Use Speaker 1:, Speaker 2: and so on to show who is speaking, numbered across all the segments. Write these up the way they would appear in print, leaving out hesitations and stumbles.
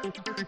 Speaker 1: you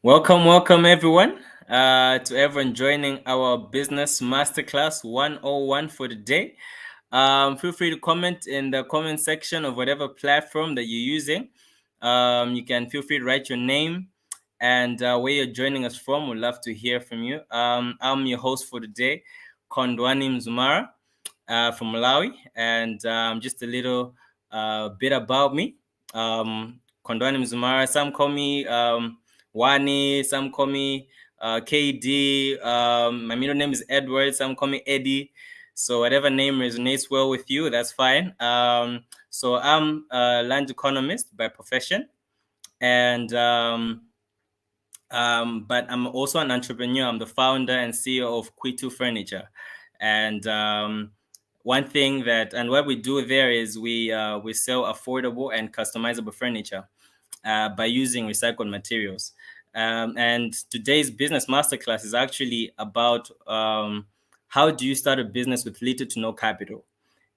Speaker 1: Welcome everyone. To everyone joining our business masterclass 101 for the day. Feel free to comment in the comment section of whatever platform that you're using. You can feel free to write your name and where you're joining us from. We'd love to hear from you. I'm your host for the day, Kondwani Mzumara from Malawi, and just a little bit about me. Kondwani Mzumara. Some call me Wani, some call me KD. My middle name is Edward. Some call me Eddie. So whatever name resonates well with you, that's fine. So I'm a land economist by profession, and but I'm also an entrepreneur. I'm the founder and CEO of Quitu Furniture, and one thing that and what we do there is we sell affordable and customizable furniture by using recycled materials. And today's business masterclass is actually about how do you start a business with little to no capital.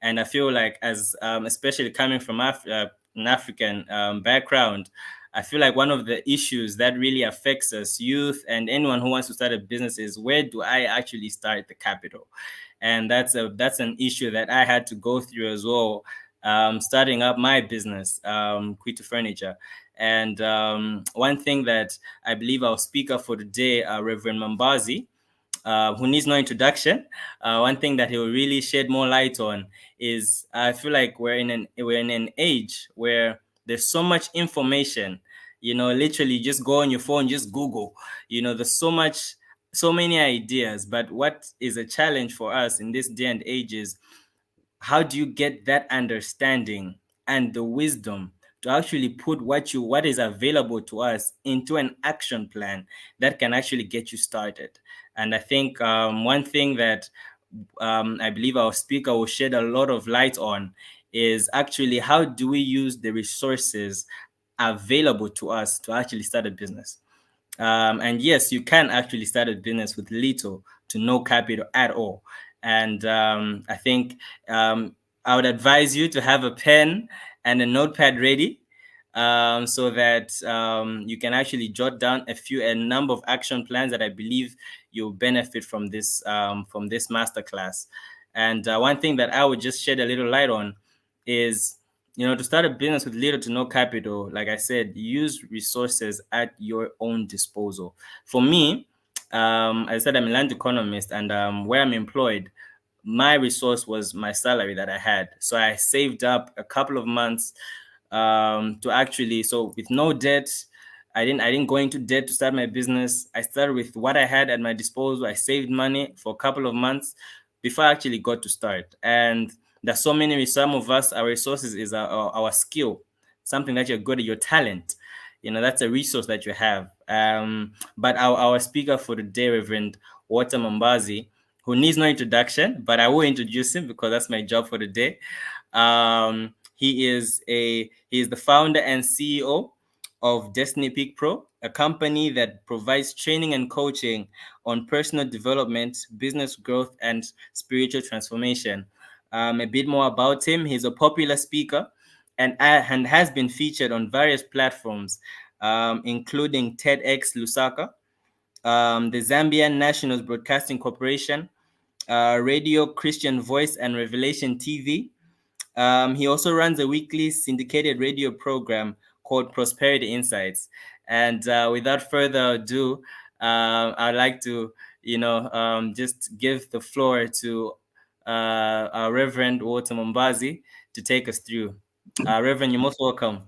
Speaker 1: And I feel like, as especially coming from an African background, I feel like one of the issues that really affects us, youth and anyone who wants to start a business, is where do I actually start the capital? And that's an issue that I had to go through as well, starting up my business, Quitu Furniture. And one thing that I believe our speaker for today, Rev Mwambazi, who needs no introduction, one thing that he will really shed more light on is I feel like we're in an age where there's so much information. Literally just go on your phone, just Google. There's so many ideas, but what is a challenge for us in this day and age is how do you get that understanding and the wisdom to actually put what is available to us into an action plan that can actually get you started. And I think one thing that I believe our speaker will shed a lot of light on is actually how do we use the resources available to us to actually start a business. And yes, you can actually start a business with little to no capital at all. And I think I would advise you to have a pen and a notepad ready, so that you can actually jot down a number of action plans that I believe you'll benefit from this masterclass. And one thing that I would just shed a little light on is, to start a business with little to no capital, like I said, use resources at your own disposal. For me, as I said, I'm a land economist, and where I'm employed, my resource was my salary that I had. So I saved up a couple of months to actually, so with no debt. I didn't go into debt to start my business. I started with what I had at my disposal. I saved money for a couple of months before I actually got to start. And there's some of us, our resources is our skill, something that you're good at, your talent. That's a resource that you have. But our speaker for the day, Reverend Walter Mwambazi, who needs no introduction, but I will introduce him because that's my job for the day. He is the founder and CEO of Destiny Peak Pro, a company that provides training and coaching on personal development, business growth, and spiritual transformation. A bit more about him: he's a popular speaker and has been featured on various platforms, including TEDx Lusaka, the Zambian National Broadcasting Corporation, Radio Christian Voice, and Revelation TV. He also runs a weekly syndicated radio program called Prosperity Insights. And without further ado, I'd like to, just give the floor to Reverend Walter Mwambazi to take us through. Reverend, you're most welcome.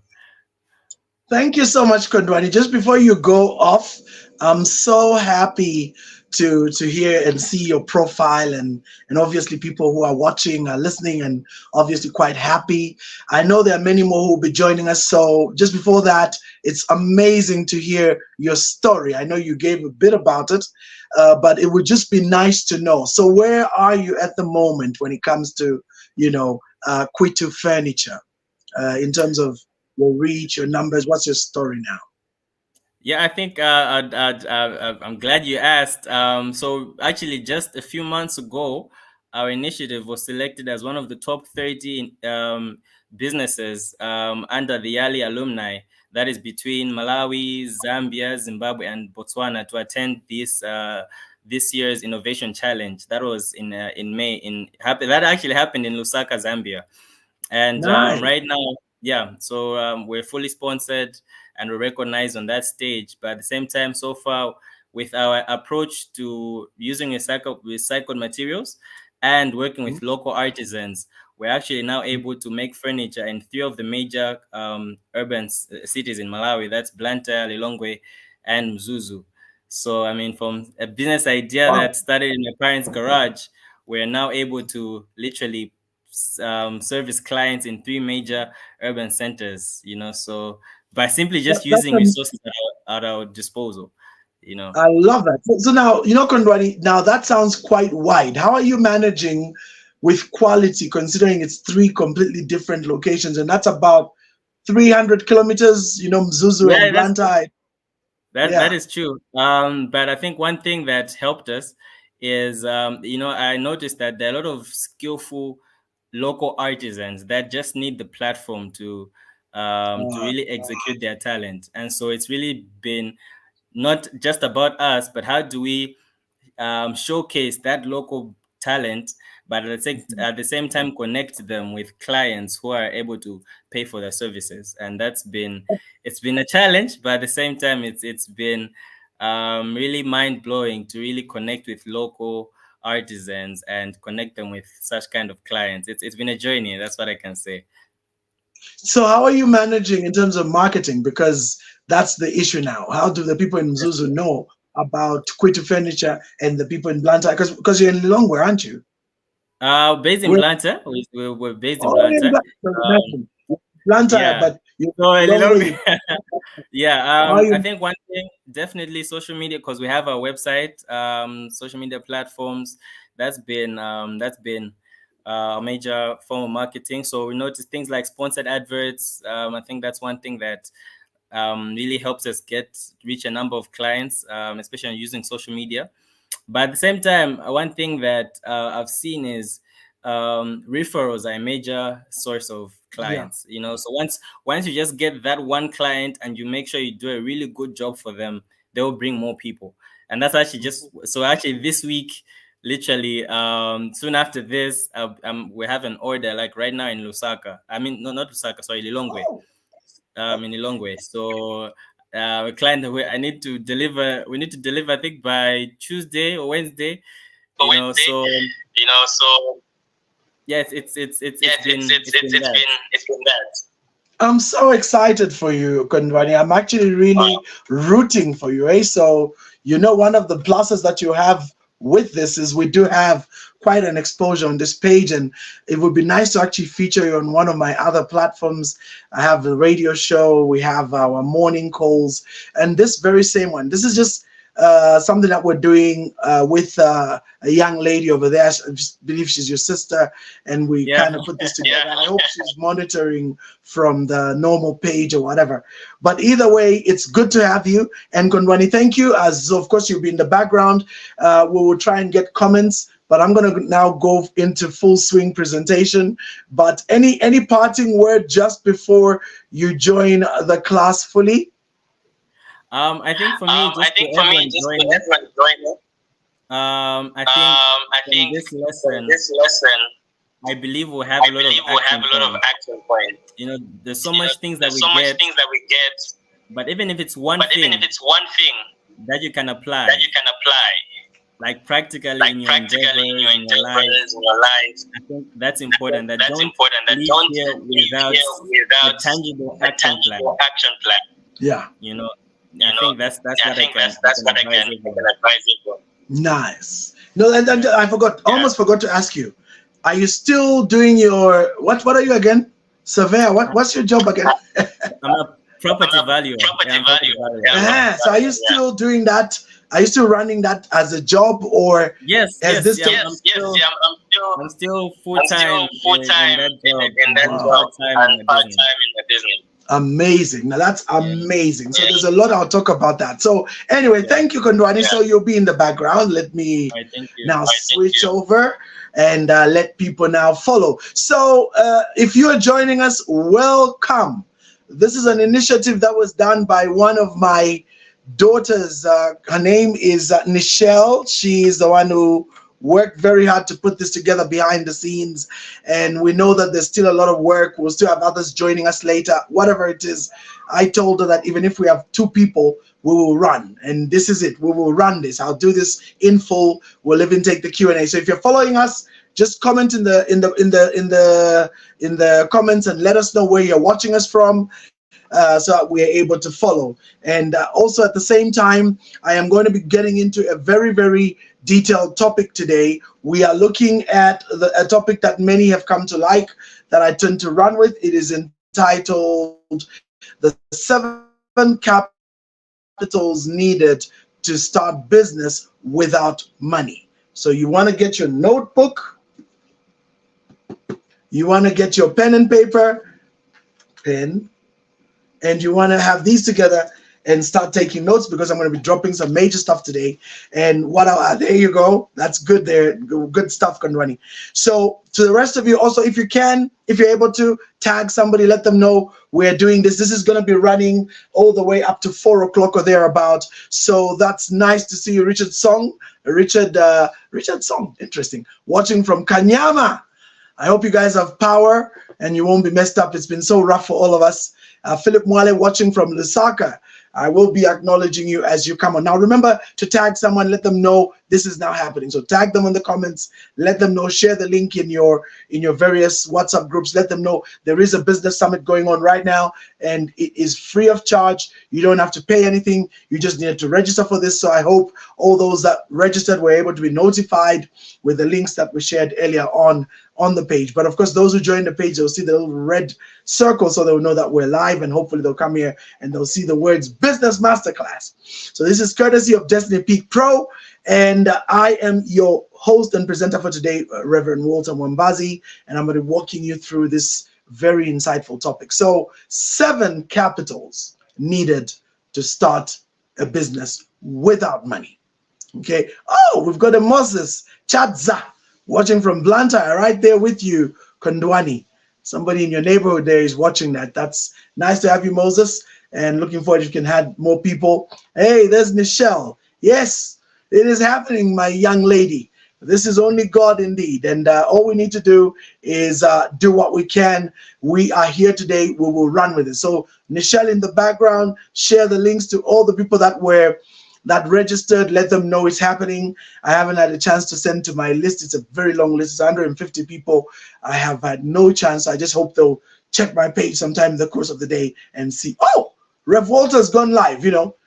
Speaker 2: Thank you so much, Kondwani. Just before you go off, I'm so happy to hear and see your profile, and obviously people who are watching are listening and obviously quite happy. I know there are many more who will be joining us. So just before that, it's amazing to hear your story. I know you gave a bit about it, but it would just be nice to know. So where are you at the moment when it comes to, Kwitu Furniture, in terms of your reach, your numbers? What's your story now?
Speaker 1: Yeah, I think I'm glad you asked. So actually, just a few months ago, our initiative was selected as one of the top 30 businesses under the Yali alumni. That is between Malawi, Zambia, Zimbabwe, and Botswana to attend this year's innovation challenge. That was in May. That actually happened in Lusaka, Zambia. And
Speaker 2: Nice.
Speaker 1: right now, yeah, so we're fully sponsored and we're recognized on that stage. But at the same time, so far, with our approach to using recycled materials and working with local artisans, we're actually now able to make furniture in 3 of the major urban cities in Malawi. That's Blantyre, Lilongwe, and Mzuzu. So, I mean, from a business idea
Speaker 2: Wow.
Speaker 1: that started in my parents' garage, we're now able to literally service clients in 3 major urban centers, so by simply just using resources at our disposal.
Speaker 2: I love that. So now, Kondwani, now that sounds quite wide. How are you managing with quality, considering it's 3 completely different locations, and that's about 300 kilometers, Mzuzu and
Speaker 1: Yeah,
Speaker 2: Blantyre?
Speaker 1: that
Speaker 2: Yeah.
Speaker 1: is true. But I think one thing that helped us is, I noticed that there are a lot of skillful local artisans that just need the platform to
Speaker 2: Uh,
Speaker 1: really execute their talent. And so it's really been not just about us, but how do we showcase that local talent, but at the same time connect them with clients who are able to pay for their services. And it's been a challenge, but at the same time, it's been really mind blowing to really connect with local artisans and connect them with such kind of clients. It's been a journey. That's what I can say.
Speaker 2: so how are you managing in terms of marketing? Because that's the issue now. How do the people in Mzuzu know about Kwitu Furniture and the people in Blantyre? Because you're in Lilongwe, aren't you?
Speaker 1: Based in
Speaker 2: We're,
Speaker 1: Blantyre. We're based in
Speaker 2: oh, you're in
Speaker 1: Blantyre.
Speaker 2: Blantyre. Blantyre,
Speaker 1: Yeah.
Speaker 2: but you're
Speaker 1: So a
Speaker 2: in
Speaker 1: little
Speaker 2: Lilongwe.
Speaker 1: bit. Yeah,
Speaker 2: How are
Speaker 1: I
Speaker 2: you?
Speaker 1: think one thing, definitely social media, because we have our website, social media platforms. That's been a major form of marketing. So we notice things like sponsored adverts. I think that's one thing that really helps us reach a number of clients, especially using social media. But at the same time, one thing that I've seen is referrals are a major source of
Speaker 2: Yeah.
Speaker 1: clients. So once you just get that one client and you make sure you do a really good job for them, they will bring more people. And that's actually just so. Actually, this week, literally, soon after this, we have an order like right now in Lusaka. I mean, no, not Lusaka. Sorry, Lilongwe.
Speaker 2: Oh,
Speaker 1: In a long way. So a client that I need to deliver. We need to deliver, I think, by Tuesday or Wednesday. So
Speaker 2: so
Speaker 1: yes, it's
Speaker 2: yes,
Speaker 1: been that.
Speaker 2: it's been that. I'm so excited for you, Kondwani. I'm actually really rooting for you. So, one of the pluses that you have with this is we do have quite an exposure on this page, and it would be nice to actually feature you on one of my other platforms. I have the radio show, we have our morning calls, and this very same one. This is just something that we're doing with a young lady over there. I just believe she's your sister, and we
Speaker 1: Yeah.
Speaker 2: kind of put this together. I hope she's monitoring from the normal page or whatever. But either way, it's good to have you. And Kondwani, thank you. As of course you'll be in the background. We will try and get comments. But I'm gonna now go into full swing presentation. But any parting word just before you join the class fully?
Speaker 1: I think for me,
Speaker 2: I
Speaker 1: just for
Speaker 2: think for me,
Speaker 1: everyone
Speaker 2: just for
Speaker 1: joining,
Speaker 2: everyone joining,
Speaker 1: I think
Speaker 2: I
Speaker 1: from
Speaker 2: think
Speaker 1: this
Speaker 2: from
Speaker 1: lesson,
Speaker 2: this lesson,
Speaker 1: I believe we'll have
Speaker 2: I
Speaker 1: a lot of
Speaker 2: believe we'll have
Speaker 1: action
Speaker 2: a lot of
Speaker 1: points.
Speaker 2: action points.
Speaker 1: There's so much things that
Speaker 2: There's
Speaker 1: we
Speaker 2: so much
Speaker 1: get,
Speaker 2: things that we get,
Speaker 1: but even if it's one
Speaker 2: but even if
Speaker 1: thing
Speaker 2: it's one thing
Speaker 1: that you can apply,
Speaker 2: that you can apply,
Speaker 1: like practically
Speaker 3: like
Speaker 1: in your
Speaker 3: practically in your
Speaker 1: endeavors, in your life.
Speaker 3: endeavors, in your life.
Speaker 1: I think that's important. That
Speaker 3: That's
Speaker 1: don't
Speaker 3: important. That
Speaker 1: leave
Speaker 3: don't
Speaker 1: here
Speaker 3: leave
Speaker 1: without
Speaker 3: here
Speaker 1: a
Speaker 3: without
Speaker 1: tangible
Speaker 3: a
Speaker 1: action
Speaker 3: tangible
Speaker 1: plan.
Speaker 3: action plan.
Speaker 2: Yeah.
Speaker 1: You know,
Speaker 3: You
Speaker 1: I
Speaker 3: know,
Speaker 1: think that's
Speaker 3: I
Speaker 1: what
Speaker 3: think
Speaker 1: I
Speaker 3: that's
Speaker 1: can
Speaker 3: what
Speaker 1: advise
Speaker 3: I can
Speaker 1: everyone.
Speaker 3: advise you.
Speaker 2: Nice. No, and
Speaker 1: Yeah,
Speaker 2: I forgot, almost forgot to ask you. Are you still doing your what are you again? Surveyor. What's your job again?
Speaker 1: I'm a
Speaker 3: I'm
Speaker 1: property
Speaker 3: a
Speaker 1: valuer. Yeah,
Speaker 3: property
Speaker 1: I'm property
Speaker 3: valuer.
Speaker 1: valuer.
Speaker 3: Yeah,
Speaker 1: Yeah.
Speaker 2: So are you still doing that? Are you still running that as a job, or
Speaker 1: Yes,
Speaker 2: has
Speaker 1: yes,
Speaker 2: this
Speaker 1: yeah.
Speaker 2: take?
Speaker 1: I'm still full
Speaker 3: I'm
Speaker 1: time
Speaker 3: still full
Speaker 1: in
Speaker 3: time
Speaker 1: that job
Speaker 3: in that
Speaker 1: and
Speaker 2: Wow.
Speaker 3: job
Speaker 1: part time in
Speaker 3: and
Speaker 1: the
Speaker 3: part
Speaker 1: business.
Speaker 3: time in the business.
Speaker 2: Amazing. Now that's
Speaker 1: Yeah.
Speaker 2: amazing. So there's a lot I'll talk about that. So anyway,
Speaker 1: Yeah.
Speaker 2: thank you, Kondwani. So you'll be in the background. Let me
Speaker 1: All right. Thank you.
Speaker 2: now switch over and let people now follow. So if you are joining us, welcome. This is an initiative that was done by one of my daughters. Her name is Nichelle. She is the one who worked very hard to put this together behind the scenes. And we know that there's still a lot of work. We'll still have others joining us later, whatever it is. I told her that even if we have two people, we will run. And this is it. We will run this. I'll do this in full. We'll even take the Q&A. So if you're following us, just comment in the comments and let us know where you're watching us from, so that we are able to follow. And also at the same time, I am going to be getting into a very, very detailed topic today. We are looking at a topic that many have come to like, that I tend to run with. It is entitled The 7 Capitals Needed to Start Business Without Money. So you want to get your notebook, you want to get your pen and paper, pen, and you want to have these together and start taking notes, because I'm going to be dropping some major stuff today. And there you go. That's good there. Good stuff, Kondwani. So to the rest of you, also, if you can, if you're able to tag somebody, let them know we're doing this. This is going to be running all the way up to 4 o'clock or thereabout. So that's nice to see you, Richard Song. Richard Song, interesting. Watching from Kanyama. I hope you guys have power and you won't be messed up. It's been so rough for all of us. Philip Mwale watching from Lusaka. I will be acknowledging you as you come on. Now remember to tag someone, let them know this is now happening. So tag them in the comments, let them know, share the link in your various WhatsApp groups, let them know there is a business summit going on right now and it is free of charge. You don't have to pay anything. You just need to register for this. So I hope all those that registered were able to be notified with the links that we shared earlier on the page. But of course, those who join the page, they'll see the little red circle, so they'll know that we're live, and hopefully they'll come here and they'll see the words Business Masterclass. So this is courtesy of Destiny Peak Pro, and I am your host and presenter for today, Reverend Walter Mwambazi, and I'm going to be walking you through this very insightful topic. So 7 capitals needed to start a business without money. Okay. Oh, we've got a Moses Chadza watching from Blantyre, right there with you, Kondwani. Somebody in your neighborhood there is watching that. That's nice to have you, Moses, and looking forward if you can have more people. Hey, there's Nichelle. Yes, it is happening, my young lady. This is only God indeed, and all we need to do is do what we can. We are here today. We will run with it. So, Nichelle in the background, share the links to all the people that registered, let them know it's happening. I haven't had a chance to send to my list. It's a very long list. It's 150 people. I have had no chance. I just hope they'll check my page sometime in the course of the day and see, oh, Rev Walter's gone live,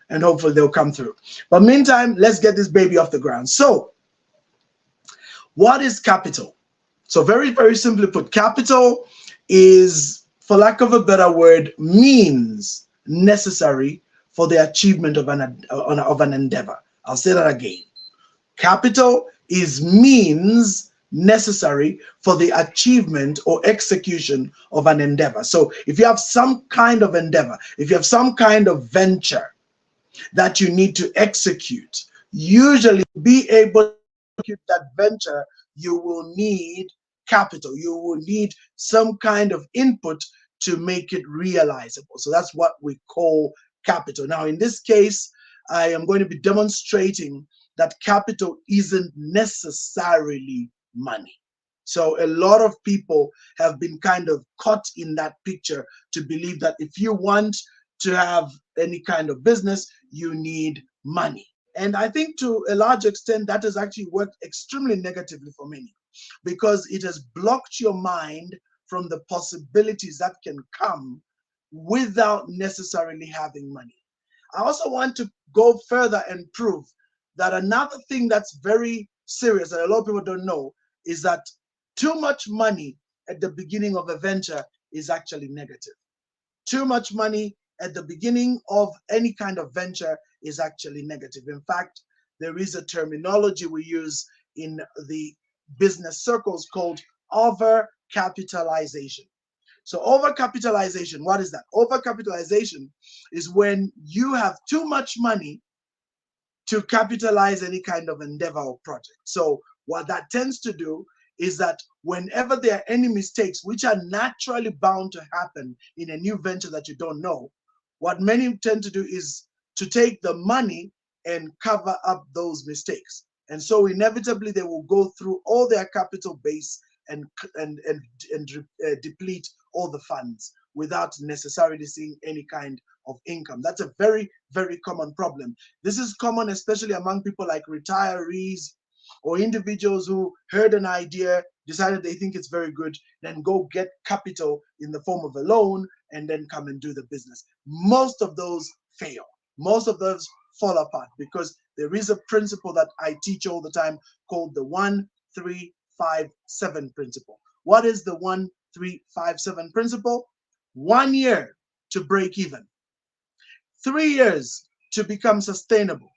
Speaker 2: and hopefully they'll come through. But meantime, let's get this baby off the ground. So what is capital? So very, very simply put, capital is, for lack of a better word, means necessary for the achievement of an endeavor. I'll say that again. Capital is means necessary for the achievement or execution of an endeavor. So if you have some kind of endeavor, if you have some kind of venture that you need to execute, usually to be able to execute that venture, you will need capital. You will need some kind of input to make it realizable. So that's what we call capital. Now, in this case, I am going to be demonstrating that capital isn't necessarily money. So a lot of people have been kind of caught in that picture to believe that if you want to have any kind of business, you need money. And I think to a large extent, that has actually worked extremely negatively for many, because it has blocked your mind from the possibilities that can come without necessarily having money. I also want to go further and prove that another thing that's very serious that a lot of people don't know is that too much money at the beginning of a venture is actually negative. Too much money at the beginning of any kind of venture is actually negative. In fact, there is a terminology we use in the business circles called overcapitalization. So overcapitalization, what is that? Overcapitalization is when you have too much money to capitalize any kind of endeavor or project. So what that tends to do is that whenever there are any mistakes, which are naturally bound to happen in a new venture that you don't know, what many tend to do is to take the money and cover up those mistakes. And so inevitably they will go through all their capital base and deplete all the funds without necessarily seeing any kind of income. That's a very, very common problem. This is common especially among people like retirees or individuals who heard an idea, decided they think it's very good, then go get capital in the form of a loan and then come and do the business. Most of those fail. Most of those fall apart because there is a principle that I teach all the time called the 1-3-5-7 principle. What is the 1-3-5-7 principle? 1 year to break even, 3 years to become sustainable,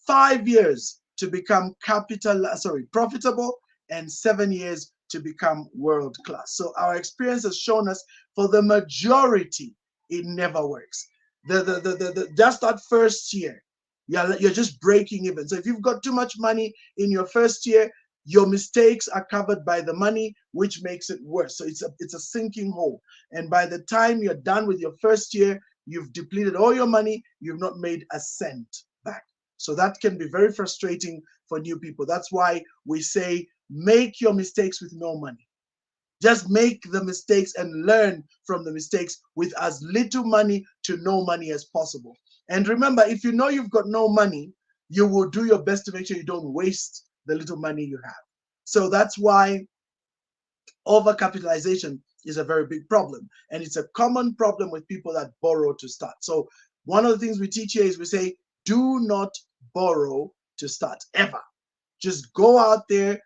Speaker 2: 5 years to become profitable, and 7 years to become world class. So our experience has shown us for the majority, it never works. Just that first year, you're just breaking even. So if you've got too much money in your first year, your mistakes are covered by the money, which makes it worse. So it's a sinking hole. And by the time you're done with your first year, you've depleted all your money, you've not made a cent back. So that can be very frustrating for new people. That's why we say, make your mistakes with no money. Just make the mistakes and learn from the mistakes with as little money to no money as possible. And remember, if you know you've got no money, you will do your best to make sure you don't waste the little money you have. So that's why overcapitalization is a very big problem. And it's a common problem with people that borrow to start. So one of the things we teach here is we say, do not borrow to start ever. Just go out there,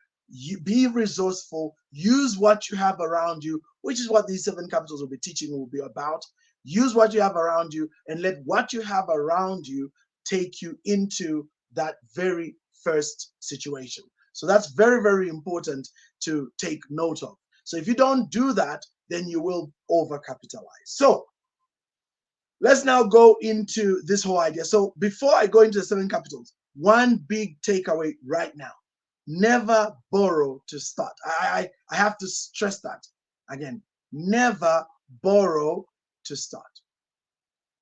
Speaker 2: be resourceful, use what you have around you, which is what these 7 capitals will be teaching will be about. Use what you have around you and let what you have around you take you into that very first situation. So that's very, very important to take note of. So if you don't do that, then you will overcapitalize. So let's now go into this whole idea. So before I go into the 7 capitals, one big takeaway right now: never borrow to start. I have to stress that again. Never borrow to start.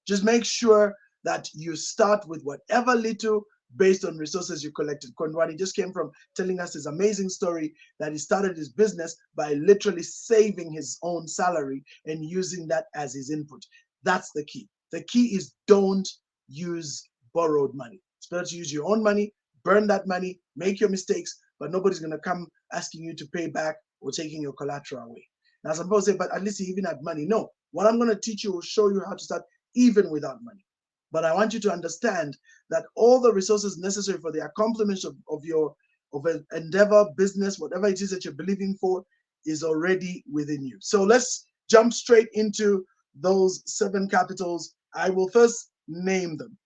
Speaker 2: Just make sure that you start with whatever little based on resources you collected. Kondwani just came from telling us his amazing story that he started his business by literally saving his own salary and using that as his input. That's the key. The key is don't use borrowed money. It's better to use your own money, burn that money, make your mistakes, but nobody's going to come asking you to pay back or taking your collateral away. Now, some people say, but at least he even had money. No, what I'm going to teach you will show you how to start even without money. But I want you to understand that all the resources necessary for the accomplishment of an endeavor, business, whatever it is that you're believing for, is already within you. So let's jump straight into those 7 capitals. I will first name them.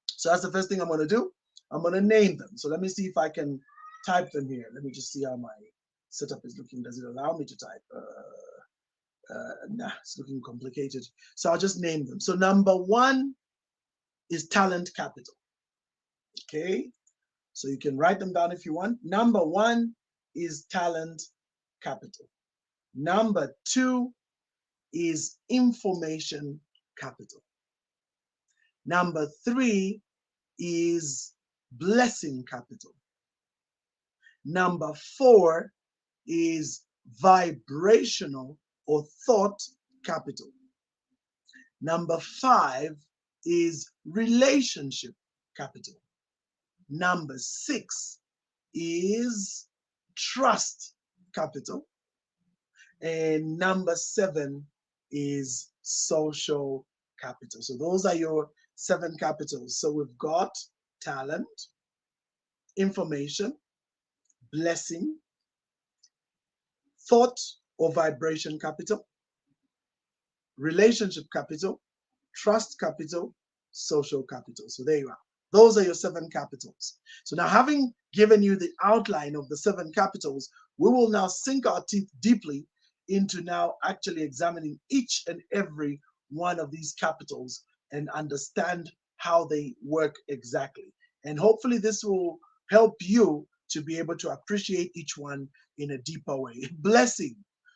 Speaker 2: So that's the first thing I'm going to do. I'm going to name them. So let me see if I can type them here. Let me just see how my setup is looking. Does it allow me to type? Nah, it's looking complicated. So I'll just name them. So number 1 is talent capital. Okay, so you can write them down if you want. Number 1 is talent capital. Number 2 is information capital. Number 3 is blessing capital. Number 4 is vibrational or thought capital. Number 5 is relationship capital. Number 6 is trust capital. And number 7 is social capital. So those are your 7 capitals. So we've got talent, information, blessing, thought or vibration capital, relationship capital, trust capital, social capital. So there you are. Those are your 7 capitals. So now, having given you the outline of the 7 capitals, we will now sink our teeth deeply into now actually examining each and every one of these capitals and understand how they work exactly. And hopefully this will help you to be able to appreciate each one in a deeper way. Blessing.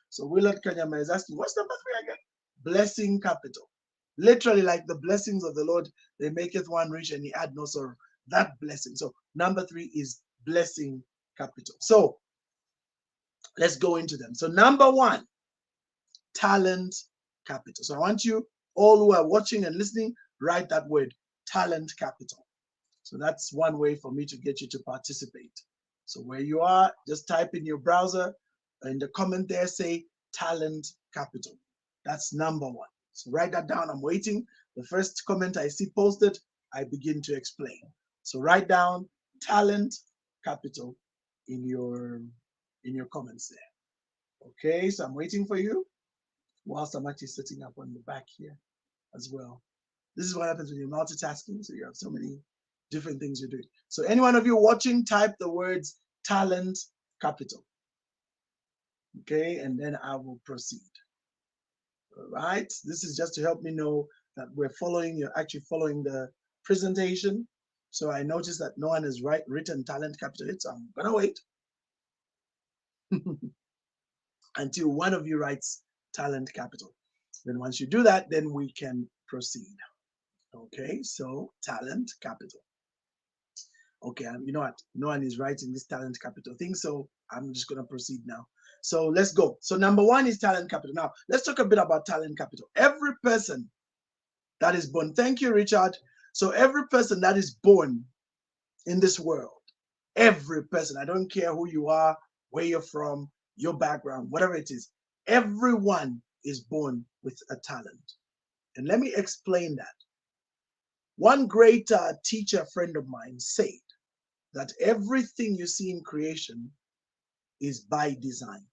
Speaker 2: So Willard Kanyama is asking, what's number 3 again? Blessing capital. Literally, like the blessings of the Lord, they maketh one rich and he add no sorrow. That blessing. So number 3 is blessing capital. So let's go into them. So number 1, talent capital. So I want you all who are watching and listening, write that word, talent capital. So that's one way for me to get you to participate. So where you are, just type in your browser, in the comment there, say talent capital. That's number 1. So write that down. I'm waiting. The first comment I see posted, I begin to explain. So write down talent capital in your comments there. Okay, so I'm waiting for you whilst I'm actually sitting up on the back here as well. This is what happens when you're multitasking. So you have so many different things you're doing. So any one of you watching, type the words talent capital. Okay, and then I will proceed. All right, this is just to help me know that you're actually following the presentation. So I noticed that no one has written talent capital yet, so I'm gonna wait until one of you writes talent capital. Then once you do that, then we can proceed. Okay, so talent capital. Okay, you know what? No one is writing this talent capital thing, so I'm just gonna proceed now. So let's go. So number 1 is talent capital. Now let's talk a bit about talent capital. Every person that is born, thank you, Richard. So every person that is born in this world, every person, I don't care who you are, where you're from, your background, whatever it is, everyone is born with a talent. And let me explain that. One great teacher friend of mine said that everything you see in creation is by design.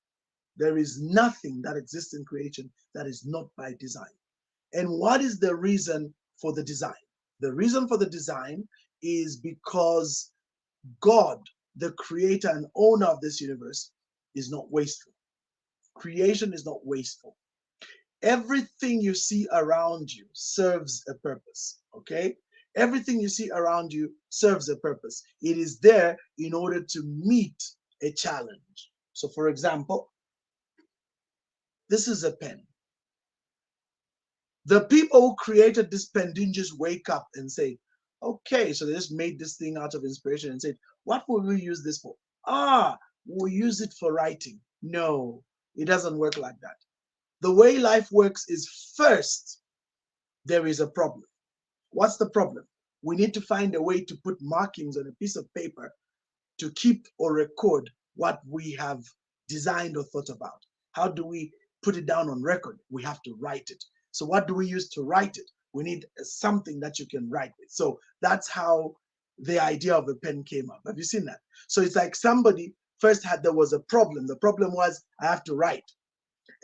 Speaker 2: There is nothing that exists in creation that is not by design. And what is the reason for the design? The reason for the design is because God, the creator and owner of this universe, is not wasteful. Creation is not wasteful. Everything you see around you serves a purpose, okay? Everything you see around you serves a purpose. It is there in order to meet a challenge. So for example, this is a pen. The people who created this pen didn't just wake up and say, okay, so they just made this thing out of inspiration and said, what will we use this for? We'll use it for writing. No, it doesn't work like that. The way life works is, first, there is a problem. What's the problem? We need to find a way to put markings on a piece of paper to keep or record what we have designed or thought about. How do we put it down on record? We have to write it. So what do we use to write it? We need something that you can write with. So that's how the idea of the pen came up. Have you seen that? So it's like somebody first there was a problem. The problem was, I have to write.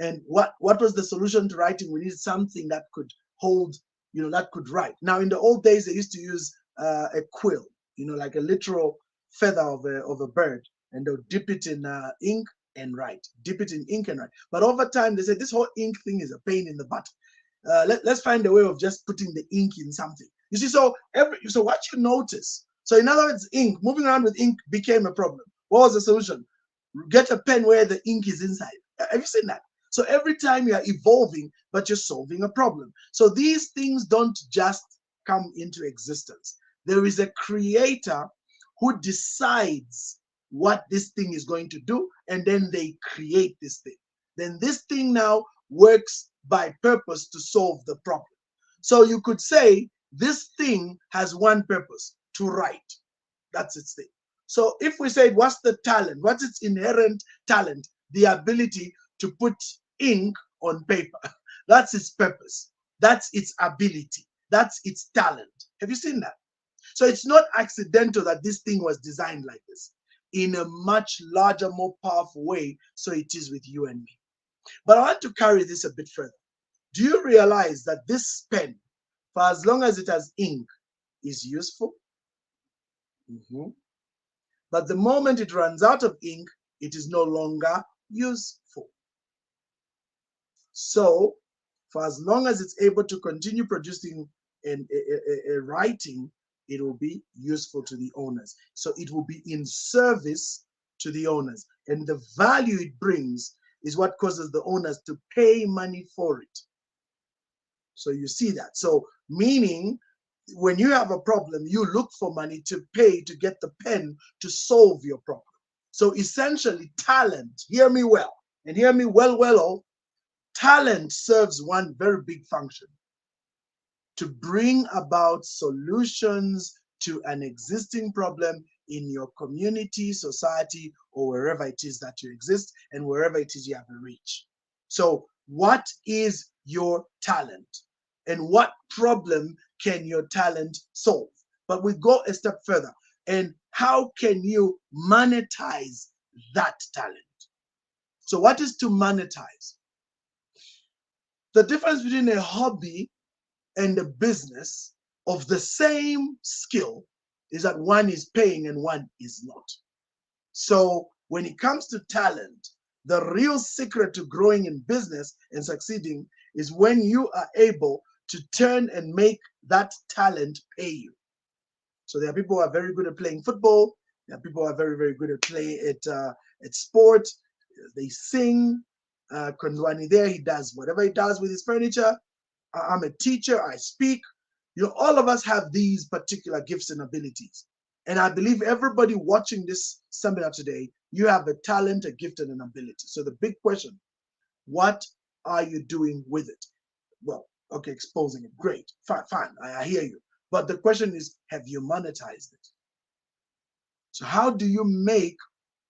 Speaker 2: And what was the solution to writing? We needed something that could hold, that could write. Now, in the old days, they used to use a quill, like a literal feather of a bird, and they'll dip it in ink and write. Dip it in ink and write. But over time, they said this whole ink thing is a pain in the butt. Let's find a way of just putting the ink in something. You see, so what you notice. So in other words, moving around with ink became a problem. What was the solution? Get a pen where the ink is inside. Have you seen that? So every time you are evolving, but you're solving a problem. So these things don't just come into existence. There is a creator who decides what this thing is going to do, and then they create this thing. Then this thing now works by purpose to solve the problem. So you could say this thing has one purpose, to write. That's its thing. So if we say, what's the talent? What's its inherent talent? The ability to put ink on paper. That's its purpose. That's its ability. That's its talent. Have you seen that? So it's not accidental that this thing was designed like this, in a much larger, more powerful way. So it is with you and me. But I want to carry this a bit further. Do you realize that this pen, for as long as it has ink, is useful? But the moment it runs out of ink, it is no longer useful. So for as long as it's able to continue producing a writing, it will be useful to the owners. So it will be in service to the owners. And the value it brings is what causes the owners to pay money for it. So you see that. So meaning, when you have a problem, you look for money to pay to get the pen to solve your problem. So essentially, talent, hear me well, and hear me well, oh, talent serves one very big function: to bring about solutions to an existing problem in your community, society, or wherever it is that you exist and wherever it is you have a reach. So what is your talent? And what problem can your talent solve? But we go a step further. And how can you monetize that talent? So what is to monetize? The difference between a hobby and a business of the same skill is that one is paying and one is not. So when it comes to talent, the real secret to growing in business and succeeding is when you are able to turn and make that talent pay you. So there are people who are very good at playing football. There are people who are very, very good at playing at sport. They sing. Kondwani there, he does whatever he does with his furniture. I'm a teacher. I speak. You know, all of us have these particular gifts and abilities. And I believe everybody watching this seminar today, you have a talent, a gift, and an ability. So the big question, what are you doing with it? Well, okay, exposing it. Great. Fine. I hear you. But the question is, have you monetized it? So how do you make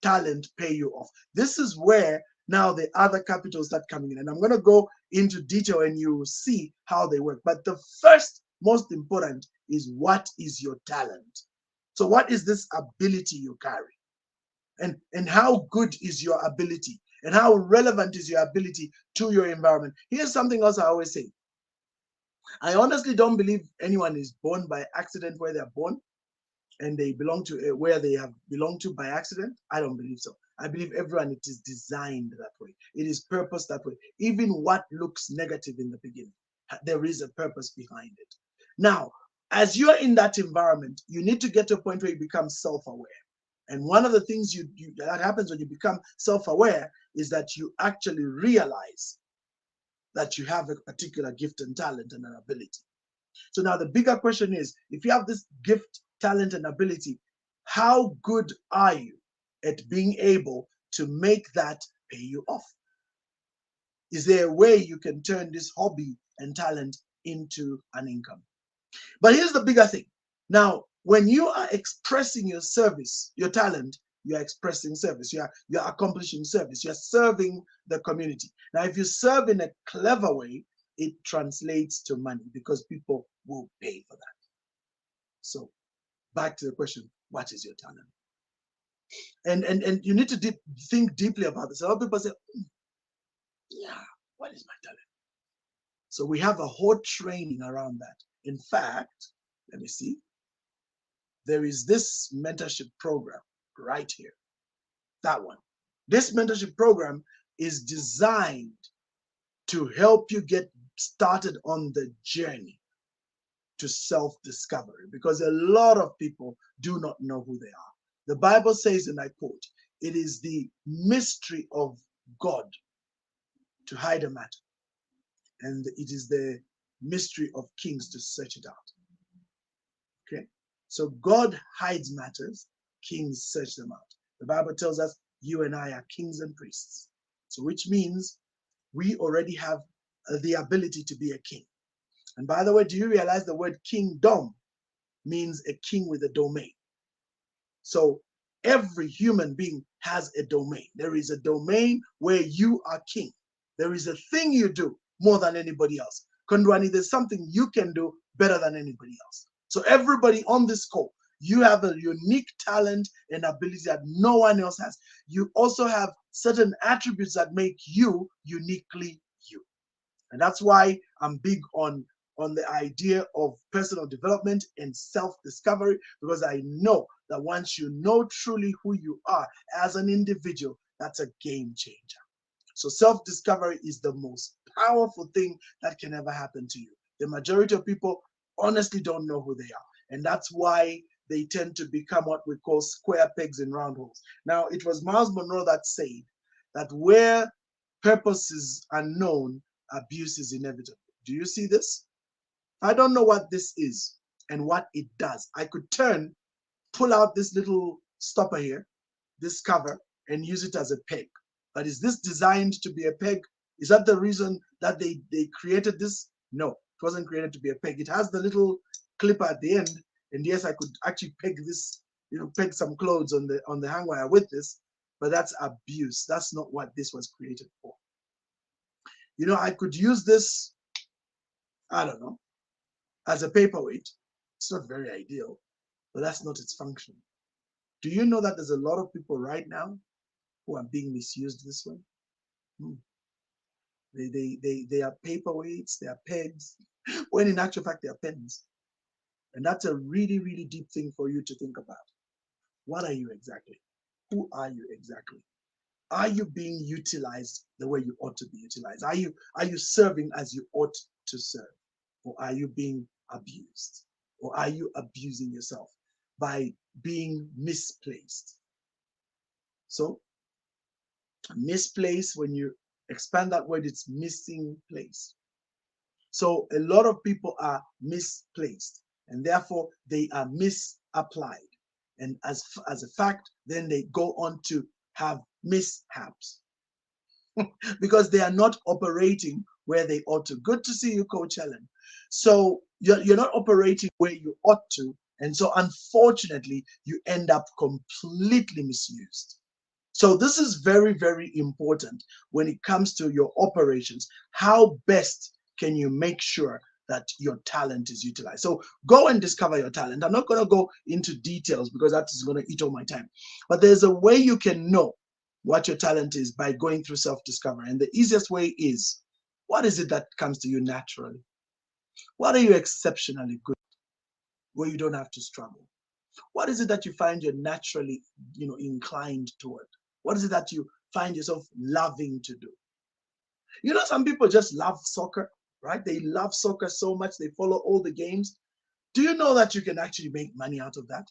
Speaker 2: talent pay you off? This is where now the other capitals start coming in. And I'm going to go into detail and you will see how they work. But the first most important is, what is your talent? So what is this ability you carry? And how good is your ability? And how relevant is your ability to your environment? Here's something else I always say. I honestly don't believe anyone is born by accident where they're born and they belong to where they have belonged to by accident. I don't believe so. I believe everyone, it is designed that way. It is purposed that way. Even what looks negative in the beginning, there is a purpose behind it. Now, as you're in that environment, you need to get to a point where you become self-aware. And one of the things that happens when you become self-aware is that you actually realize that you have a particular gift and talent and an ability. So now the bigger question is, if you have this gift, talent, and ability, how good are you at being able to make that pay you off? Is there a way you can turn this hobby and talent into an income? But here's the bigger thing. Now, when you are expressing your service, your talent, you're expressing service, you're accomplishing service, you're serving the community. Now, if you serve in a clever way, it translates to money because people will pay for that. So back to the question, what is your talent? And you need to think deeply about this. A lot of people say, yeah, what is my talent? So we have a whole training around that. In fact, let me see. There is this mentorship program right here. That one. This mentorship program is designed to help you get started on the journey to self-discovery, because a lot of people do not know who they are. The Bible says, and I quote, "It is the mystery of God to hide a matter, and it is the mystery of kings to search it out." Okay, so God hides matters, kings search them out. The Bible tells us you and I are kings and priests, so which means we already have the ability to be a king. And by the way, do you realize the word kingdom means a king with a domain? So every human being has a domain. There is a domain where you are king. There is a thing you do more than anybody else. Kondwani, there's something you can do better than anybody else. So everybody on this call, you have a unique talent and ability that no one else has. You also have certain attributes that make you uniquely you. And that's why I'm big on the idea of personal development and self-discovery, because I know that once you know truly who you are as an individual, that's a game changer. So self-discovery is the most powerful thing that can ever happen to you. The majority of people honestly don't know who they are. And that's why they tend to become what we call square pegs in round holes. Now, it was Miles Monroe that said that where purpose is unknown, abuse is inevitable. Do you see this? I don't know what this is and what it does. I could pull out this little stopper here, this cover, and use it as a peg. But is this designed to be a peg? Is that the reason that they created this? No, it wasn't created to be a peg. It has the little clipper at the end, and yes, I could actually peg this, peg some clothes on the hang wire with this, but that's abuse. That's not what this was created for. I could use this, I don't know, as a paperweight. It's not very ideal, but that's not its function. Do you know that there's a lot of people right now who are being misused this way? Hmm. They are paperweights, they are pegs, when in actual fact they are pens. And that's a really, really deep thing for you to think about. What are you exactly? Who are you exactly? Are you being utilized the way you ought to be utilized? Are you serving as you ought to serve? Or are you being abused? Or are you abusing yourself by being misplaced? So misplaced, when you expand that word, it's missing place. So a lot of people are misplaced, and therefore they are misapplied. And as a fact, then they go on to have mishaps because they are not operating where they ought to. Good to see you, Coach Helen. So you're not operating where you ought to. And so unfortunately, you end up completely misused. So this is very, very important when it comes to your operations. How best can you make sure that your talent is utilized? So go and discover your talent. I'm not going to go into details because that is going to eat all my time. But there's a way you can know what your talent is by going through self-discovery. And the easiest way is, what is it that comes to you naturally? What are you exceptionally good at, where you don't have to struggle? What is it that you find you're naturally, inclined toward? What is it that you find yourself loving to do? Some people just love soccer, right? They love soccer so much, they follow all the games. Do you know that you can actually make money out of that?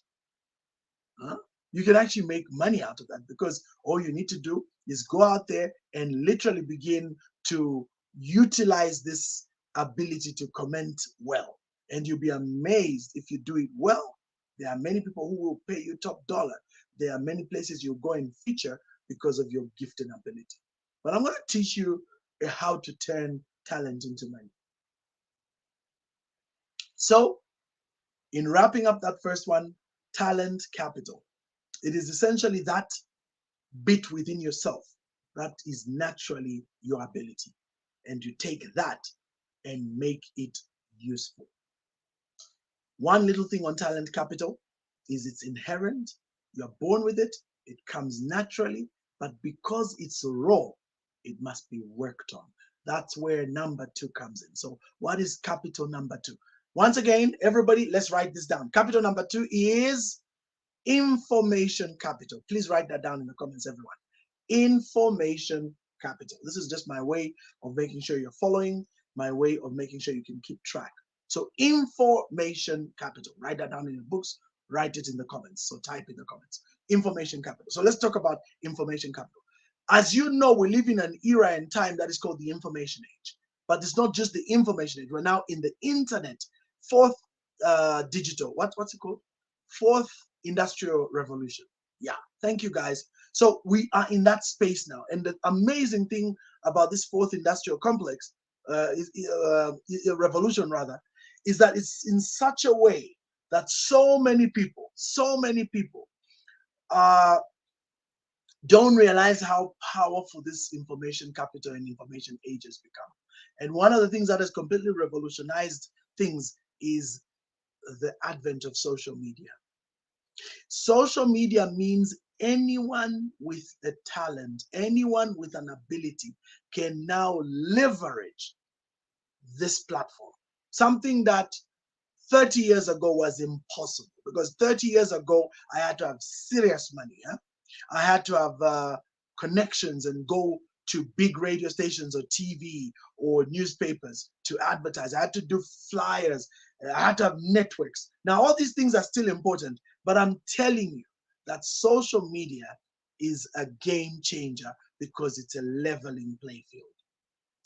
Speaker 2: Huh? You can actually make money out of that, because all you need to do is go out there and literally begin to utilize this ability to comment well. And you'll be amazed if you do it well. There are many people who will pay you top dollar. There are many places you'll go and feature because of your gift and ability. But I'm going to teach you how to turn talent into money. So, in wrapping up that first one, talent capital. It is essentially that bit within yourself that is naturally your ability. And you take that and make it useful. One little thing on talent capital is it's inherent. You're born with it. It comes naturally. But because it's raw, it must be worked on. That's where number 2 comes in. So what is capital number 2? Once again, everybody, let's write this down. Capital number 2 is information capital. Please write that down in the comments, everyone. Information capital. This is just my way of making sure you're following, my way of making sure you can keep track. So information capital. Write that down in your books. Write it in the comments. So type in the comments. Information capital. So let's talk about information capital. As you know, we live in an era and time that is called the information age. But it's not just the information age. We're now in the internet. Fourth digital. What's it called? Fourth industrial revolution. Yeah, thank you guys. So we are in that space now. And the amazing thing about this fourth industrial complex, revolution rather, is that it's in such a way that so many people uh, don't realize how powerful this information capital and information age has become. And one of the things that has completely revolutionized things is the advent of social media. Social media means anyone with a talent, anyone with an ability can now leverage this platform. Something that 30 years ago was impossible, because 30 years ago I had to have serious money. I had to have connections and go to big radio stations or TV or newspapers to advertise. I had to do flyers. I had to have networks. Now, all these things are still important, but I'm telling you that social media is a game changer because it's a leveling playing field.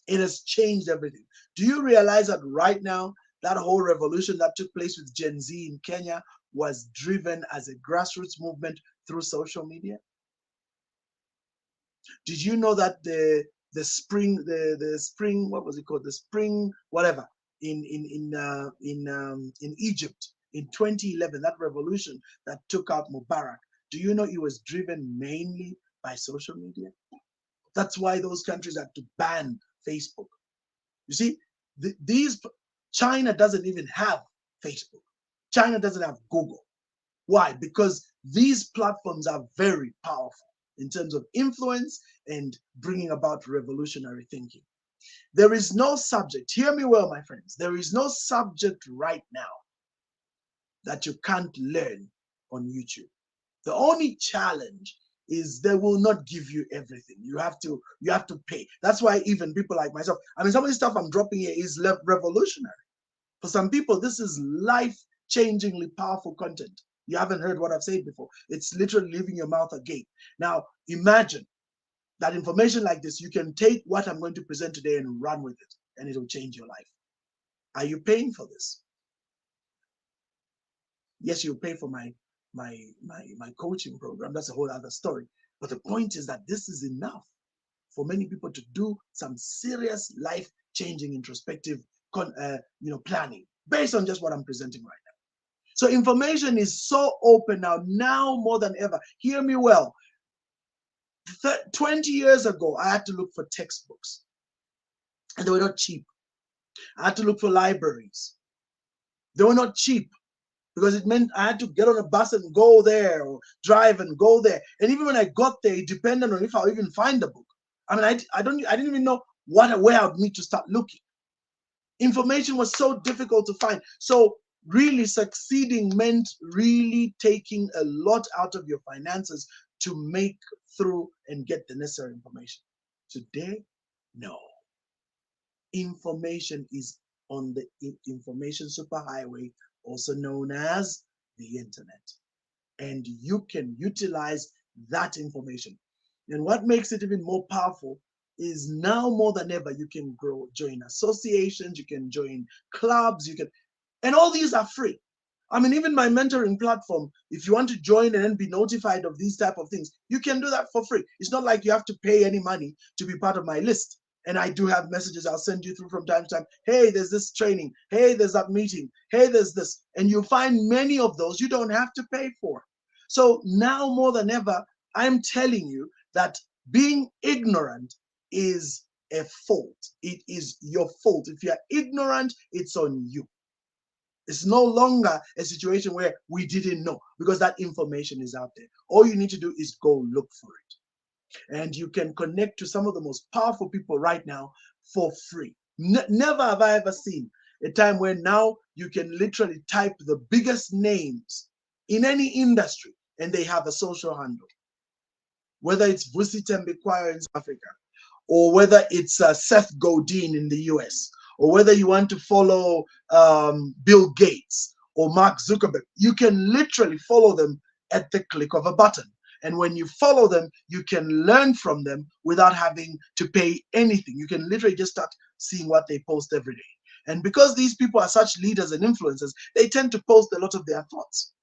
Speaker 2: It has changed everything. Do you realize that right now, that whole revolution that took place with Gen Z in Kenya was driven as a grassroots movement through social media? Did you know that the spring, what was it called, the spring whatever, in Egypt in 2011, that revolution that took out Mubarak, do you know it was driven mainly by social media? That's why those countries had to ban Facebook. You see, these China doesn't even have Facebook. China doesn't have Google. Why? Because these platforms are very powerful in terms of influence and bringing about revolutionary thinking. There is no subject, hear me well, my friends, there is no subject right now that you can't learn on YouTube. The only challenge is they will not give you everything. You have to pay. That's why even people like myself, I mean, some of the stuff I'm dropping here is revolutionary. For some people, this is life-changingly powerful content. You haven't heard what I've said before. It's literally leaving your mouth agape. Now, imagine that information like this, you can take what I'm going to present today and run with it, and it'll change your life. Are you paying for this? Yes, you'll pay for my coaching program. That's a whole other story. But the point is that this is enough for many people to do some serious life-changing introspective planning based on just what I'm presenting right now. So information is so open now more than ever. Hear me well. 20 years ago, I had to look for textbooks, and they were not cheap. I had to look for libraries. They were not cheap, because it meant I had to get on a bus and go there, or drive and go there. And even when I got there, it depended on if I'll even find the book. I mean, I didn't even know where I would need to start looking. Information was so difficult to find. So really succeeding meant really taking a lot out of your finances to make through and get the necessary information. Today, no. Information is on the information superhighway, also known as the internet. And you can utilize that information. And what makes it even more powerful is now more than ever, you can join associations, you can join clubs, and all these are free. I mean, even my mentoring platform, if you want to join and then be notified of these type of things, you can do that for free. It's not like you have to pay any money to be part of my list. And I do have messages I'll send you through from time to time. Hey, there's this training. Hey, there's that meeting. Hey, there's this. And you'll find many of those you don't have to pay for. So now more than ever, I'm telling you that being ignorant is a fault. It is your fault. If you're ignorant, it's on you. It's no longer a situation where we didn't know, because that information is out there. All you need to do is go look for it. And you can connect to some of the most powerful people right now for free. Never have I ever seen a time where now you can literally type the biggest names in any industry and they have a social handle. Whether it's Vusi Tembikwaya in South Africa, or whether it's Seth Godin in the US, or whether you want to follow Bill Gates or Mark Zuckerberg, you can literally follow them at the click of a button. And when you follow them, you can learn from them without having to pay anything. You can literally just start seeing what they post every day. And because these people are such leaders and influencers, they tend to post a lot of their thoughts.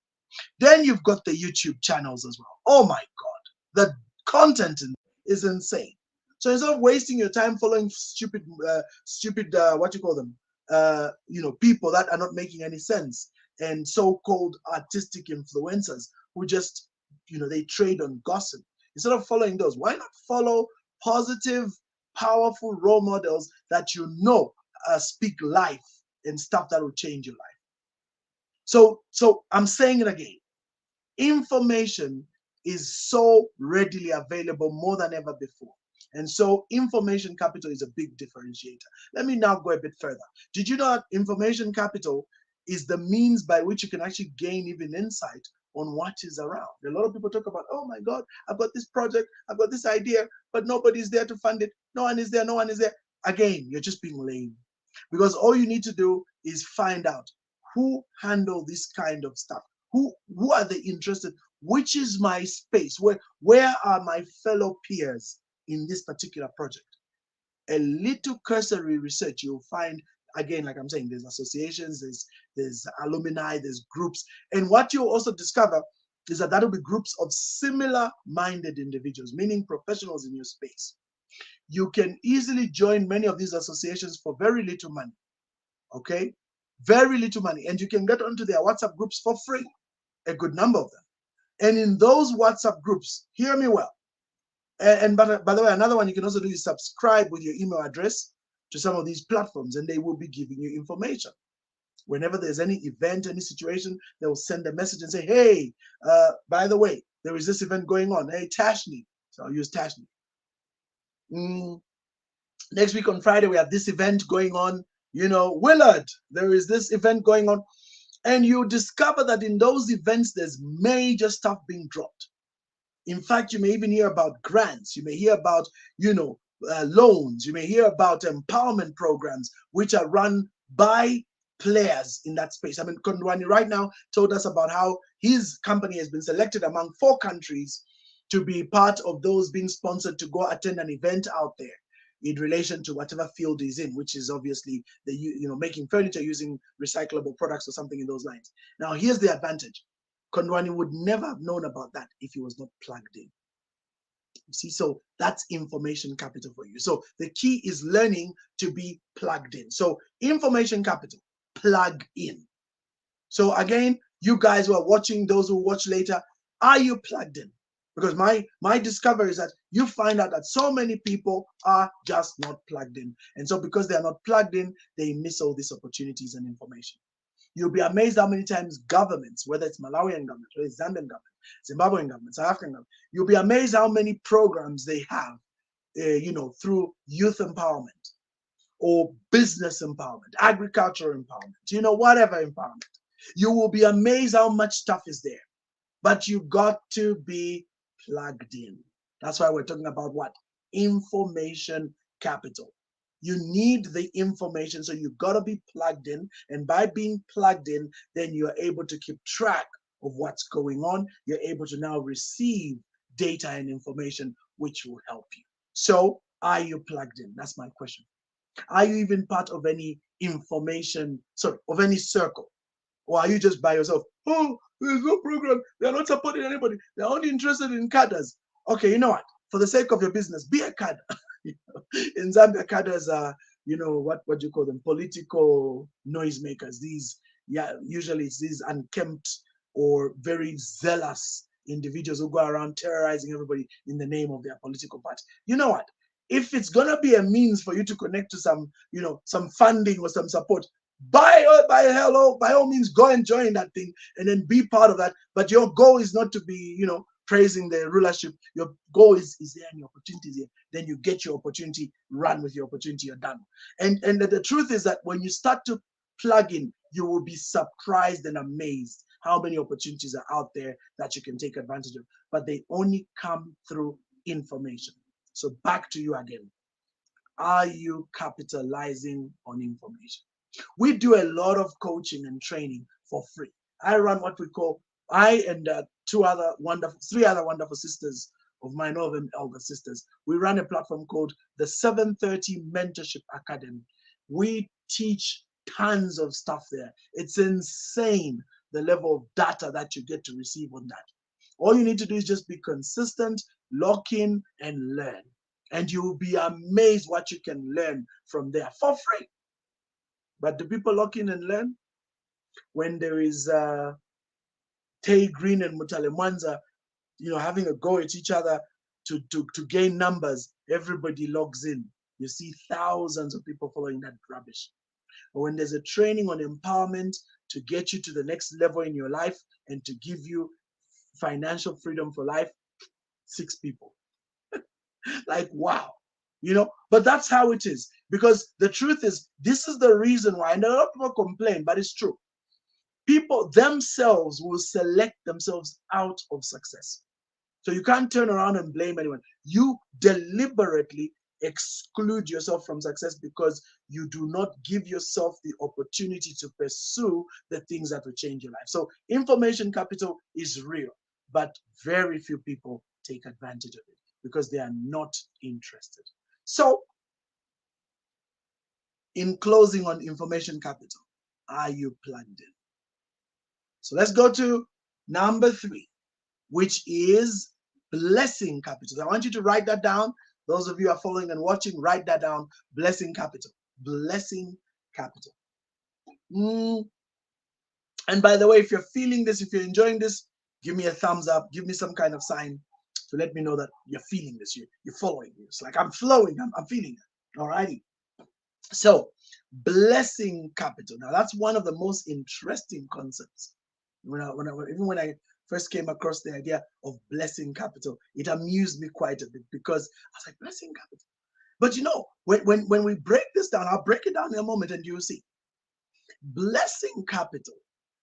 Speaker 2: Then you've got the YouTube channels as well. Oh my God, the content is insane. So instead of wasting your time following stupid what you call them, people that are not making any sense, and so-called artistic influencers who just they trade on gossip. Instead of following those, why not follow positive, powerful role models that speak life and stuff that will change your life? So I'm saying it again. Information is so readily available more than ever before. And so information capital is a big differentiator. Let me now go a bit further. Did you know that information capital is the means by which you can actually gain even insight on what is around? A lot of people talk about, oh my God, I've got this project, I've got this idea, but nobody's there to fund it. No one is there, no one is there. Again, you're just being lame. Because all you need to do is find out who handle this kind of stuff. Who are they interested? Which is my space? Where are my fellow peers in this particular project? A little cursory research, you'll find, again, like I'm saying, there's associations, there's alumni, there's groups. And what you'll also discover is that that'll be groups of similar-minded individuals, meaning professionals in your space. You can easily join many of these associations for very little money, okay? Very little money. And you can get onto their WhatsApp groups for free, a good number of them. And in those WhatsApp groups, hear me well. And by the way, another one you can also do is subscribe with your email address to some of these platforms, and they will be giving you information. Whenever there's any event, any situation, they'll send a message and say, hey, by the way, there is this event going on. Hey, Tashni. So I'll use Tashni. Next week on Friday, we have this event going on. Willard, there is this event going on. And you discover that in those events, there's major stuff being dropped. In fact, you may even hear about grants. You may hear about, loans. You may hear about empowerment programs, which are run by players in that space. I mean, Kondwani right now told us about how his company has been selected among 4 countries to be part of those being sponsored to go attend an event out there in relation to whatever field he's in, which is obviously making furniture using recyclable products or something in those lines. Now, here's the advantage. Kondwani would never have known about that if he was not plugged in. You see, so that's information capital for you. So the key is learning to be plugged in. So information capital, plug in. So again, you guys who are watching, those who watch later, are you plugged in? Because my discovery is that you find out that so many people are just not plugged in. And so because they are not plugged in, they miss all these opportunities and information. You'll be amazed how many times governments, whether it's Malawian government, whether it's Zambian government, Zimbabwean government, South African government, you'll be amazed how many programs they have, through youth empowerment or business empowerment, agricultural empowerment, whatever empowerment. You will be amazed how much stuff is there. But you got to be plugged in. That's why we're talking about what? Information capital. You need the information, so you've got to be plugged in. And by being plugged in, then you're able to keep track of what's going on. You're able to now receive data and information which will help you. So are you plugged in? That's my question. Are you even part of any of any circle? Or are you just by yourself? Oh, there's no program. They're not supporting anybody. They're only interested in cadres. Okay, you know what? For the sake of your business, be a cadre. In Zambia, cadres are, what do you call them? Political noisemakers. Usually it's these unkempt or very zealous individuals who go around terrorizing everybody in the name of their political party. You know what? If it's gonna be a means for you to connect to some funding or some support, by all means, go and join that thing and then be part of that. But your goal is not to be, praising the rulership. Your goal is there any opportunities here? Then you get your opportunity, run with your opportunity, you're done. And the truth is that when you start to plug in, you will be surprised and amazed how many opportunities are out there that you can take advantage of. But they only come through information. So back to you again. Are you capitalizing on information? We do a lot of coaching and training for free. I run what we call, I and three other wonderful sisters of mine, all of them elder sisters. We run a platform called the 730 Mentorship Academy. We teach tons of stuff there. It's insane the level of data that you get to receive on that. All you need to do is just be consistent, lock in, and learn. And you will be amazed what you can learn from there for free. But do people lock in and learn? When there is Tay Green and Mutale Mwanza having a go at each other to gain numbers. Everybody logs in. You see thousands of people following that rubbish. But when there's a training on empowerment to get you to the next level in your life and to give you financial freedom for life, 6 people. Like, wow. But that's how it is. Because the truth is, this is the reason why, and a lot of people complain, but it's true. People themselves will select themselves out of success. So you can't turn around and blame anyone. You deliberately exclude yourself from success because you do not give yourself the opportunity to pursue the things that will change your life. So information capital is real, but very few people take advantage of it because they are not interested. So in closing on information capital, are you plugged in? So let's go to number 3, which is blessing capital. I want you to write that down. Those of you who are following and watching, write that down. Blessing capital. Blessing capital. And by the way, if you're feeling this, if you're enjoying this, give me a thumbs up. Give me some kind of sign to let me know that you're feeling this. You're following me. It's like I'm flowing. I'm feeling it. All righty. So blessing capital. Now that's one of the most interesting concepts. Even when I first came across the idea of blessing capital, it amused me quite a bit because I was like, blessing capital. But when we break this down, I'll break it down in a moment and you'll see. Blessing capital.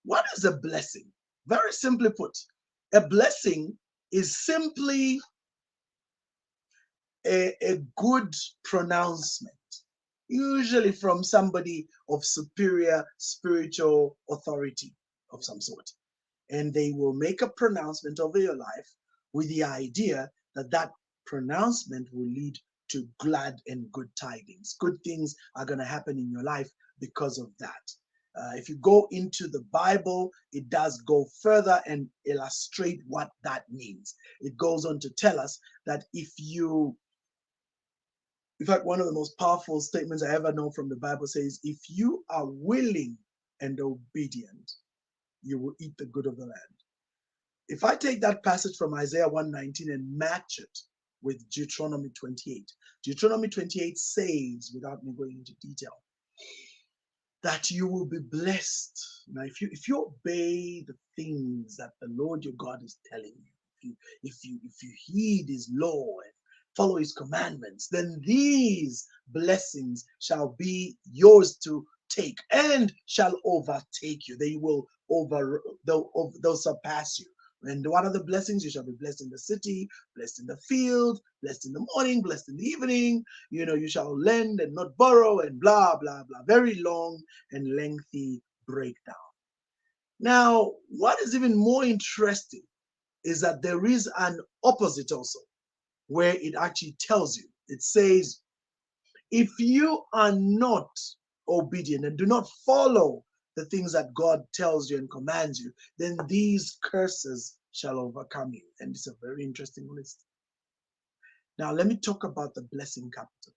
Speaker 2: What is a blessing? Very simply put, a blessing is simply a good pronouncement, usually from somebody of superior spiritual authority of some sort. And they will make a pronouncement over your life with the idea that that pronouncement will lead to glad and good tidings. Good things are going to happen in your life because of that. If you go into the Bible, it does go further and illustrate what that means. It goes on to tell us that in fact, one of the most powerful statements I ever know from the Bible says, if you are willing and obedient, you will eat the good of the land. If I take that passage from Isaiah 1:19 and match it with Deuteronomy 28, Deuteronomy 28 says, without me going into detail, that you will be blessed. Now, if you obey the things that the Lord your God is telling you, if you heed his law and follow his commandments, then these blessings shall be yours to take and shall overtake you. They'll surpass you. And what are the blessings? You shall be blessed in the city, blessed in the field, blessed in the morning, blessed in the evening. You shall lend and not borrow, and blah, blah, blah. Very long and lengthy breakdown. Now, what is even more interesting is that there is an opposite also, where it actually tells you. It says, if you are not obedient and do not follow the things that God tells you and commands you, then these curses shall overcome you. And it's a very interesting list. Now, let me talk about the blessing capital.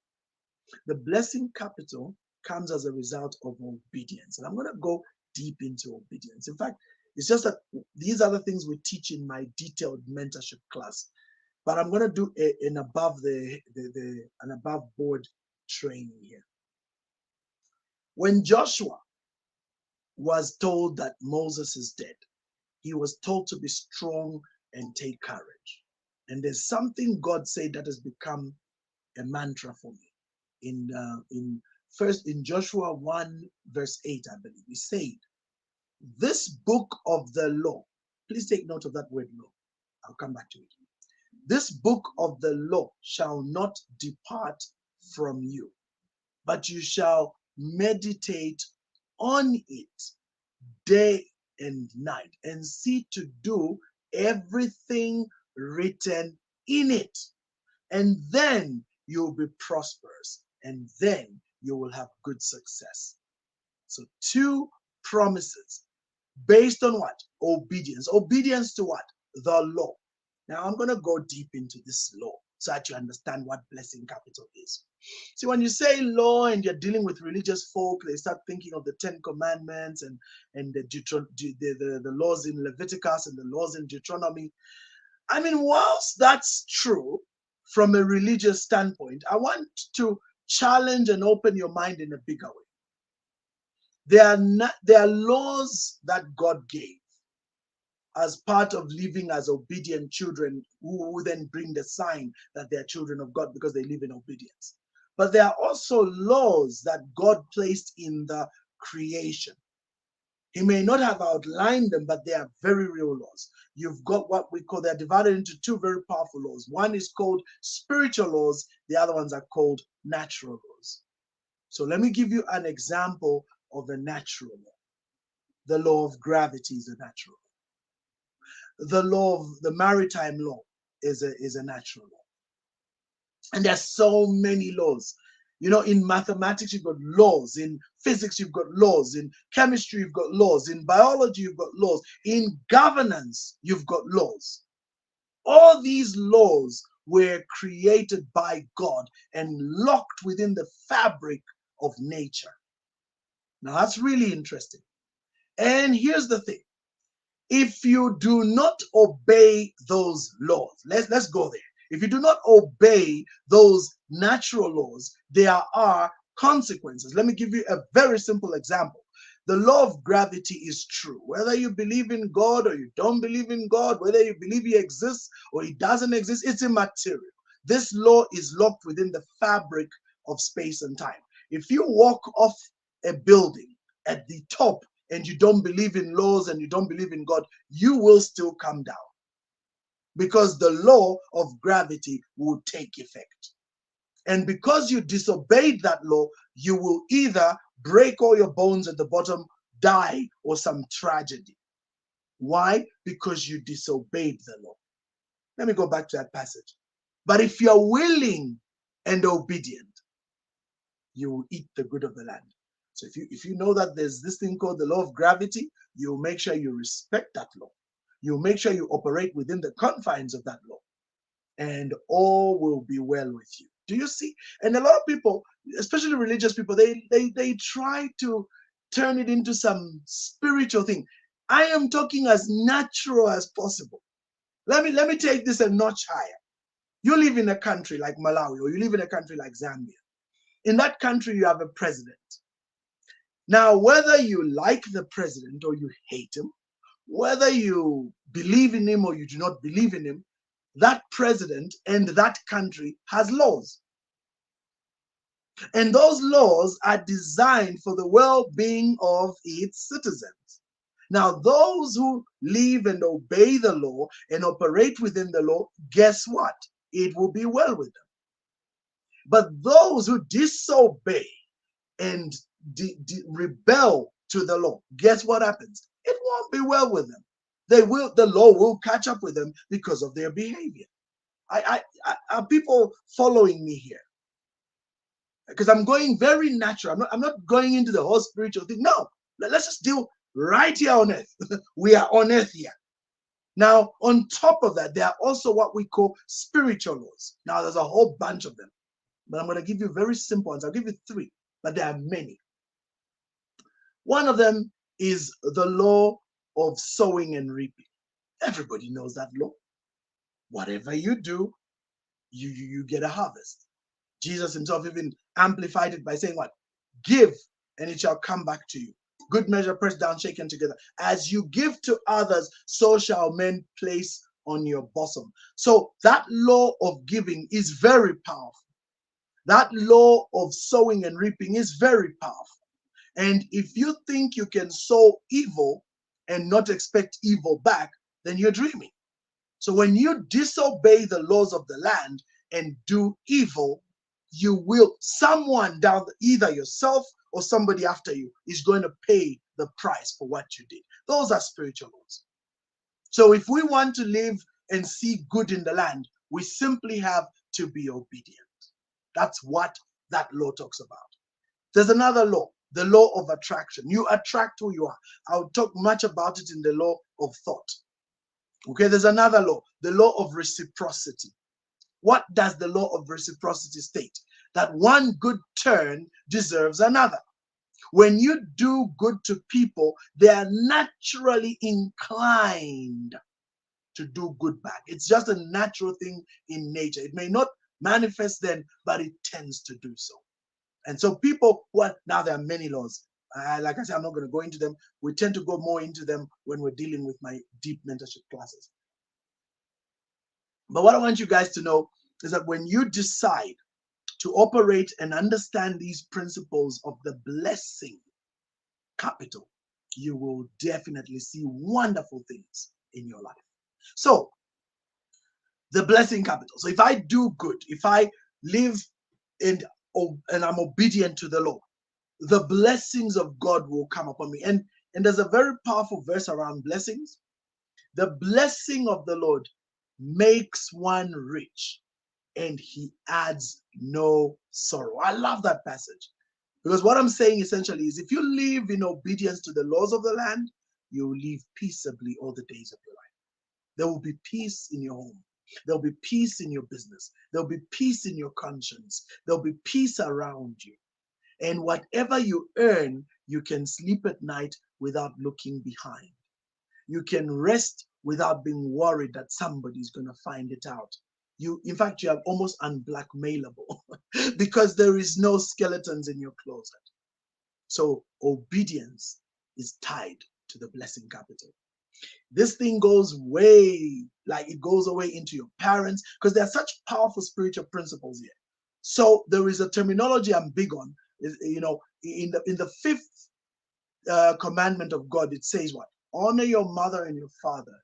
Speaker 2: The blessing capital comes as a result of obedience. And I'm going to go deep into obedience. In fact, it's just that these are the things we teach in my detailed mentorship class. But I'm going to do an above board training here. When Joshua was told that Moses is dead, he was told to be strong and take courage. And there's something God said that has become a mantra for me. In Joshua 1 verse 8, I believe, he said, this book of the law, please take note of that word law. I'll come back to it. This book of the law shall not depart from you, but you shall meditate on it day and night, and see to do everything written in it. And then you'll be prosperous, and then you will have good success. So 2 promises based on what? Obedience. Obedience to what? The law. Now I'm going to go deep into this law so that you understand what blessing capital is. See, when you say law and you're dealing with religious folk, they start thinking of the 10 Commandments and the laws in Leviticus and the laws in Deuteronomy. I mean, whilst that's true from a religious standpoint, I want to challenge and open your mind in a bigger way. There are laws that God gave as part of living as obedient children who then bring the sign that they are children of God because they live in obedience. But there are also laws that God placed in the creation. He may not have outlined them, but they are very real laws. You've got what we call, they're divided into two very powerful laws. One is called spiritual laws, the other ones are called natural laws. So let me give you an example of a natural law. The law of gravity is a natural law. The law of the maritime law is a natural law. And there's so many laws. You know, in mathematics, you've got laws. In physics, you've got laws. In chemistry, you've got laws. In biology, you've got laws. In governance, you've got laws. All these laws were created by God and locked within the fabric of nature. Now, that's really interesting. And here's the thing. If you do not obey those laws, let's go there. If you do not obey those natural laws, there are consequences. Let me give you a very simple example. The law of gravity is true. Whether you believe in God or you don't believe in God, whether you believe he exists or he doesn't exist, it's immaterial. This law is locked within the fabric of space and time. If you walk off a building at the top and you don't believe in laws and you don't believe in God, you will still come down because the law of gravity will take effect. And because you disobeyed that law, you will either break all your bones at the bottom, die, or some tragedy. Why? Because you disobeyed the law. Let me go back to that passage. But if you're willing and obedient, you will eat the good of the land. So if you know that there's this thing called the law of gravity, you'll make sure you respect that law. You'll make sure you operate within the confines of that law. And all will be well with you. Do you see? And a lot of people, especially religious people, they try to turn it into some spiritual thing. I am talking as natural as possible. Let me take this a notch higher. You live in a country like Malawi, or you live in a country like Zambia. In that country, you have a president. Now, whether you like the president or you hate him, whether you believe in him or you do not believe in him, that president and that country has laws. And those laws are designed for the well-being of its citizens. Now, those who live and obey the law and operate within the law, guess what? It will be well with them. But those who disobey and rebel to the law, guess what happens? It won't be well with them. The law will catch up with them because of their behavior. Are people following me here? Because I'm going very natural. I'm not going into the whole spiritual thing. No, let's just deal right here on earth. We are on earth here. Now, on top of that, there are also what we call spiritual laws. Now, there's a whole bunch of them, but I'm going to give you very simple ones. I'll give you three, but there are many. One of them is the law of sowing and reaping. Everybody knows that law. Whatever you do, you get a harvest. Jesus himself even amplified it by saying what? Give, and it shall come back to you. Good measure, pressed down, shaken together. As you give to others, so shall men place on your bosom. So that law of giving is very powerful. That law of sowing and reaping is very powerful. And if you think you can sow evil and not expect evil back, then you're dreaming. So when you disobey the laws of the land and do evil, you will, someone down, either yourself or somebody after you, is going to pay the price for what you did. Those are spiritual laws. So if we want to live and see good in the land, we simply have to be obedient. That's what that law talks about. There's another law, the law of attraction. You attract who you are. I'll talk much about it in the law of thought. Okay, there's another law, the law of reciprocity. What does the law of reciprocity state? That one good turn deserves another. When you do good to people, they are naturally inclined to do good back. It's just a natural thing in nature. It may not manifest then, but it tends to do so. And so people, well, now there are many laws. Like I said, I'm not going to go into them. We tend to go more into them when we're dealing with my deep mentorship classes. But what I want you guys to know is that when you decide to operate and understand these principles of the blessing capital, you will definitely see wonderful things in your life. So, the blessing capital. So, if I do good, if I live and I'm obedient to the law, the blessings of God will come upon me. And there's a very powerful verse around blessings. The blessing of the Lord makes one rich, and he adds no sorrow. I love that passage, because what I'm saying essentially is if you live in obedience to the laws of the land, you will live peaceably all the days of your life. There will be peace in your home. There'll be peace in your business. There'll be peace in your conscience. There'll be peace around you. And whatever you earn, you can sleep at night without looking behind. You can rest without being worried that somebody's going to find it out. In fact, you are almost unblackmailable because there is no skeletons in your closet. So obedience is tied to the blessing capital. This thing goes way, like it goes away into your parents, because there are such powerful spiritual principles here. So there is a terminology I'm big on. In the fifth commandment of God, it says what? Honor your mother and your father,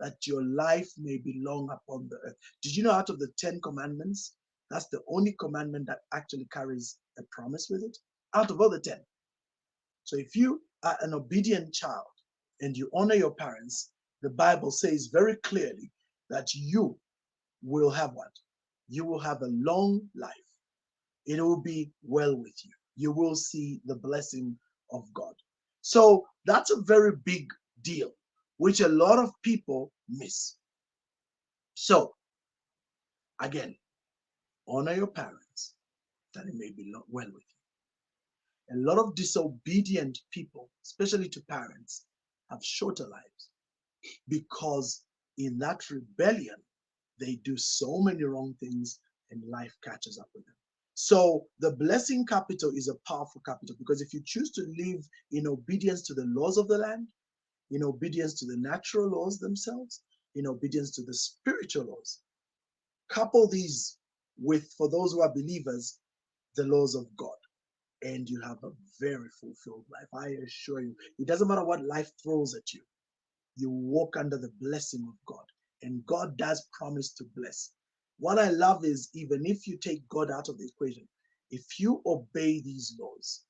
Speaker 2: that your life may be long upon the earth. Did you know out of the 10 commandments, that's the only commandment that actually carries a promise with it? Out of all the 10. So if you are an obedient child and you honor your parents, the Bible says very clearly that you will have what? You will have a long life. It will be well with you. You will see the blessing of God. So that's a very big deal, which a lot of people miss. So, again, honor your parents that it may be well with you. A lot of disobedient people, especially to parents, have shorter lives because in that rebellion, they do so many wrong things and life catches up with them. So the blessing capital is a powerful capital, because if you choose to live in obedience to the laws of the land, in obedience to the natural laws themselves, in obedience to the spiritual laws, couple these with, for those who are believers, the laws of God, and you have a very fulfilled life. I assure you, it doesn't matter what life throws at you, you walk under the blessing of God, and God does promise to bless. What I love is, even if you take God out of the equation, if you obey these laws,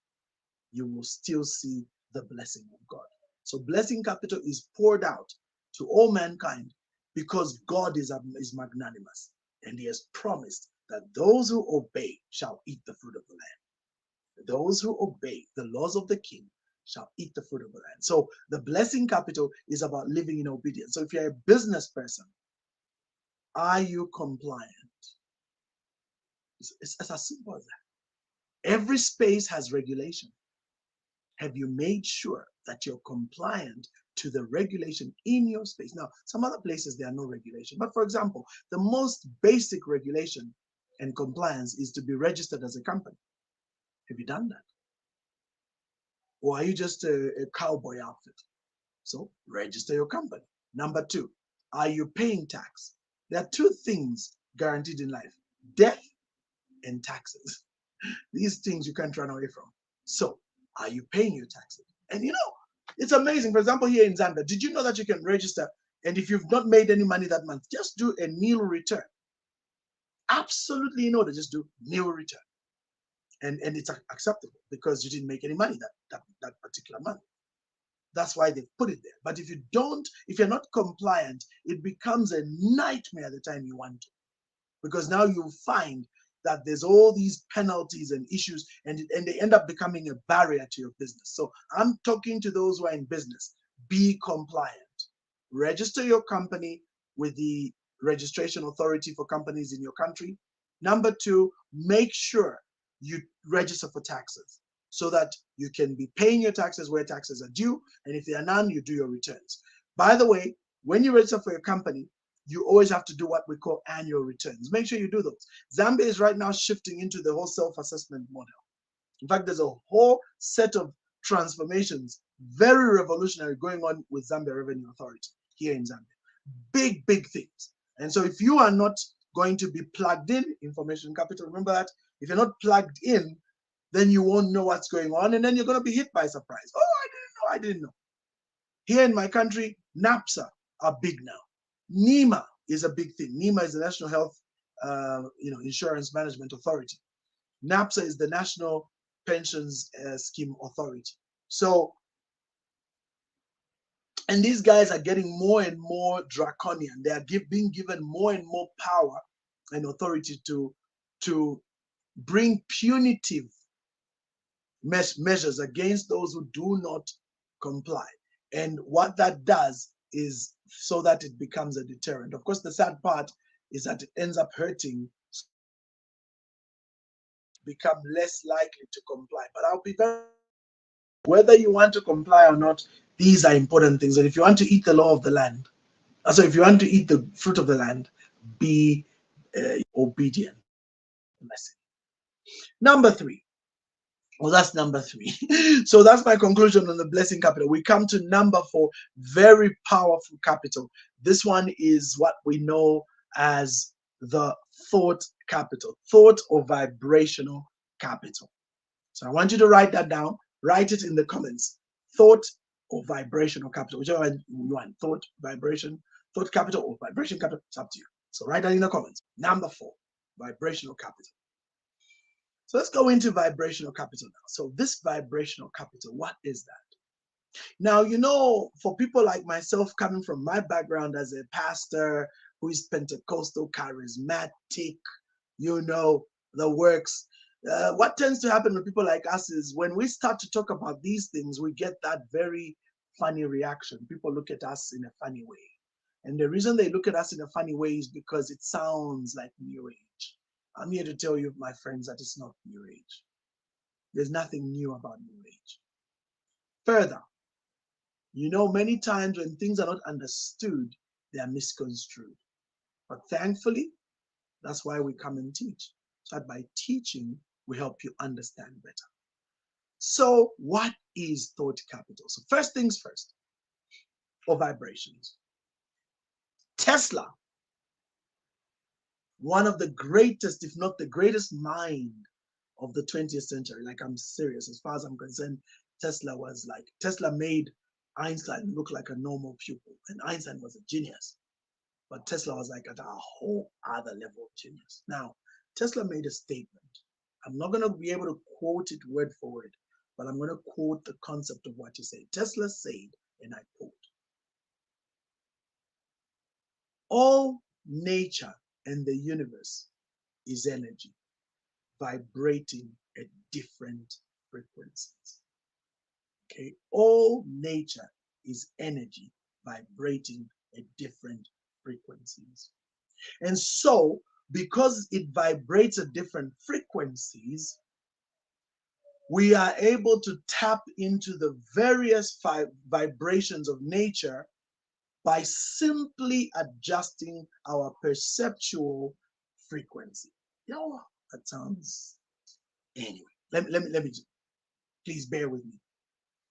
Speaker 2: you will still see the blessing of God. So blessing capital is poured out to all mankind because God is magnanimous, and he has promised that those who obey shall eat the fruit of the land. Those who obey the laws of the king shall eat the fruit of the land. So the blessing capital is about living in obedience. So if you're a business person, are you compliant? It's as simple as that. Every space has regulation. Have you made sure that you're compliant to the regulation in your space? Now, some other places there are no regulation. But for example, the most basic regulation and compliance is to be registered as a company. Have you done that? Or are you just a cowboy outfit? So register your company. Number two, are you paying tax? There are two things guaranteed in life: death and taxes. These things you can't run away from. So are you paying your taxes? And it's amazing. For example, here in Zambia, did you know that you can register, and if you've not made any money that month, just do a nil return? Absolutely in order, just do nil return. And it's acceptable because you didn't make any money that particular month. That's why they've put it there. But if you're not compliant, it becomes a nightmare the time you want to. Because now you'll find that there's all these penalties and issues, and they end up becoming a barrier to your business. So I'm talking to those who are in business. Be compliant. Register your company with the registration authority for companies in your country. Number two, make sure you register for taxes so that you can be paying your taxes where taxes are due. And if there are none, you do your returns. By the way, when you register for your company, you always have to do what we call annual returns. Make sure you do those. Zambia is right now shifting into the whole self-assessment model. In fact, there's a whole set of transformations, very revolutionary, going on with Zambia Revenue Authority here in Zambia. Big, big things. And so if you are not going to be plugged in, information capital, remember that, if you're not plugged in, then you won't know what's going on, and then you're going to be hit by surprise. Oh, I didn't know. Here in my country, NAPSA are big now. NEMA is a big thing. NEMA is the National Health Insurance Management Authority. NAPSA is the National Pensions Scheme Authority. So, and these guys are getting more and more draconian. They are being given more and more power and authority to bring punitive measures against those who do not comply. And what that does is so that it becomes a deterrent. Of course, the sad part is that it ends up hurting, become less likely to comply. But I'll be very, whether you want to comply or not, these are important things. And if you want to eat the law of the land, so if you want to eat the fruit of the land, be obedient. Number 3. Well, that's number 3. So that's my conclusion on the blessing capital. We come to number 4, very powerful capital. This one is what we know as the thought capital, thought or vibrational capital. So I want you to write that down. Write it in the comments. Thought or vibrational capital, whichever one you want. Thought, vibration, thought capital or vibration capital. It's up to you. So write that in the comments. Number 4, vibrational capital. So let's go into vibrational capital now. So this vibrational capital, what is that? Now, for people like myself, coming from my background as a pastor who is Pentecostal, charismatic, the works, what tends to happen with people like us is when we start to talk about these things, we get that very funny reaction. People look at us in a funny way. And the reason they look at us in a funny way is because it sounds like New Age. I'm here to tell you, my friends, that it's not New Age. There's nothing new about New Age. Further, many times when things are not understood, they are misconstrued. But thankfully, that's why we come and teach. So that by teaching, we help you understand better. So what is thought capital? So first things first, or vibrations. Tesla, one of the greatest, if not the greatest mind of the 20th century. Like, I'm serious. As far as I'm concerned, Tesla made Einstein look like a normal pupil. And Einstein was a genius. But Tesla was like at a whole other level of genius. Now, Tesla made a statement. I'm not going to be able to quote it word for word, but I'm going to quote the concept of what he said. Tesla said, and I quote, "All nature and the universe is energy, vibrating at different frequencies." Okay, all nature is energy, vibrating at different frequencies. And so, because it vibrates at different frequencies, we are able to tap into the various vibrations of nature by simply adjusting our perceptual frequency. That sounds, anyway, let me please bear with me.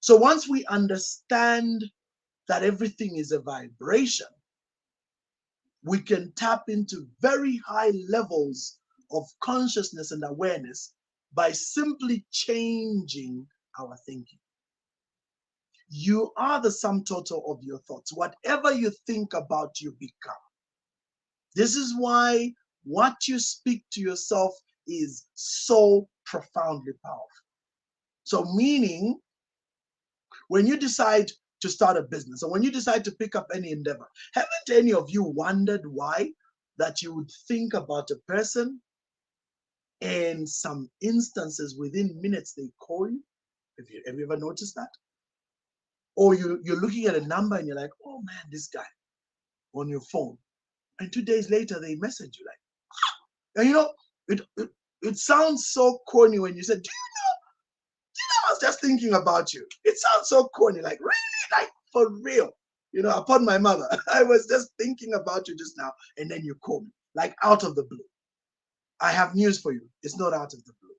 Speaker 2: So once we understand that everything is a vibration, we can tap into very high levels of consciousness and awareness by simply changing our thinking. You are the sum total of your thoughts. Whatever you think about, you become. This is why what you speak to yourself is so profoundly powerful. So meaning, when you decide to start a business, or when you decide to pick up any endeavor, haven't any of you wondered why that you would think about a person and some instances within minutes they call you? Have you ever noticed that? Or you're looking at a number and you're like, oh man, this guy, on your phone. And 2 days later, they message you like, and it sounds so corny when you said, do you know, I was just thinking about you. It sounds so corny, like, really? Like, for real? upon my mother. I was just thinking about you just now, and then you call me, like out of the blue. I have news for you. It's not out of the blue.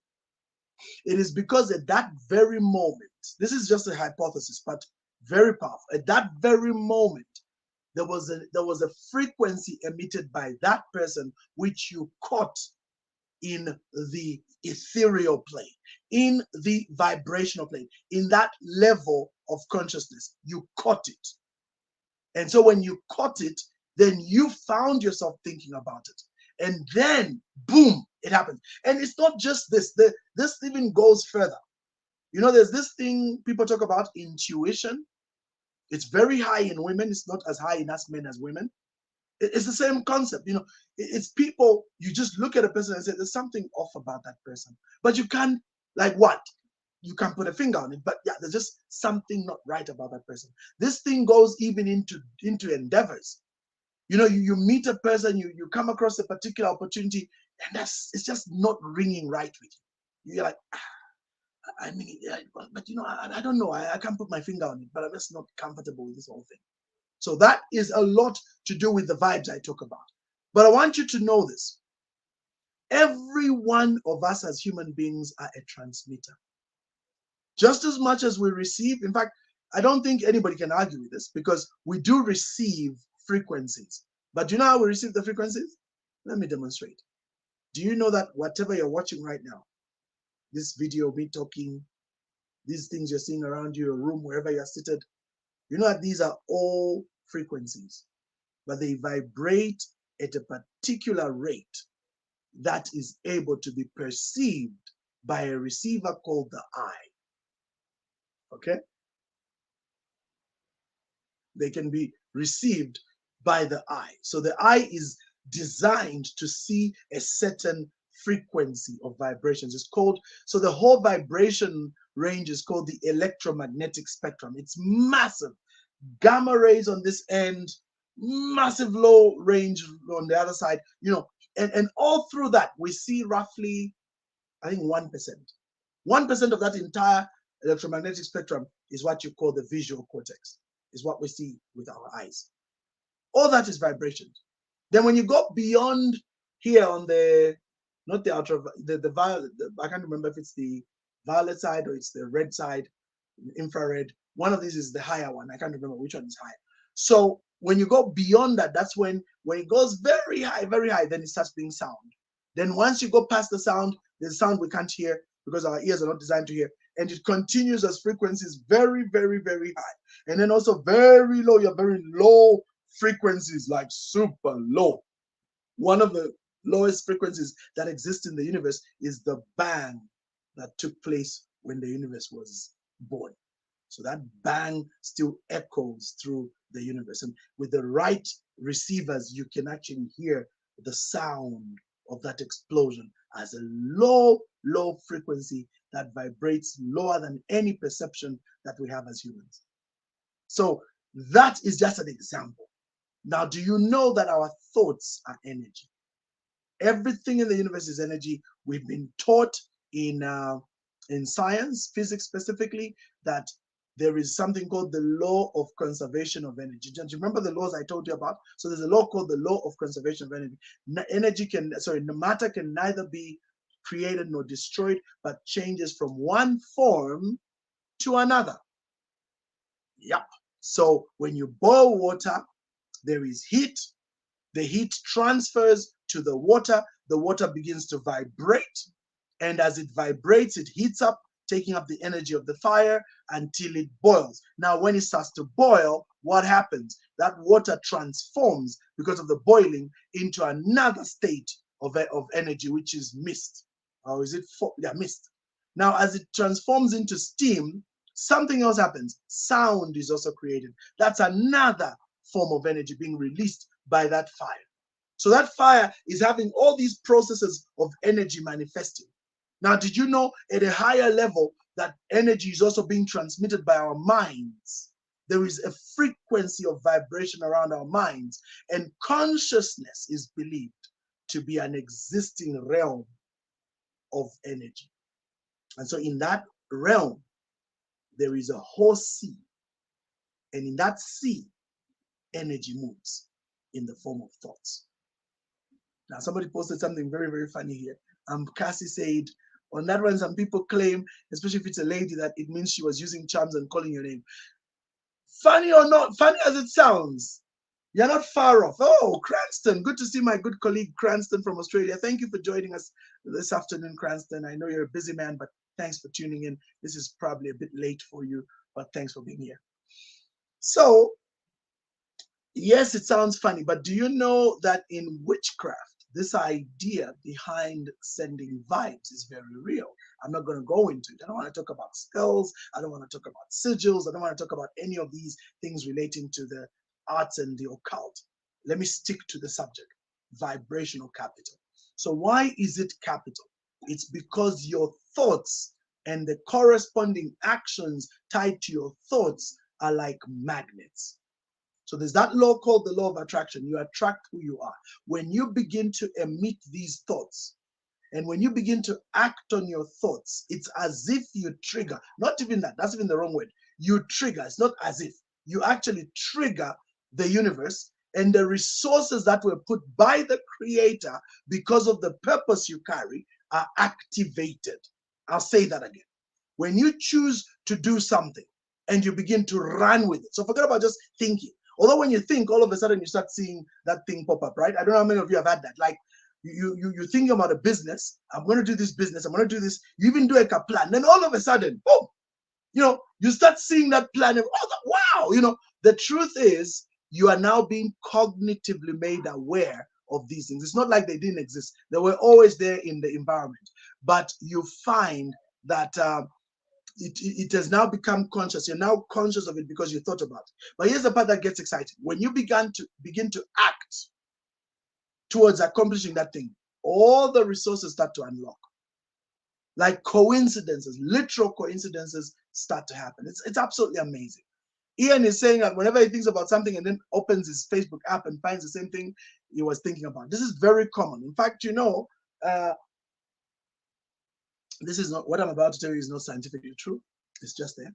Speaker 2: It is because at that very moment, this is just a hypothesis, but very powerful. At that very moment, there was a frequency emitted by that person which you caught in the ethereal plane, in the vibrational plane, in that level of consciousness. You caught it. And so when you caught it, then you found yourself thinking about it. And then, boom, it happens. And it's not just this. This even goes further. There's this thing people talk about, intuition. It's very high in women. It's not as high in us men as women. It's the same concept. It's people, you just look at a person and say, there's something off about that person. But you can't, like what? You can't put a finger on it. But yeah, there's just something not right about that person. This thing goes even into endeavors. You meet a person, you come across a particular opportunity, and it's just not ringing right with you. You're like, I mean, yeah, but I don't know. I can't put my finger on it, but I'm just not comfortable with this whole thing. So that is a lot to do with the vibes I talk about. But I want you to know this. Every one of us as human beings are a transmitter. Just as much as we receive, in fact, I don't think anybody can argue with this, because we do receive frequencies. But do you know how we receive the frequencies? Let me demonstrate. Do you know that whatever you're watching right now, this video, me talking, these things you're seeing around you, your room, wherever you're seated, you know that these are all frequencies, but they vibrate at a particular rate that is able to be perceived by a receiver called the eye. Okay? They can be received by the eye. So the eye is designed to see a certain frequency of vibrations. It's called, so the whole vibration range is called the electromagnetic spectrum. It's massive. Gamma rays on this end, massive low range on the other side, and all through that, we see roughly, I think 1%. 1% of that entire electromagnetic spectrum is what you call the visual cortex, is what we see with our eyes. All that is vibrations. Then when you go beyond here on the, not the ultra, the violet, I can't remember if it's the violet side or it's the red side, infrared. One of these is the higher one. I can't remember which one is higher. So when you go beyond that, that's when it goes very high, then it starts being sound. Then once you go past the sound, there's sound we can't hear because our ears are not designed to hear. And it continues as frequencies very, very, very high. And then also very low, your very low frequencies, like super low. One of the lowest frequencies that exist in the universe is the bang that took place when the universe was born. So that bang still echoes through the universe. And with the right receivers, you can actually hear the sound of that explosion as a low, low frequency that vibrates lower than any perception that we have as humans. So that is just an example. Now, do you know that our thoughts are energy? Everything in the universe is energy. We've been taught in science, physics specifically, that there is something called the law of conservation of energy. Do you remember the laws I told you about? So there's a law called the law of conservation of energy. Matter can neither be created nor destroyed, but changes from one form to another. Yep. So when you boil water, there is heat. The heat transfers to the water begins to vibrate, and as it vibrates, it heats up, taking up the energy of the fire until it boils. Now, when it starts to boil, what happens? That water transforms, because of the boiling, into another state of energy, which is mist. Or is it mist? Now, as it transforms into steam, something else happens. Sound is also created. That's another form of energy being released by that fire. So that fire is having all these processes of energy manifesting. Now, did you know at a higher level that energy is also being transmitted by our minds? There is a frequency of vibration around our minds, and consciousness is believed to be an existing realm of energy. And so in that realm, there is a whole sea. And in that sea, energy moves in the form of thoughts. Now, somebody posted something very, very funny here. Cassie said, on that one, some people claim, especially if it's a lady, that it means she was using charms and calling your name. Funny or not, funny as it sounds, you're not far off. Oh, Cranston, good to see my good colleague Cranston from Australia. Thank you for joining us this afternoon, Cranston. I know you're a busy man, but thanks for tuning in. This is probably a bit late for you, but thanks for being here. So, yes, it sounds funny, but do you know that in witchcraft, this idea behind sending vibes is very real? I'm not going to go into it. I don't want to talk about spells. I don't want to talk about sigils. I don't want to talk about any of these things relating to the arts and the occult. Let me stick to the subject, vibrational capital. So why is it capital? It's because your thoughts and the corresponding actions tied to your thoughts are like magnets. So there's that law called the law of attraction. You attract who you are. When you begin to emit these thoughts, and when you begin to act on your thoughts, it's as if you trigger, not even that, that's even the wrong word. You trigger, it's not as if. You actually trigger the universe, and the resources that were put by the creator because of the purpose you carry are activated. I'll say that again. When you choose to do something and you begin to run with it, so forget about just thinking. Although when you think, all of a sudden you start seeing that thing pop up, right? I don't know how many of you have had that. Like you think about a business. I'm going to do this business. I'm going to do this. You even do like a plan. Then all of a sudden, boom, you start seeing that plan. And, oh, wow, the truth is you are now being cognitively made aware of these things. It's not like they didn't exist. They were always there in the environment. But you find that it has now become conscious. You're now conscious of it because you thought about it. But here's the part that gets exciting. When you begin to act towards accomplishing that thing, all the resources start to unlock. Like coincidences, literal coincidences start to happen. It's absolutely amazing. Ian is saying that whenever he thinks about something and then opens his Facebook app and finds the same thing he was thinking about. This is very common. In fact, this is not what I'm about to tell you is not scientifically true. It's just there.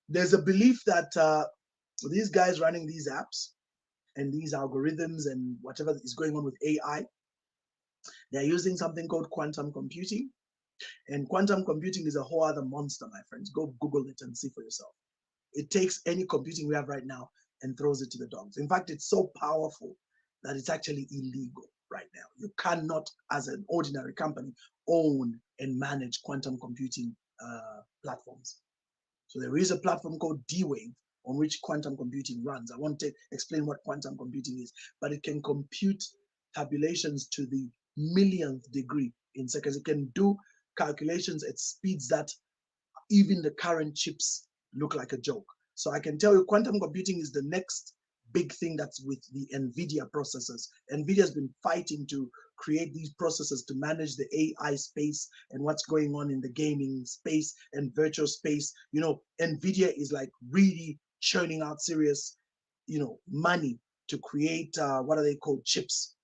Speaker 2: There's a belief that these guys running these apps and these algorithms and whatever is going on with AI, they're using something called quantum computing. And quantum computing is a whole other monster, my friends. Go Google it and see for yourself. It takes any computing we have right now and throws it to the dogs. In fact, it's so powerful that it's actually illegal right now. You cannot, as an ordinary company, own and manage quantum computing platforms. So there is a platform called D-Wave on which quantum computing runs. I won't explain what quantum computing is, but it can compute tabulations to the millionth degree in seconds. It can do calculations at speeds that even the current chips look like a joke. So I can tell you quantum computing is the next big thing that's with the NVIDIA processors. NVIDIA has been fighting to create these processors to manage the AI space and what's going on in the gaming space and virtual space. NVIDIA is like really churning out serious, money to create, what are they called, chips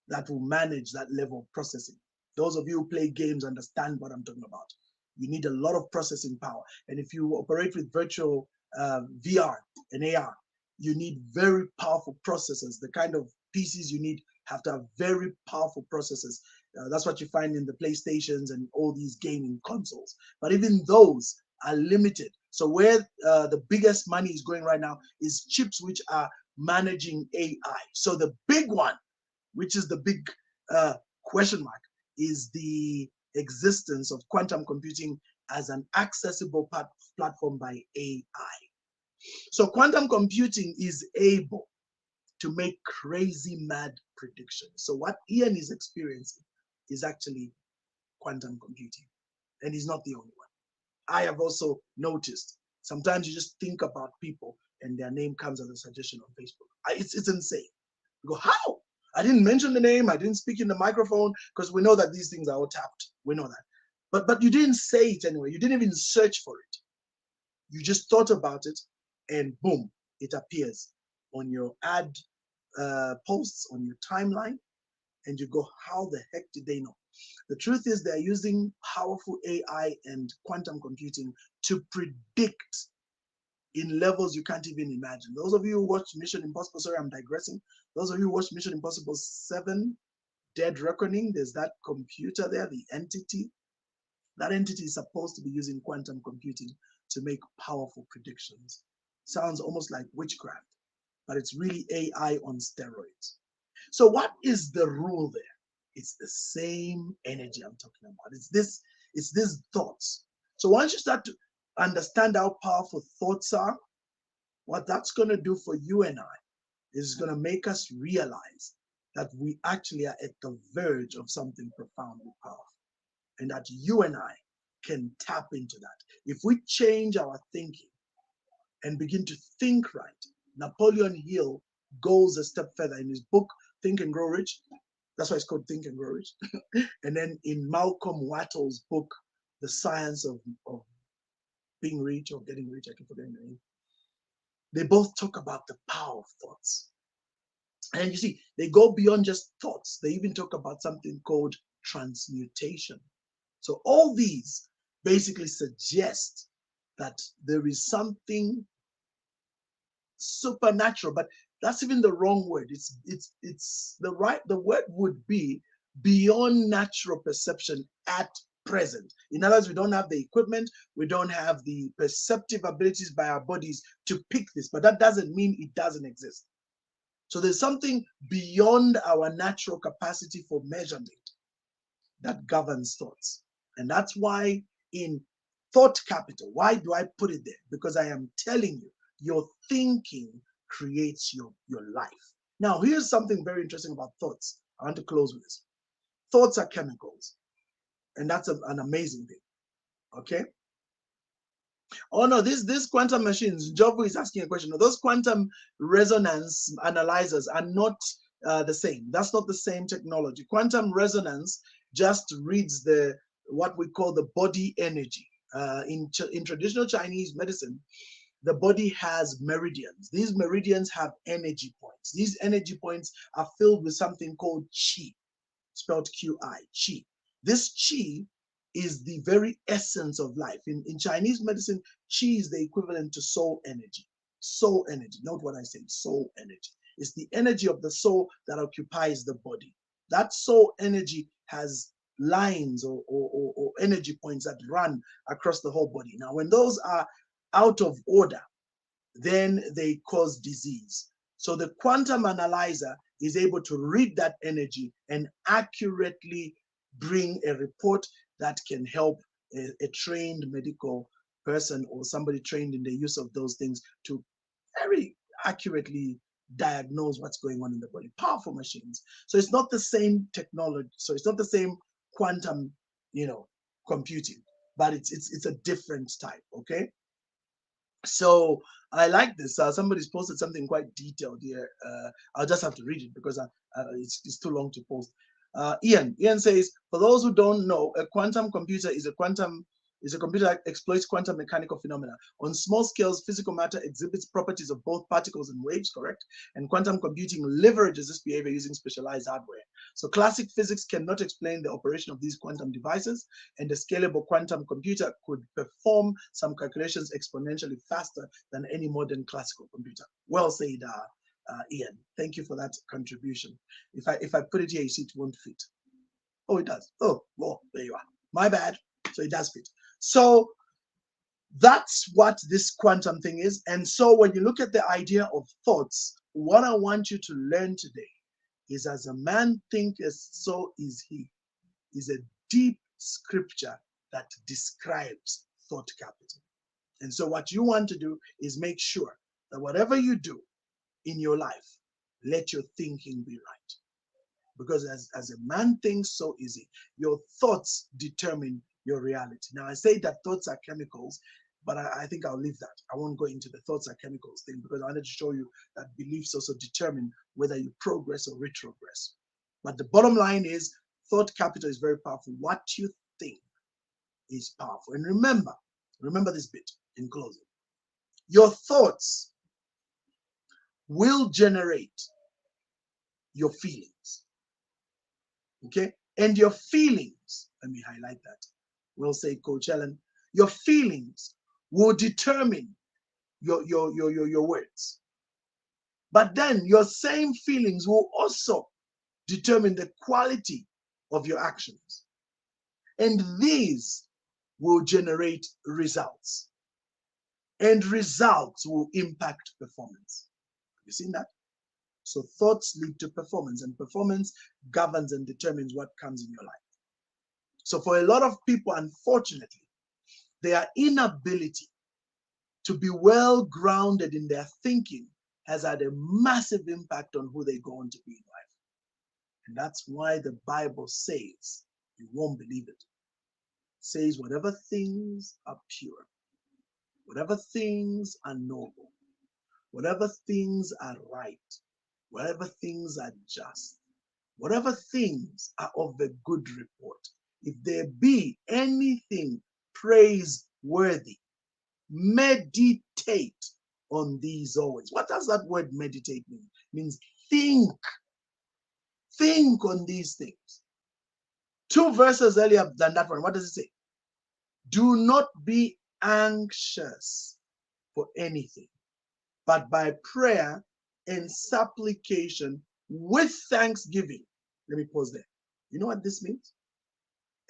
Speaker 2: that will manage that level of processing. Those of you who play games understand what I'm talking about. You need a lot of processing power. And if you operate with virtual VR and AR, you need very powerful processors. The kind of PCs you need have to have very powerful processors. That's what you find in the PlayStations and all these gaming consoles. But even those are limited. So where the biggest money is going right now is chips which are managing AI. So the big one, which is the big question mark, is the existence of quantum computing as an accessible platform by AI. So quantum computing is able to make crazy mad predictions. So what Ian is experiencing is actually quantum computing, and he's not the only one. I have also noticed sometimes you just think about people and their name comes as a suggestion on Facebook. It's insane. You go, how? I didn't mention the name. I didn't speak in the microphone because we know that these things are all tapped. We know that. But you didn't say it anyway. You didn't even search for it. You just thought about it and boom, it appears on your ad posts, on your timeline. And you go, how the heck did they know? The truth is they're using powerful AI and quantum computing to predict in levels you can't even imagine. Those of you who watched Mission Impossible, sorry, I'm digressing. Those of you who watched Mission Impossible 7, Dead Reckoning, there's that computer there, the entity. That entity is supposed to be using quantum computing to make powerful predictions. Sounds almost like witchcraft, but it's really AI on steroids. So what is the rule there? It's the same energy I'm talking about. It's these thoughts. So once you start to understand how powerful thoughts are, what that's going to do for you and I is going to make us realize that we actually are at the verge of something profoundly powerful, and that you and I can tap into that. If we change our thinking and begin to think right, Napoleon Hill goes a step further in his book, Think and Grow Rich. That's why it's called Think and Grow Rich. And then in Malcolm Wattle's book, The Science of Being Rich or Getting Rich, I keep forgetting the name. They both talk about the power of thoughts. And you see, they go beyond just thoughts. They even talk about something called transmutation. So all these basically suggest that there is something supernatural, but that's even the wrong word. It's the word would be beyond natural perception at present. In other words, we don't have the equipment, we don't have the perceptive abilities by our bodies to pick this, but that doesn't mean it doesn't exist. So there's something beyond our natural capacity for measurement that governs thoughts. And that's why in thought capital, why do I put it there? Because I am telling you, your thinking creates your life. Now, here's something very interesting about thoughts. I want to close with this. Thoughts are chemicals, and that's an amazing thing. Okay. Oh no, these quantum machines, Jobu is asking a question. No, those quantum resonance analyzers are not the same. That's not the same technology. Quantum resonance just reads the what we call the body energy. In traditional Chinese medicine, the body has meridians. These meridians have energy points. These energy points are filled with something called qi, spelled Qi, qi. This qi is the very essence of life. In Chinese medicine, qi is the equivalent to soul energy. Soul energy, note what I say, soul energy. It's the energy of the soul that occupies the body. That soul energy has lines or energy points that run across the whole body. Now, when those are out of order, then they cause disease. So the quantum analyzer is able to read that energy and accurately bring a report that can help a trained medical person or somebody trained in the use of those things to very accurately diagnose what's going on in the body. Powerful machines. So it's not the same technology. So it's not the same quantum, computing, but it's a different type. Okay. So I like this. Somebody's posted something quite detailed here. I'll just have to read it because it's too long to post. Ian says, for those who don't know, a quantum computer is a computer that exploits quantum mechanical phenomena. On small scales, physical matter exhibits properties of both particles and waves, correct? And quantum computing leverages this behavior using specialized hardware. So classic physics cannot explain the operation of these quantum devices, and a scalable quantum computer could perform some calculations exponentially faster than any modern classical computer. Well said, Ian. Thank you for that contribution. If I put it here, you see it won't fit. Oh, it does. Oh, well, there you are. My bad. So it does fit. So that's what this quantum thing is. And so when you look at the idea of thoughts, what I want you to learn today is, as a man thinketh, so is he, is a deep scripture that describes thought capital. And so what you want to do is make sure that whatever you do in your life, let your thinking be right. Because as a man thinks, so is he. Your thoughts determine your reality. Now, I say that thoughts are chemicals, but I think I'll leave that. I won't go into the thoughts are chemicals thing because I wanted to show you that beliefs also determine whether you progress or retrogress. But the bottom line is thought capital is very powerful. What you think is powerful. And remember this bit in closing. Your thoughts will generate your feelings. Okay? And your feelings, let me highlight that. We'll say, Coach Ellen, your feelings will determine your words. But then your same feelings will also determine the quality of your actions. And these will generate results. And results will impact performance. Have you seen that? So thoughts lead to performance, and performance governs and determines what comes in your life. So for a lot of people, unfortunately, their inability to be well grounded in their thinking has had a massive impact on who they go on to be in life. And that's why the Bible says, you won't believe it, says whatever things are pure, whatever things are noble, whatever things are right, whatever things are just, whatever things are of a good report, if there be anything praiseworthy, meditate on these always. What does that word meditate mean? It means think. Think on these things. 2 verses earlier than that one, what does it say? Do not be anxious for anything, but by prayer and supplication with thanksgiving. Let me pause there. You know what this means?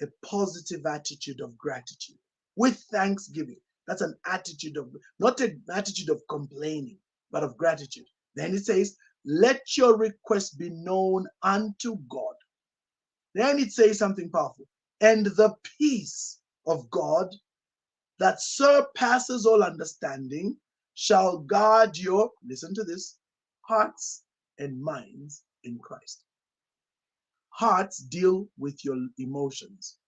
Speaker 2: A positive attitude of gratitude with thanksgiving. That's an attitude of, not an attitude of complaining, but of gratitude. Then it says, let your request be known unto God. Then it says something powerful. And the peace of God that surpasses all understanding shall guard your, listen to this, hearts and minds in Christ. Hearts deal with your emotions.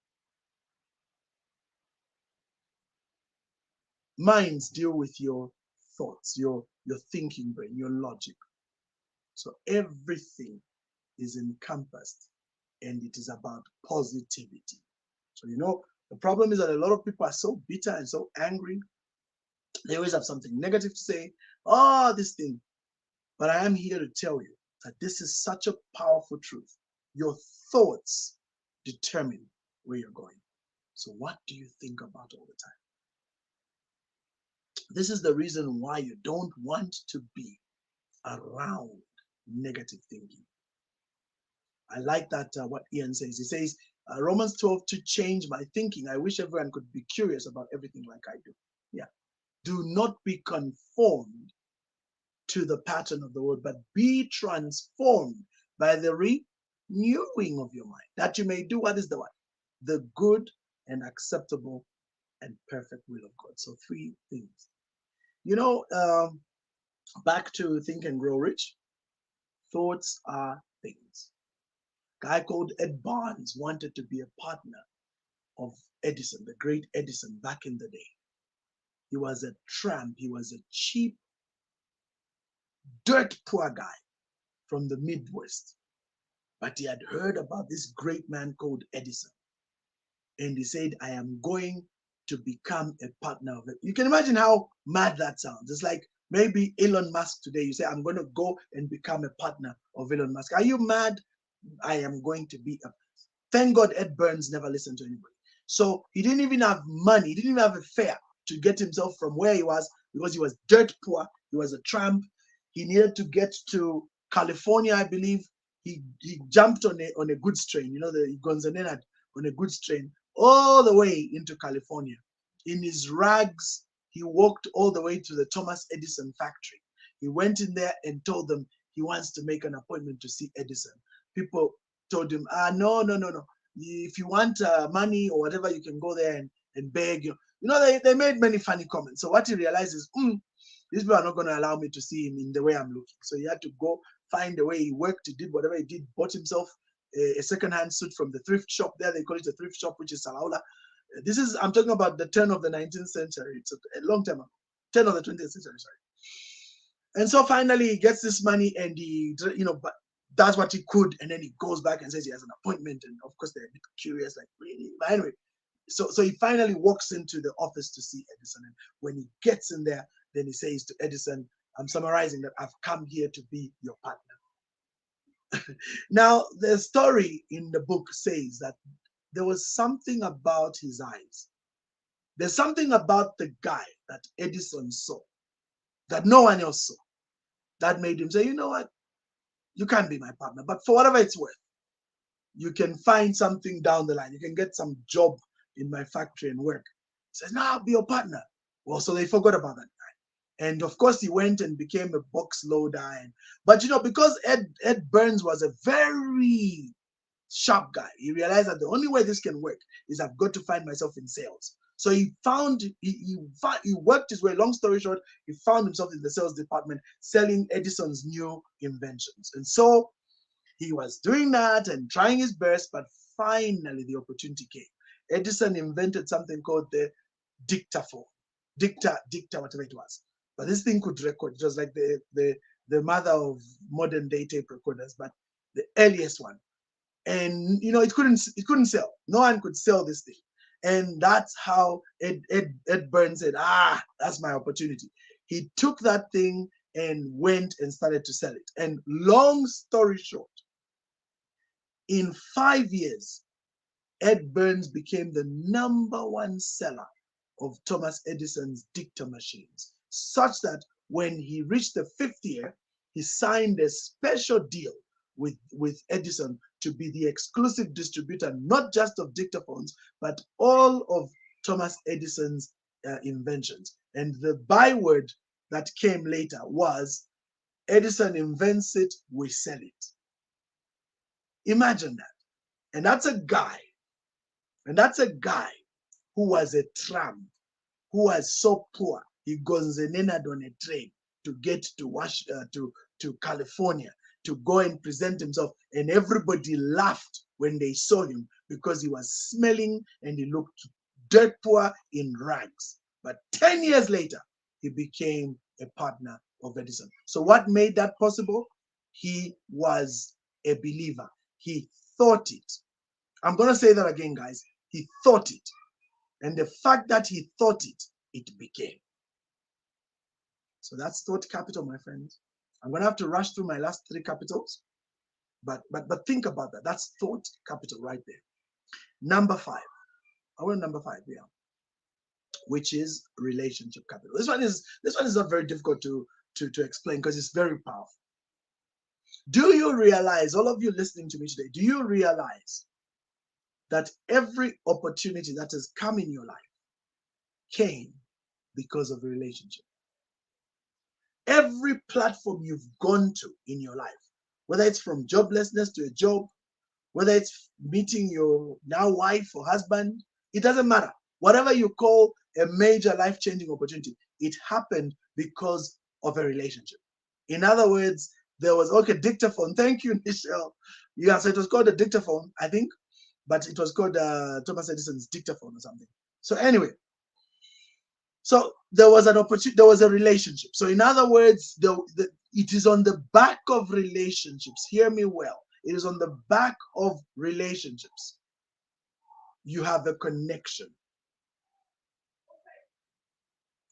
Speaker 2: Minds deal with your thoughts, your thinking brain, your logic. So everything is encompassed, and it is about positivity. So, the problem is that a lot of people are so bitter and so angry. They always have something negative to say. Oh, this thing. But I am here to tell you that this is such a powerful truth. Your thoughts determine where you're going. So what do you think about all the time? This is the reason why you don't want to be around negative thinking. I like that what Ian says. He says, Romans 12, to change my thinking. I wish everyone could be curious about everything like I do. Yeah. Do not be conformed to the pattern of the world, but be transformed by the renewing of your mind, that you may do what is the what? The good and acceptable and perfect will of God. So 3 things. Back to Think and Grow Rich. Thoughts are things. A guy called Ed Barnes wanted to be a partner of Edison, the great Edison, back in the day. He was a tramp. He was a cheap, dirt poor guy from the Midwest. But he had heard about this great man called Edison. And he said, I am going to become a partner of it. You can imagine how mad that sounds. It's like maybe Elon Musk today. You say, I'm going to go and become a partner of Elon Musk. Are you mad? I am going to be a... Thank God Ed Burns never listened to anybody. So he didn't even have money. He didn't even have a fare to get himself from where he was, because he was dirt poor. He was a tramp. He needed to get to California, I believe. He jumped on a goods train, the Gonzanenad, on a goods train, all the way into California. In his rags, he walked all the way to the Thomas Edison factory. He went in there and told them he wants to make an appointment to see Edison. People told him, no. If you want money or whatever, you can go there and beg. They made many funny comments. So what he realized is, these people are not going to allow me to see him in the way I'm looking. So he had to go find the way he worked. He did whatever he did, bought himself a second-hand suit from the thrift shop there. They call it a thrift shop, which is Salaula. I'm talking about the turn of the 19th century. It's a long time ago. Turn of the 20th century, sorry. And so finally he gets this money and he, but does what he could, and then he goes back and says he has an appointment. And of course they're a bit curious, like, really? But anyway, so he finally walks into the office to see Edison. And when he gets in there, then he says to Edison, I'm summarizing that I've come here to be your partner. Now, the story in the book says that there was something about his eyes. There's something about the guy that Edison saw that no one else saw. That made him say, you know what? You can't be my partner, but for whatever it's worth, you can find something down the line. You can get some job in my factory and work. He says, no, I'll be your partner. Well, so they forgot about that guy. And of course, he went and became a box loader. But because Ed Burns was a very sharp guy, he realized that the only way this can work is I've got to find myself in sales. So he worked his way. Long story short, he found himself in the sales department selling Edison's new inventions. And so he was doing that and trying his best, but finally the opportunity came. Edison invented something called the dictaphone, dicta, whatever it was. But this thing could record. It was like the mother of modern day tape recorders, but the earliest one. And it couldn't sell. No one could sell this thing. And that's how Ed Burns said, that's my opportunity. He took that thing and went and started to sell it. And long story short, in 5 years, Ed Burns became the #1 seller of Thomas Edison's dicta machines, such that when he reached the 5th year, he signed a special deal with Edison to be the exclusive distributor, not just of dictaphones, but all of Thomas Edison's inventions. And the byword that came later was, Edison invents it, we sell it. Imagine that. And that's a guy who was a tramp, who was so poor, he gonzenenad on a train to get to California to go and present himself. And everybody laughed when they saw him because he was smelling and he looked dirt poor in rags. But 10 years later, he became a partner of Edison. So what made that possible? He was a believer. He thought it. I'm going to say that again, guys. He thought it. And the fact that he thought it, it became. So that's thought capital, my friends. I'm going to have to rush through my last 3 capitals. But think about that. That's thought capital right there. Number 5. I want number 5 here, which is relationship capital. This one is not very difficult to explain because it's very powerful. Do you realize, all of you listening to me today, do you realize that every opportunity that has come in your life came because of a relationship? Every platform you've gone to in your life, whether it's from joblessness to a job, whether it's meeting your now wife or husband, it doesn't matter. Whatever you call a major life-changing opportunity, it happened because of a relationship. In other words, there was, dictaphone. Thank you, Michelle. Yeah, so it was called a dictaphone, I think, but it was called Thomas Edison's dictaphone or something. So anyway, so there was an opportunity, there was a relationship. So in other words, it is on the back of relationships. Hear me well. It is on the back of relationships. You have a connection.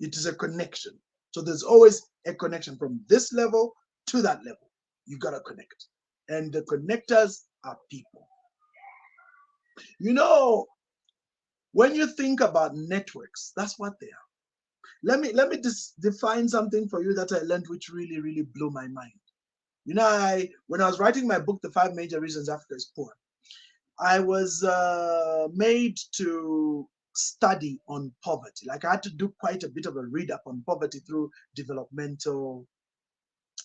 Speaker 2: It is a connection. So there's always a connection from this level to that level. You got to connect. And the connectors are people. When you think about networks, that's what they are. Let me define something for you that I learned, which really, really blew my mind. When I was writing my book, The 5 Major Reasons Africa is Poor, I was made to study on poverty. Like, I had to do quite a bit of a read up on poverty through developmental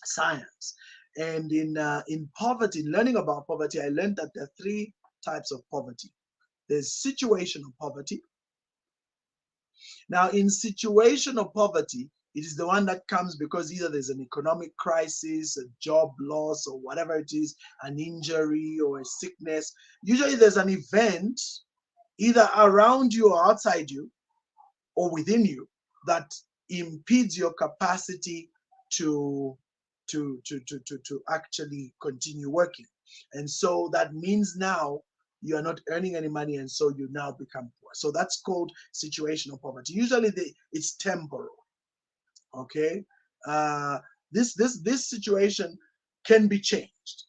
Speaker 2: science. And in poverty, learning about poverty, I learned that there are 3 types of poverty. There's situational poverty. Now, in situational poverty, it is the one that comes because either there's an economic crisis, a job loss, or whatever it is, an injury or a sickness. Usually there's an event either around you or outside you or within you that impedes your capacity to actually continue working. And so that means now you are not earning any money, and so you now become poor. So that's called situational poverty. Usually it's temporal. Okay, this situation can be changed.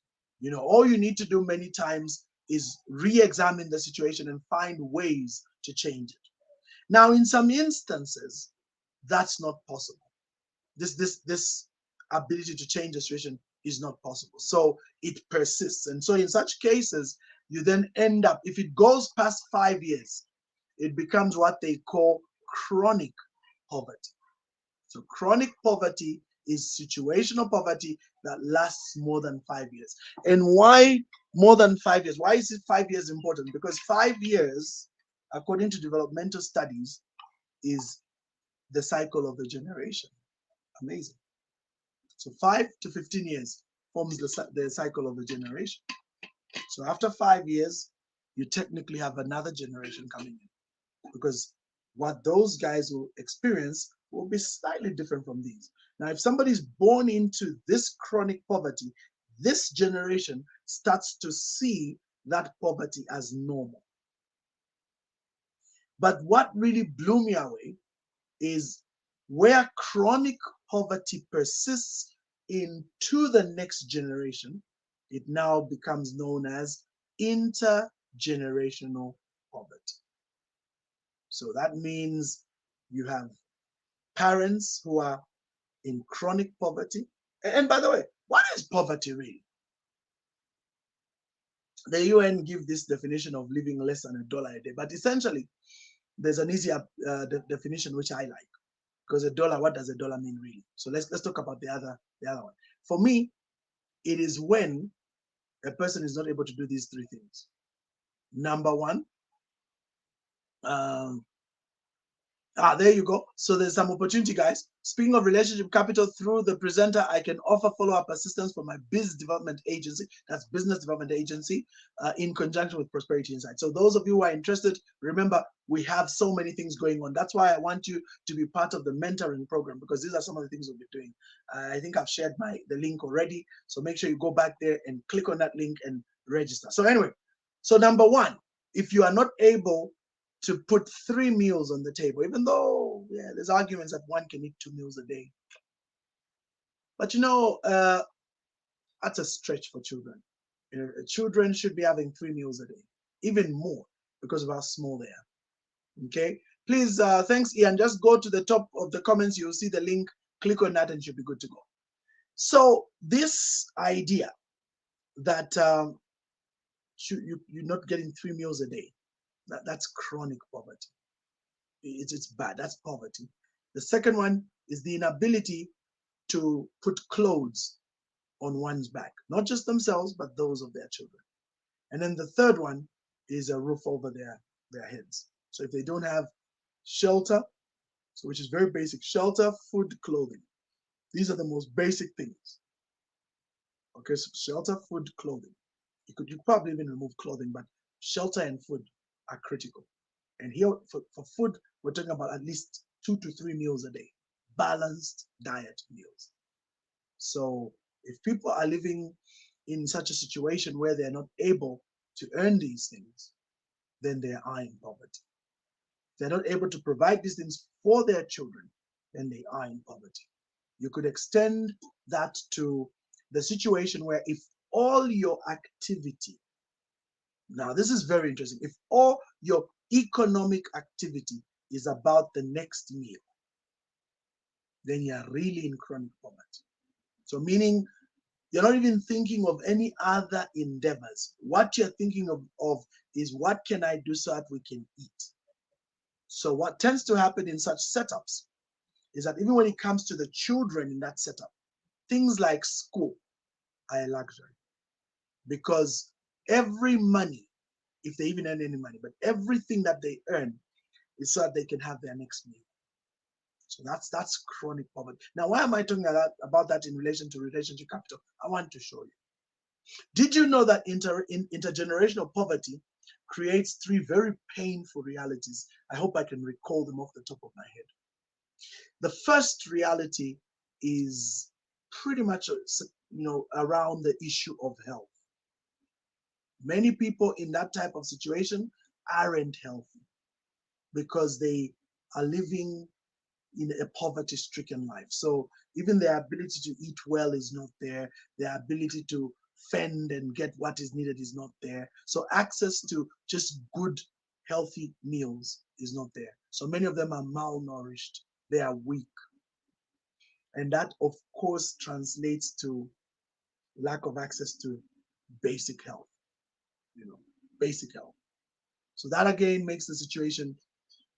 Speaker 2: All you need to do many times is re-examine the situation and find ways to change it. Now, in some instances, that's not possible. this ability to change the situation is not possible. So it persists. And so in such cases, you then end up, if it goes past 5 years, it becomes what they call chronic poverty. So chronic poverty is situational poverty that lasts more than 5 years. And why more than 5 years? Why is it 5 years important? Because 5 years, according to developmental studies, is the cycle of the generation. Amazing. So 5 to 15 years forms the cycle of the generation. So after 5 years, you technically have another generation coming in, because what those guys will experience will be slightly different from these. Now, if somebody's born into this chronic poverty, this generation starts to see that poverty as normal. But what really blew me away is where chronic poverty persists into the next generation, it now becomes known as intergenerational poverty. So that means you have parents who are in chronic poverty. And by the way, what is poverty really? The UN give this definition of living less than $1 a day, but essentially there's an easier definition which I like, because a dollar, what does a dollar mean really? So let's talk about the other one. For me, it is when a person is not able to do these three things. Number one, there you go. So there's some opportunity, guys. Speaking of relationship capital, through the presenter, I can offer follow-up assistance for my biz development agency. That's business development agency, in conjunction with Prosperity Insight. So those of you who are interested, remember, we have so many things going on. That's why I want you to be part of the mentoring program, because these are some of the things we'll be doing. I think I've shared the link already. So make sure you go back there and click on that link and register. So anyway, so number one, if you are not able to put 3 meals on the table, even though there's arguments that one can eat 2 meals a day. But that's a stretch for children. Children should be having 3 meals a day, even more, because of how small they are. Okay, please, thanks, Ian. Just go to the top of the comments. You'll see the link. Click on that and you'll be good to go. So this idea that you're not getting 3 meals a day, that's chronic poverty. It's bad. That's poverty. The second one is the inability to put clothes on one's back, not just themselves, but those of their children. And then the third one is a roof over their heads. So if they don't have shelter, so which is very basic, shelter, food, clothing. These are the most basic things. Okay, so shelter, food, clothing. You probably even remove clothing, but shelter and food are critical. And here for food, we're talking about at least 2 to 3 meals a day, balanced diet meals. So if people are living in such a situation where they're not able to earn these things, then they are in poverty. They're not able to provide these things for their children, then they are in poverty. You could extend that to the situation where if all your activity, now this is very interesting, if all your economic activity is about the next meal, then you're really in chronic poverty. So meaning you're not even thinking of any other endeavors. What you're thinking of is, what can I do so that we can eat? So what tends to happen in such setups is that even when it comes to the children in that setup, things like school are a luxury, because every money, if they even earn any money, but everything that they earn is so that they can have their next meal. So that's chronic poverty. Now, why am I talking about that in relation to relationship capital? I want to show you. Did you know that intergenerational poverty creates 3 very painful realities? I hope I can recall them off the top of my head. The first reality is pretty much around the issue of health. Many people in that type of situation aren't healthy because they are living in a poverty-stricken life. So even their ability to eat well is not there. Their ability to fend and get what is needed is not there. So access to just good, healthy meals is not there. So many of them are malnourished. They are weak. And that, of course, translates to lack of access to basic health, basic health. So that again makes the situation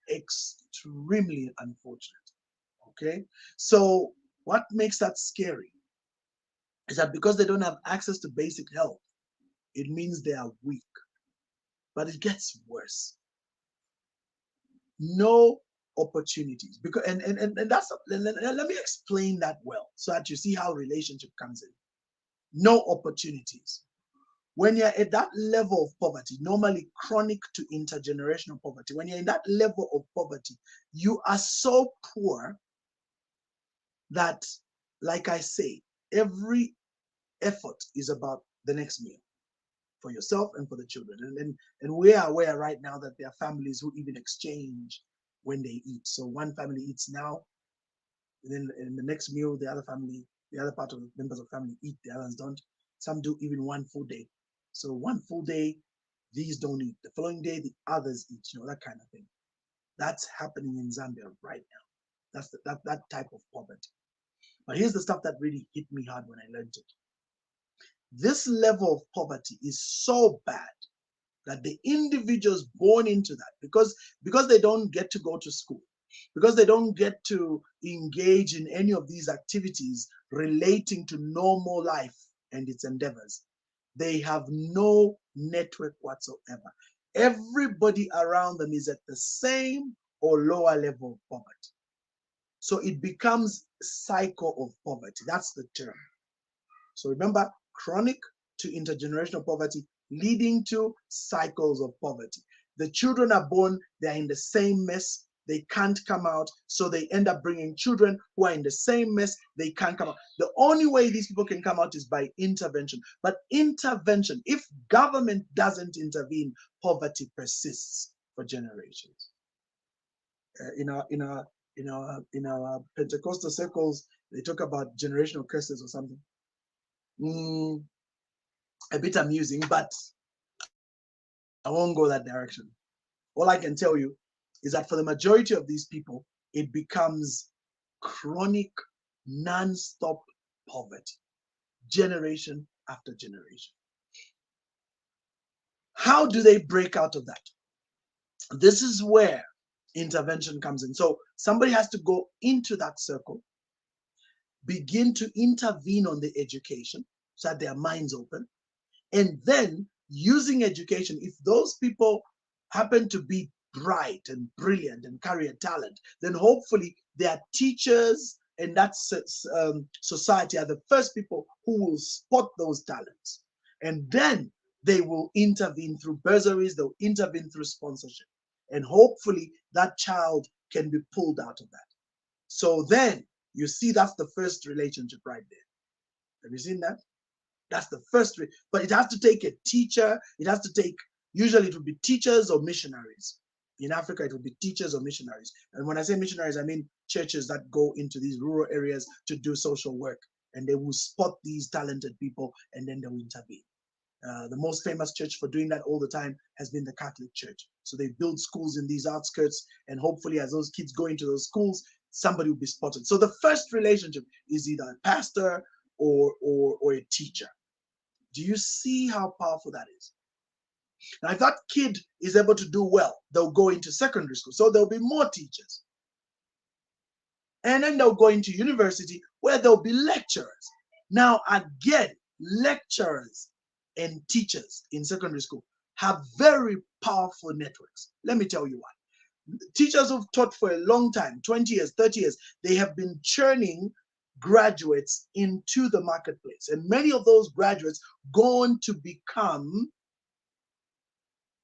Speaker 2: extremely unfortunate. Okay. So what makes that scary is that because they don't have access to basic health, it means they are weak. But it gets worse. No opportunities. Because and that's let me explain that well so that you see how relationship comes in. No opportunities. When you're at that level of poverty, normally chronic to intergenerational poverty, when you're in that level of poverty, you are so poor that, like I say, every effort is about the next meal for yourself and for the children. And we are aware right now that there are families who even exchange when they eat. So one family eats now, and then in the next meal, the other part of the members of the family eat, the others don't. Some do even one full day. So one full day, these don't eat. The following day, the others eat, that kind of thing. That's happening in Zambia right now. That's that type of poverty. But here's the stuff that really hit me hard when I learned it. This level of poverty is so bad that the individuals born into that, because they don't get to go to school, because they don't get to engage in any of these activities relating to normal life and its endeavors, they have no network whatsoever. Everybody around them is at the same or lower level of poverty. So it becomes a cycle of poverty. That's the term. So remember, chronic to intergenerational poverty leading to cycles of poverty. The children are born, they're in the same mess, they can't come out, so they end up bringing children who are in the same mess, they can't come out. The only way these people can come out is by intervention. But intervention, if government doesn't intervene, poverty persists for generations. In our Pentecostal circles, they talk about generational curses or something. A bit amusing, but I won't go that direction. All I can tell you is that for the majority of these people, it becomes chronic, non-stop poverty, generation after generation. How do they break out of that? This is where intervention comes in. So somebody has to go into that circle, begin to intervene on the education so that their minds open, and then using education, if those people happen to be bright and brilliant and carry a talent, then hopefully their teachers and that society are the first people who will spot those talents. And then they will intervene through bursaries, they'll intervene through sponsorship. And hopefully that child can be pulled out of that. So then you see that's the first relationship right there. Have you seen that? That's the first way. But it has to take a teacher. It has to take, usually it would be teachers or missionaries. In Africa, it would be teachers or missionaries. And when I say missionaries, I mean churches that go into these rural areas to do social work. And they will spot these talented people and then they will intervene. The most famous church for doing that all the time has been the Catholic Church. So they build schools in these outskirts, and hopefully as those kids go into those schools, somebody will be spotted. So the first relationship is either a pastor or a teacher. Do you see how powerful that is? Now, if that kid is able to do well, they'll go into secondary school. So there'll be more teachers. And then they'll go into university where there'll be lecturers. Now, again, lecturers and teachers in secondary school have very powerful networks. Let me tell you why. Teachers who've taught for a long time, 20 years, 30 years, they have been churning graduates into the marketplace. And many of those graduates go on to become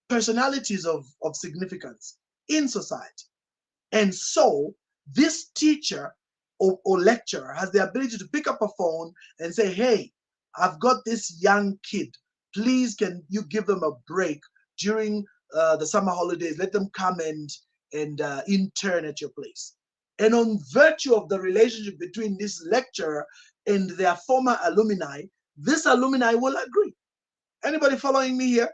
Speaker 2: personalities of significance in society. And so this teacher or lecturer has the ability to pick up a phone and say, hey, I've got this young kid. Please, can you give them a break during the summer holidays? Let them come and intern at your place. And on virtue of the relationship between this lecturer and their former alumni, this alumni will agree. Anybody following me here?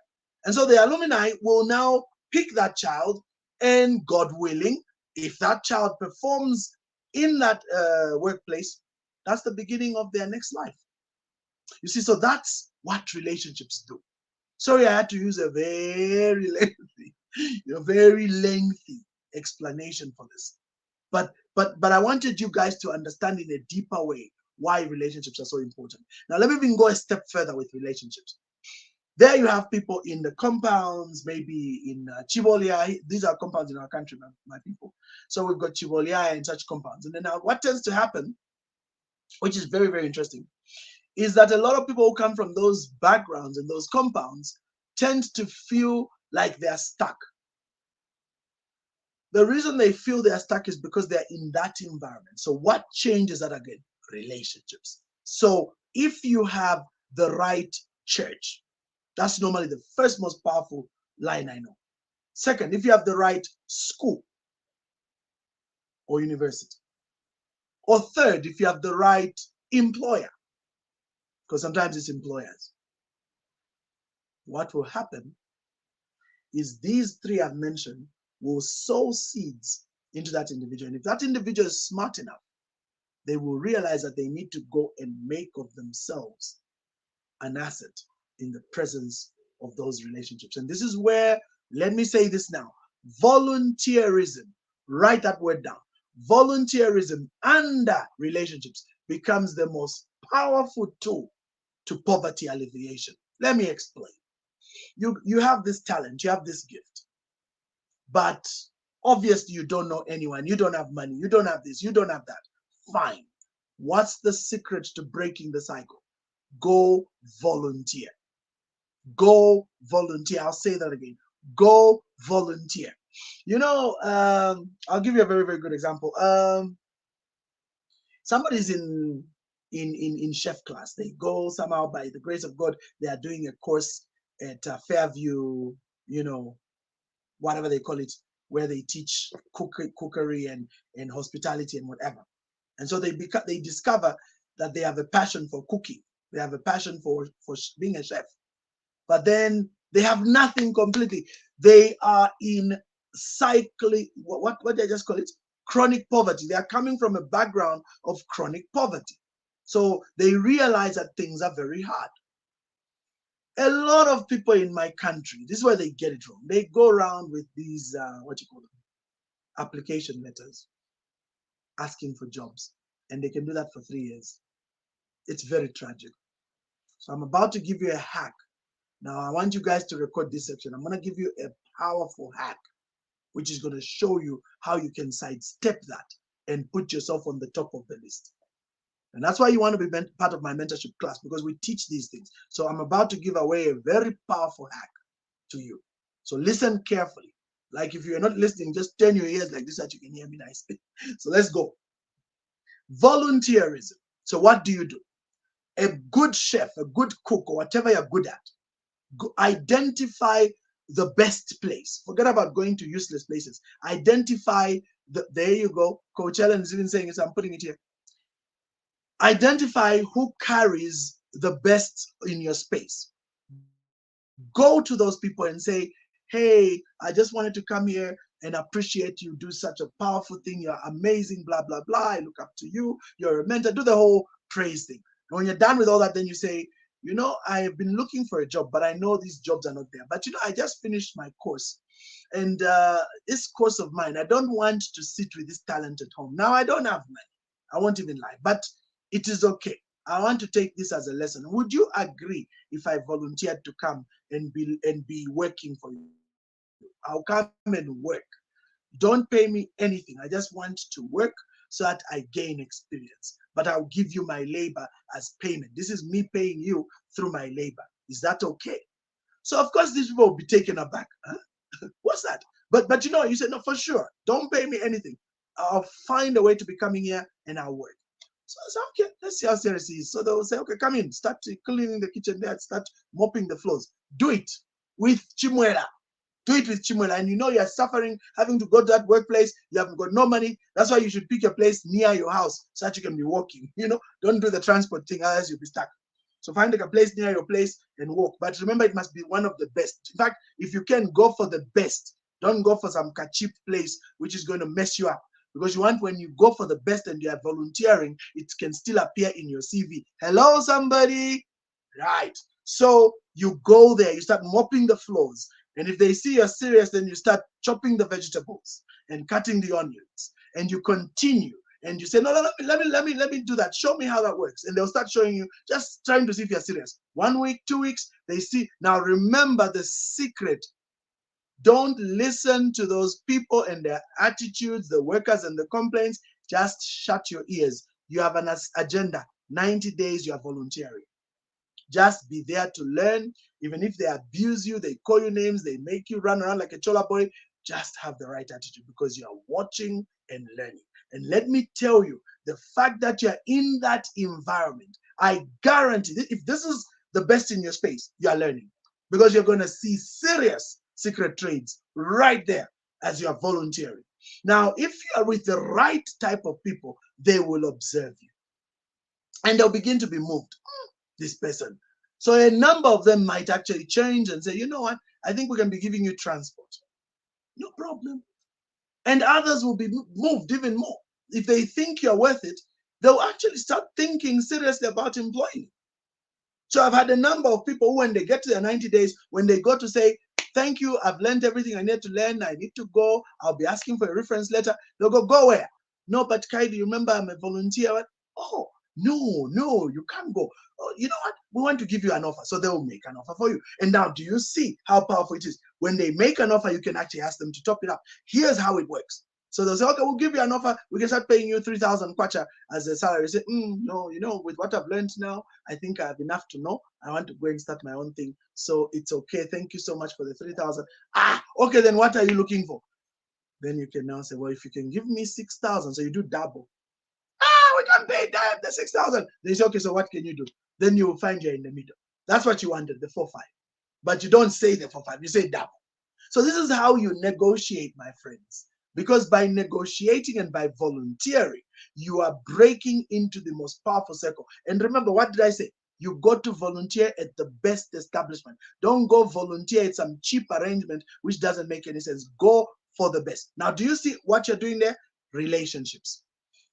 Speaker 2: And so the alumni will now pick that child, and God willing, if that child performs in that workplace, that's the beginning of their next life. You see, so that's what relationships do. Sorry, I had to use a very lengthy, very lengthy explanation for this. But I wanted you guys to understand in a deeper way why relationships are so important. Now, let me even go a step further with relationships. There you have people in the compounds, maybe in Chivolia. These are compounds in our country, my people. So we've got Chivolia and such compounds. And then now what tends to happen, which is very, very interesting, is that a lot of people who come from those backgrounds and those compounds tend to feel like they're stuck. The reason they feel they're stuck is because they're in that environment. So what changes that again? Relationships. So if you have the right church, that's normally the first most powerful line I know. Second, if you have the right school or university. Or third, if you have the right employer, because sometimes it's employers. What will happen is these three I've mentioned will sow seeds into that individual. And if that individual is smart enough, they will realize that they need to go and make of themselves an asset in the presence of those relationships. And this is where, let me say this now, volunteerism, write that word down. Volunteerism under relationships becomes the most powerful tool to poverty alleviation. Let me explain. You have this talent, you have this gift, but obviously you don't know anyone, you don't have money, you don't have this, you don't have that. Fine. What's the secret to breaking the cycle? Go volunteer. Go volunteer. I'll say that again. Go volunteer. I'll give you a very, very good example. Somebody's in chef class. They go somehow, by the grace of God, they are doing a course at Fairview, whatever they call it, where they teach cookery and hospitality and whatever. And so they discover that they have a passion for cooking. They have a passion for being a chef. But then they have nothing completely. They are in cycling, what did I just call it? Chronic poverty. They are coming from a background of chronic poverty. So they realize that things are very hard. A lot of people in my country, this is where they get it wrong. They go around with these, application letters, asking for jobs. And they can do that for 3 years. It's very tragic. So I'm about to give you a hack. Now, I want you guys to record this section. I'm going to give you a powerful hack, which is going to show you how you can sidestep that and put yourself on the top of the list. And that's why you want to be part of my mentorship class, because we teach these things. So I'm about to give away a very powerful hack to you. So listen carefully. Like if you're not listening, just turn your ears like this so that you can hear me nicely. So let's go. Volunteerism. So what do? A good chef, a good cook, or whatever you're good at, identify the best place. Forget about going to useless places. Identify there you go. Coach Ellen is even saying it, so I'm putting it here. Identify who carries the best in your space. Go to those people and say, hey, I just wanted to come here and appreciate you. Do such a powerful thing. You're amazing, blah, blah, blah. I look up to you. You're a mentor. Do the whole praise thing. And when you're done with all that, then you say, I have been looking for a job, but I know these jobs are not there. But, I just finished my course. And this course of mine, I don't want to sit with this talent at home. Now, I don't have money. I won't even lie. But it is okay. I want to take this as a lesson. Would you agree if I volunteered to come and be working for you? I'll come and work. Don't pay me anything. I just want to work so that I gain experience. But I'll give you my labor as payment. This is me paying you through my labor. Is that okay? So of course these people will be taken aback. Huh? What's that? But you said, no, for sure. Don't pay me anything. I'll find a way to be coming here and I'll work. So I said, okay, let's see how serious he is. So they'll say, okay, come in, start cleaning the kitchen there, start mopping the floors. Do it with Chimwela. Do it with Chimwela. And you're suffering, having to go to that workplace. You haven't got no money. That's why you should pick a place near your house so that you can be walking. Don't do the transport thing, otherwise you'll be stuck. So find a place near your place and walk. But remember, it must be one of the best. In fact, if you can, go for the best. Don't go for some cheap place which is going to mess you up. because you want, when you go for the best and you are volunteering, it can still appear in your CV. Hello, somebody. Right. So you go there, you start mopping the floors. And if they see you're serious, then you start chopping the vegetables and cutting the onions. And you continue. And you say, no, let me do that. Show me how that works. And they'll start showing you, just trying to see if you're serious. 1 week, 2 weeks, they see. Now remember the secret. Don't listen to those people and their attitudes, the workers and the complaints. Just shut your ears. You have an agenda. 90 days, you are volunteering. Just be there to learn. Even if they abuse you, they call you names, they make you run around like a chola boy, just have the right attitude, because you are watching and learning. And let me tell you, the fact that you're in that environment, I guarantee that if this is the best in your space, you are learning, because you're going to see serious secret trades right there as you are volunteering. Now, if you are with the right type of people, they will observe you and they'll begin to be moved. This person. So a number of them might actually change and say, you know what, I think we can be giving you transport. No problem. And others will be moved even more. If they think you're worth it, they'll actually start thinking seriously about employing you. So I've had a number of people who, when they get to their 90 days, when they go to say, thank you, I've learned everything I need to learn, I need to go, I'll be asking for a reference letter. They'll go where? No, but Kai, do you remember I'm a volunteer? Oh, no, you can't go. Oh, you know what? We want to give you an offer. So they will make an offer for you. And now, do you see how powerful it is? When they make an offer, you can actually ask them to top it up. Here's how it works. So they'll say, okay, we'll give you an offer. We can start paying you 3,000 kwacha as a salary. You say, no, with what I've learned now, I think I have enough to know. I want to go and start my own thing. So it's okay. Thank you so much for the 3,000. Okay, then what are you looking for? Then you can now say, well, if you can give me 6,000, so you do double. We can pay that, the 6,000. They say, okay, so what can you do? Then you will find you're in the middle. That's what you wanted, the 4-5. But you don't say the 4-5, you say double. So this is how you negotiate, my friends. Because by negotiating and by volunteering, you are breaking into the most powerful circle. And remember, what did I say? You go to volunteer at the best establishment. Don't go volunteer at some cheap arrangement which doesn't make any sense. Go for the best. Now, do you see what you're doing there? Relationships.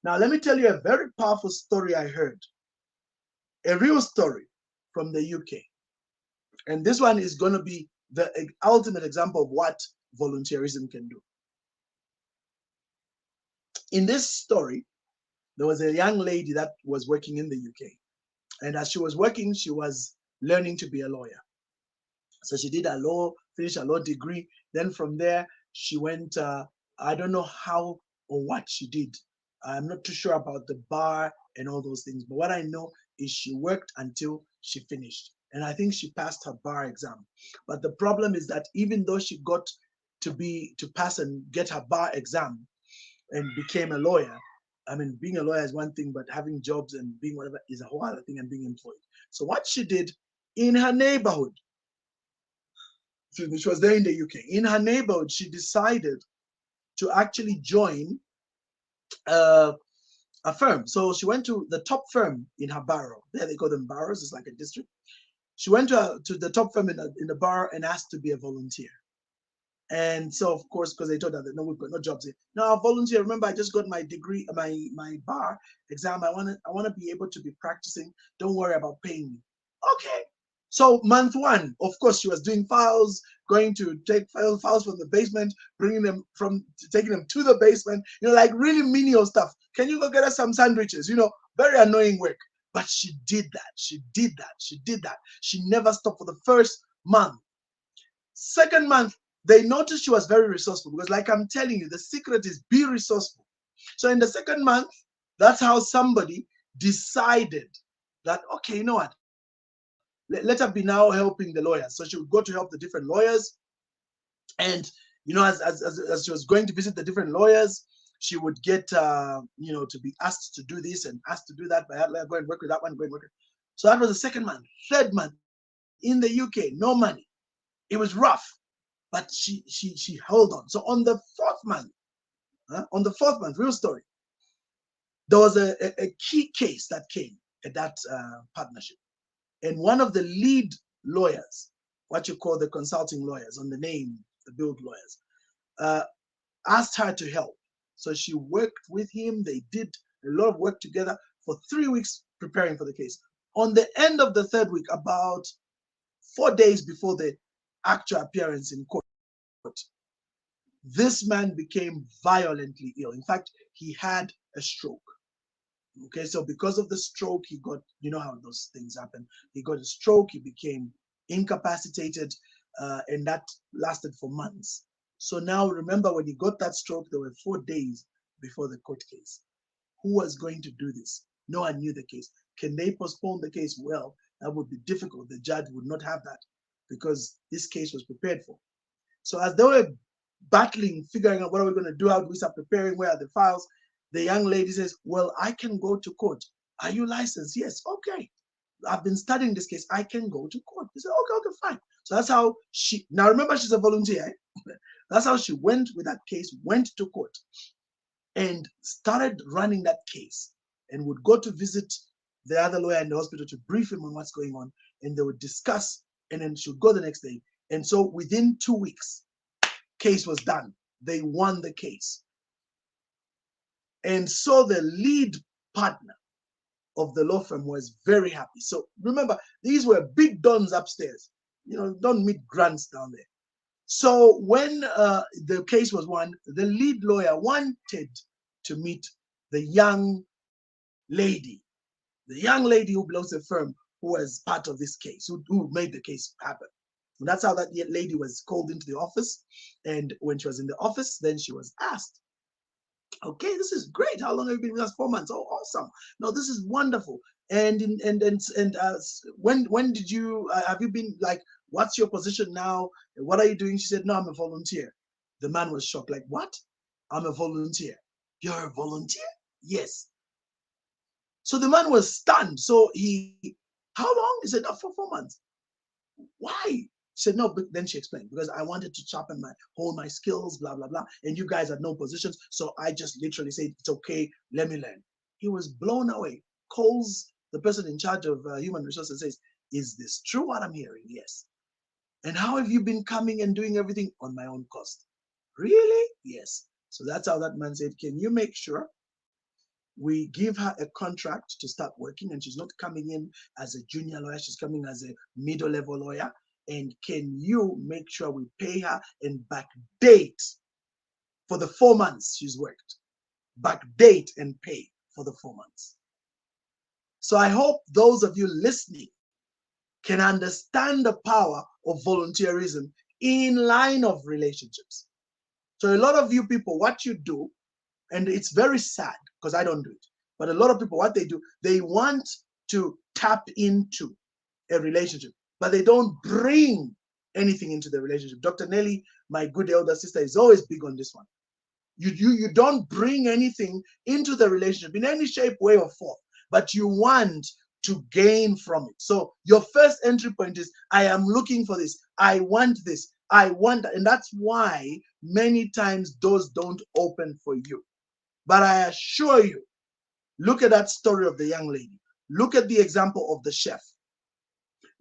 Speaker 2: Now, let me tell you a very powerful story I heard. A real story from the UK. And this one is going to be the ultimate example of what volunteerism can do. In this story, there was a young lady that was working in the UK. And as she was working, she was learning to be a lawyer. So she did finished a law degree. Then from there, she went, I don't know how or what she did. I'm not too sure about the bar and all those things. But what I know is she worked until she finished. And I think she passed her bar exam. But the problem is that even though she got to pass and get her bar exam and became a lawyer, I mean, being a lawyer is one thing, but having jobs and being whatever is a whole other thing, and being employed. So what she did in her neighborhood, she was there in the UK, in her neighborhood, she decided to actually join a firm. So she went to the top firm in her borough. There they call them boroughs, it's like a district. She went to the top firm in the borough and asked to be a volunteer. And so, of course, because they told her that no, we've got no jobs here. No, I'll volunteer. Remember, I just got my degree, my bar exam. I want to be able to be practicing. Don't worry about paying me. Okay. So month one, of course, she was doing files, going to take files from the basement, taking them to the basement. Like really menial stuff. Can you go get us some sandwiches? Very annoying work. But she did that. She did that. She did that. She never stopped for the first month. Second month, they noticed she was very resourceful, because like I'm telling you, the secret is be resourceful. So in the second month, that's how somebody decided that, okay, you know what? Let her be now helping the lawyers. So she would go to help the different lawyers. And, as she was going to visit the different lawyers, she would get, to be asked to do this and asked to do that. By go and work with that one, go and work. So that was the second month. Third month, in the UK, no money. It was rough. But she held on. So on the fourth month, real story, there was a key case that came at that partnership. And one of the lead lawyers, what you call the consulting lawyers on the name, the build lawyers, asked her to help. So she worked with him. They did a lot of work together for 3 weeks preparing for the case. On the end of the third week, about 4 days before the actual appearance in court, this man became violently ill. In fact, he had a stroke. Okay, so because of the stroke, he got, you know how those things happen. He got a stroke, he became incapacitated, and that lasted for months. So now remember, when he got that stroke, there were 4 days before the court case. Who was going to do this? No one knew the case. Can they postpone the case? Well, that would be difficult. The judge would not have that because this case was prepared for. So as they were battling, figuring out what are we going to do, how do we start preparing, where are the files, the young lady says, well, I can go to court. Are you licensed? Yes. Okay. I've been studying this case. I can go to court. He said, okay, okay, fine. So that's how she, now remember, she's a volunteer. Eh? That's how she went with that case, went to court and started running that case, and would go to visit the other lawyer in the hospital to brief him on what's going on. And they would discuss, and then she would go the next day. And so within 2 weeks, case was done. They won the case. And so the lead partner of the law firm was very happy. So remember, these were big dons upstairs. You know, don't meet grants down there. So when the case was won, the lead lawyer wanted to meet the young lady who belongs to the firm, who was part of this case, who made the case happen. And that's how that lady was called into the office. And when she was in the office, then she was asked, okay, this is great. How long have you been with us? 4 months. Oh, awesome. No, this is wonderful. And when did you have you been, like, what's your position now? What are you doing? She said, no, I'm a volunteer. The man was shocked. Like, what? I'm a volunteer. You're a volunteer? Yes. So the man was stunned. So how long? He said, no, for 4 months. Why? She said, no, but then she explained, because I wanted to sharpen hone my skills, blah, blah, blah. And you guys had no positions. So I just literally said, it's okay, let me learn. He was blown away. Calls the person in charge of human resources and says, is this true what I'm hearing? Yes. And how have you been coming and doing everything on my own cost? Really? Yes. So that's how that man said, can you make sure we give her a contract to start working, and she's not coming in as a junior lawyer, she's coming as a middle level lawyer. And can you make sure we pay her and backdate for the 4 months she's worked? Backdate and pay for the 4 months. So I hope those of you listening can understand the power of volunteerism in line of relationships. So a lot of you people, what you do, and it's very sad because I don't do it, but a lot of people, what they do, they want to tap into a relationship, but they don't bring anything into the relationship. Dr. Nelly, my good elder sister, is always big on this one. You don't bring anything into the relationship in any shape, way, or form, but you want to gain from it. So your first entry point is, I am looking for this. I want this. I want that. And that's why many times doors don't open for you. But I assure you, look at that story of the young lady. Look at the example of the chef.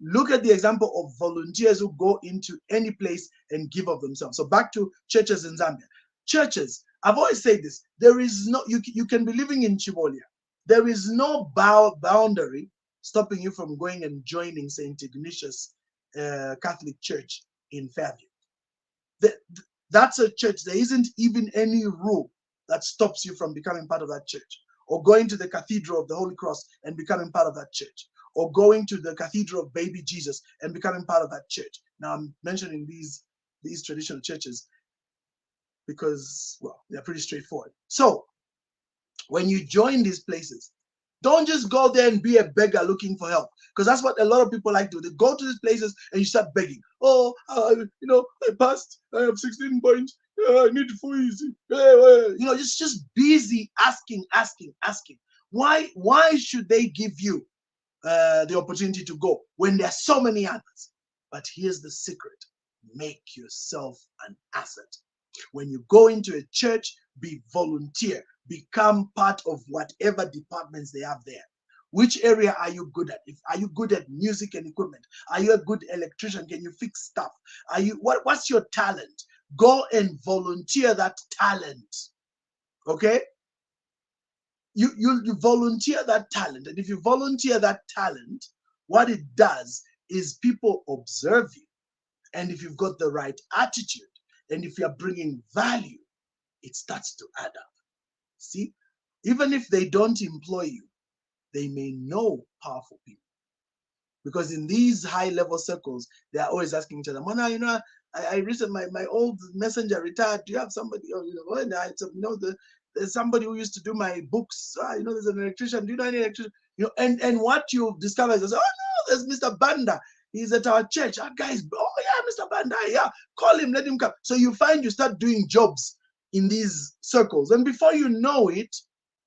Speaker 2: Look at the example of volunteers who go into any place and give of themselves. So back to churches in Zambia. Churches, I've always said this, there is no, you can be living in Chibolia. There is no boundary stopping you from going and joining St. Ignatius Catholic Church in Fairview. That's a church. There isn't even any rule that stops you from becoming part of that church, or going to the Cathedral of the Holy Cross and becoming part of that church, or going to the Cathedral of Baby Jesus and becoming part of that church. Now I'm mentioning these traditional churches because, well, they're pretty straightforward. So when you join these places, don't just go there and be a beggar looking for help, because that's what a lot of people like to do. They go to these places and you start begging. Oh, I passed. I have 16 points. I need food. Just busy asking. Why should they give you the opportunity to go when there are so many others? But here's the secret: make yourself an asset. When you go into a church, be volunteer. Become part of whatever departments they have there. Which area are you good at? Are you good at music and equipment? Are you a good electrician? Can you fix stuff? What's your talent? Go and volunteer that talent. Okay? You volunteer that talent. And if you volunteer that talent, what it does is people observe you. And if you've got the right attitude, and if you're bringing value, it starts to add up. See? Even if they don't employ you, they may know powerful people. Because in these high level circles, they are always asking each other, Mona, I recently, my old messenger retired. Do you have somebody? And I said, there's somebody who used to do my books. There's an electrician. Do you know any electrician? And what you discover is, oh no, there's Mr. Banda. He's at our church. Our guys, oh yeah, Mr. Banda, yeah. Call him, let him come. So you find you start doing jobs in these circles. And before you know it,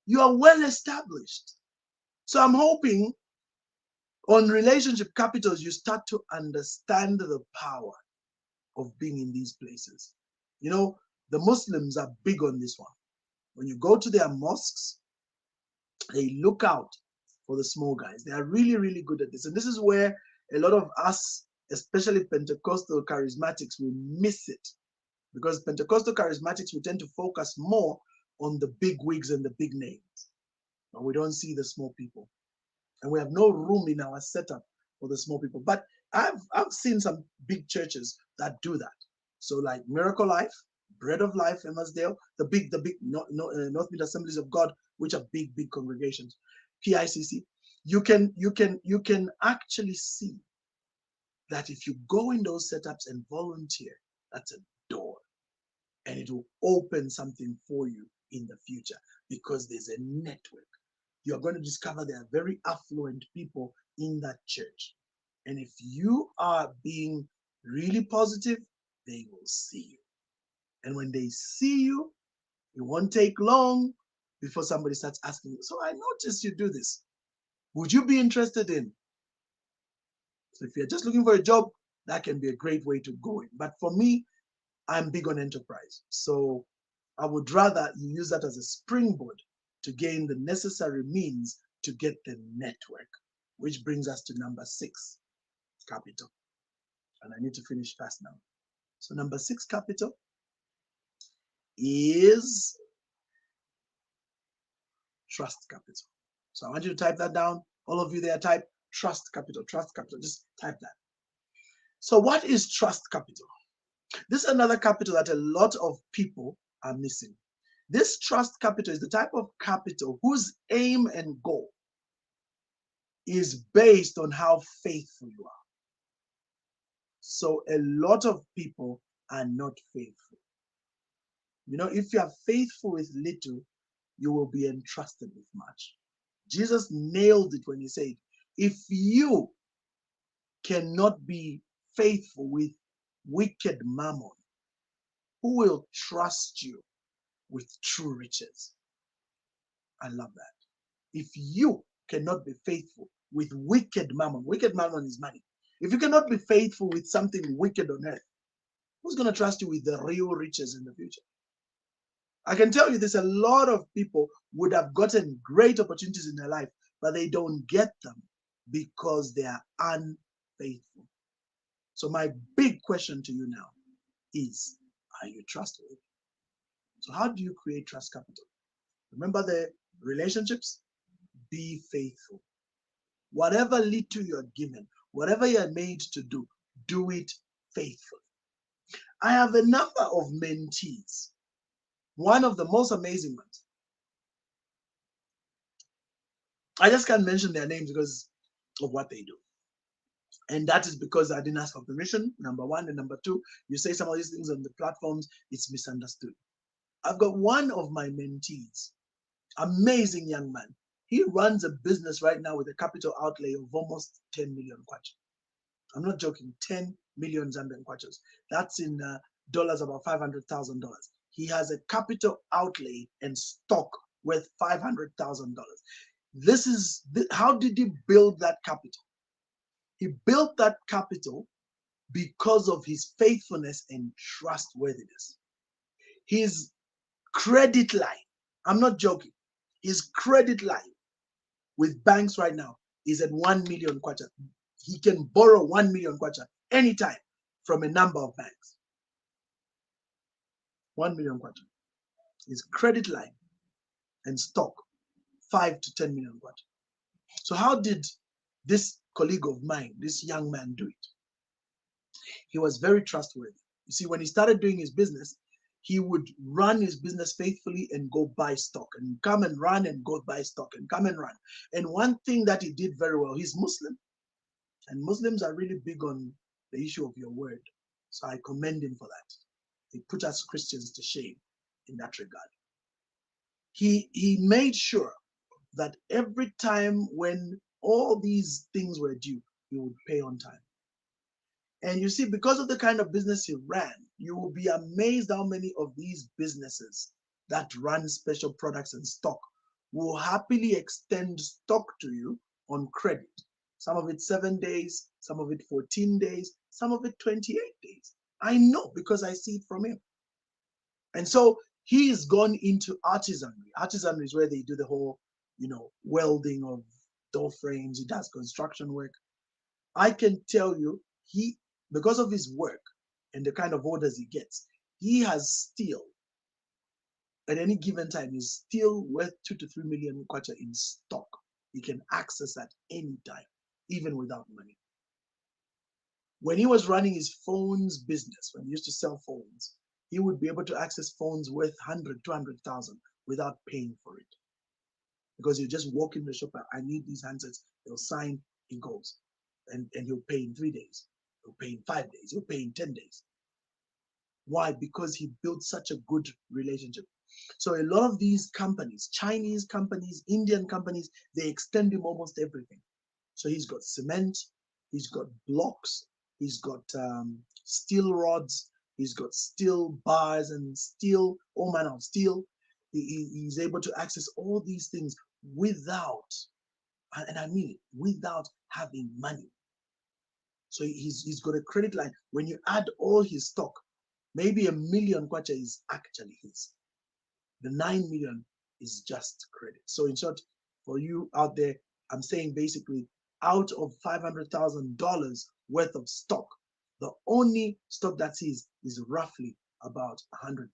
Speaker 2: you are well established. So I'm hoping on relationship capitals, you start to understand the power of being in these places. The Muslims are big on this one. When you go to their mosques, they look out for the small guys. They are really, really good at this. And this is where a lot of us, especially Pentecostal charismatics, will miss it. Because Pentecostal charismatics, we tend to focus more on the big wigs and the big names. But we don't see the small people. And we have no room in our setup for the small people. But I've seen some big churches that do that. So like Miracle Life, Bread of Life, Emmausdale, the big North Mid Assemblies of God, which are big congregations, PICC. You can actually see that if you go in those setups and volunteer, that's a door, and it will open something for you in the future because there's a network. You're going to discover there are very affluent people in that church. And if you are being really positive, they will see you. And when they see you, it won't take long before somebody starts asking you, so I noticed you do this. Would you be interested in? So if you're just looking for a job, that can be a great way to go in. But for me, I'm big on enterprise. So I would rather you use that as a springboard to gain the necessary means to get the network, which brings us to number 6, capital. And I need to finish fast now. So number 6, capital, is trust capital. So I want you to type that down. All of you there, type trust capital, trust capital. Just type that. So what is trust capital? This is another capital that a lot of people are missing. This trust capital is the type of capital whose aim and goal is based on how faithful you are. So a lot of people are not faithful. If you are faithful with little, you will be entrusted with much. Jesus nailed it when he said, if you cannot be faithful with wicked mammon, who will trust you with true riches? I love that. If you cannot be faithful with wicked mammon is money. If you cannot be faithful with something wicked on earth, who's going to trust you with the real riches in the future? I can tell you this, a lot of people would have gotten great opportunities in their life, but they don't get them because they are unfaithful. So my big question to you now is, are you trustworthy? So how do you create trust capital? Remember the relationships? Be faithful. Whatever little you're given, whatever you're made to do, do it faithfully. I have a number of mentees. One of the most amazing ones. I just can't mention their names because of what they do. And that is because I didn't ask for permission, number one. And number two, you say some of these things on the platforms, it's misunderstood. I've got one of my mentees, amazing young man. He runs a business right now with a capital outlay of almost 10 million kwacha. I'm not joking, 10 million Zambian kwachas. That's in dollars, about $500,000. He has a capital outlay and stock worth $500,000. How did he build that capital? He built that capital because of his faithfulness and trustworthiness. His credit line, I'm not joking, his credit line with banks right now is at 1 million kwacha. He can borrow 1 million kwacha anytime from a number of banks. 1 million kwacha. His credit line and stock 5 to 10 million kwacha. So how did this colleague of mine, this young man, do it? He was very trustworthy. You see, when he started doing his business, he would run his business faithfully and go buy stock and come and run and go buy stock and come and run. And one thing that he did very well, he's Muslim, and Muslims are really big on the issue of your word. So I commend him for that. He put us Christians to shame in that regard. He made sure that every time when all these things were due, he would pay on time. And you see, because of the kind of business he ran, you will be amazed how many of these businesses that run special products and stock will happily extend stock to you on credit. Some of it 7 days, some of it 14 days, some of it 28 days. I know because I see it from him. And so he's gone into artisanry. Artisanry is where they do the whole, welding of door frames. He does construction work. I can tell you, because of his work and the kind of orders he gets, he has still, at any given time, is still worth 2 to 3 million kwacha in stock. He can access at any time, even without money. When he was running his phones business, when he used to sell phones, he would be able to access phones worth 100, 200,000 without paying for it. Because you just walk in the shop, I need these handsets, they'll sign, he goes. And he'll pay in 3 days. He'll pay in 5 days. He'll pay in 10 days. Why? Because he built such a good relationship. So a lot of these companies, Chinese companies, Indian companies, they extend him almost everything. So he's got cement, he's got blocks, he's got steel rods, he's got steel bars and steel, all manner of steel. He's able to access all these things without, and I mean it, without having money. So he's got a credit line. When you add all his stock, maybe 1 million kwacha is actually his. The 9 million is just credit. So in short, for you out there, I'm saying basically out of $500,000 worth of stock, the only stock that's his is roughly about $100,000,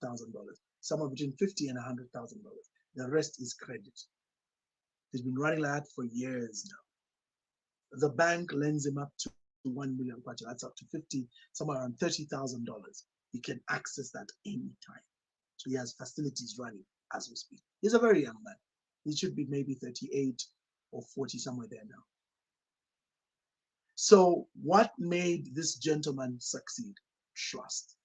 Speaker 2: somewhere between $50,000 and $100,000. The rest is credit. He's been running like that for years now. The bank lends him up to 1 million kwacha. That's up to 50, somewhere around $30,000. He can access that anytime. So he has facilities running as we speak. He's a very young man. He should be maybe 38 or 40, somewhere there now. So what made this gentleman succeed? Trust.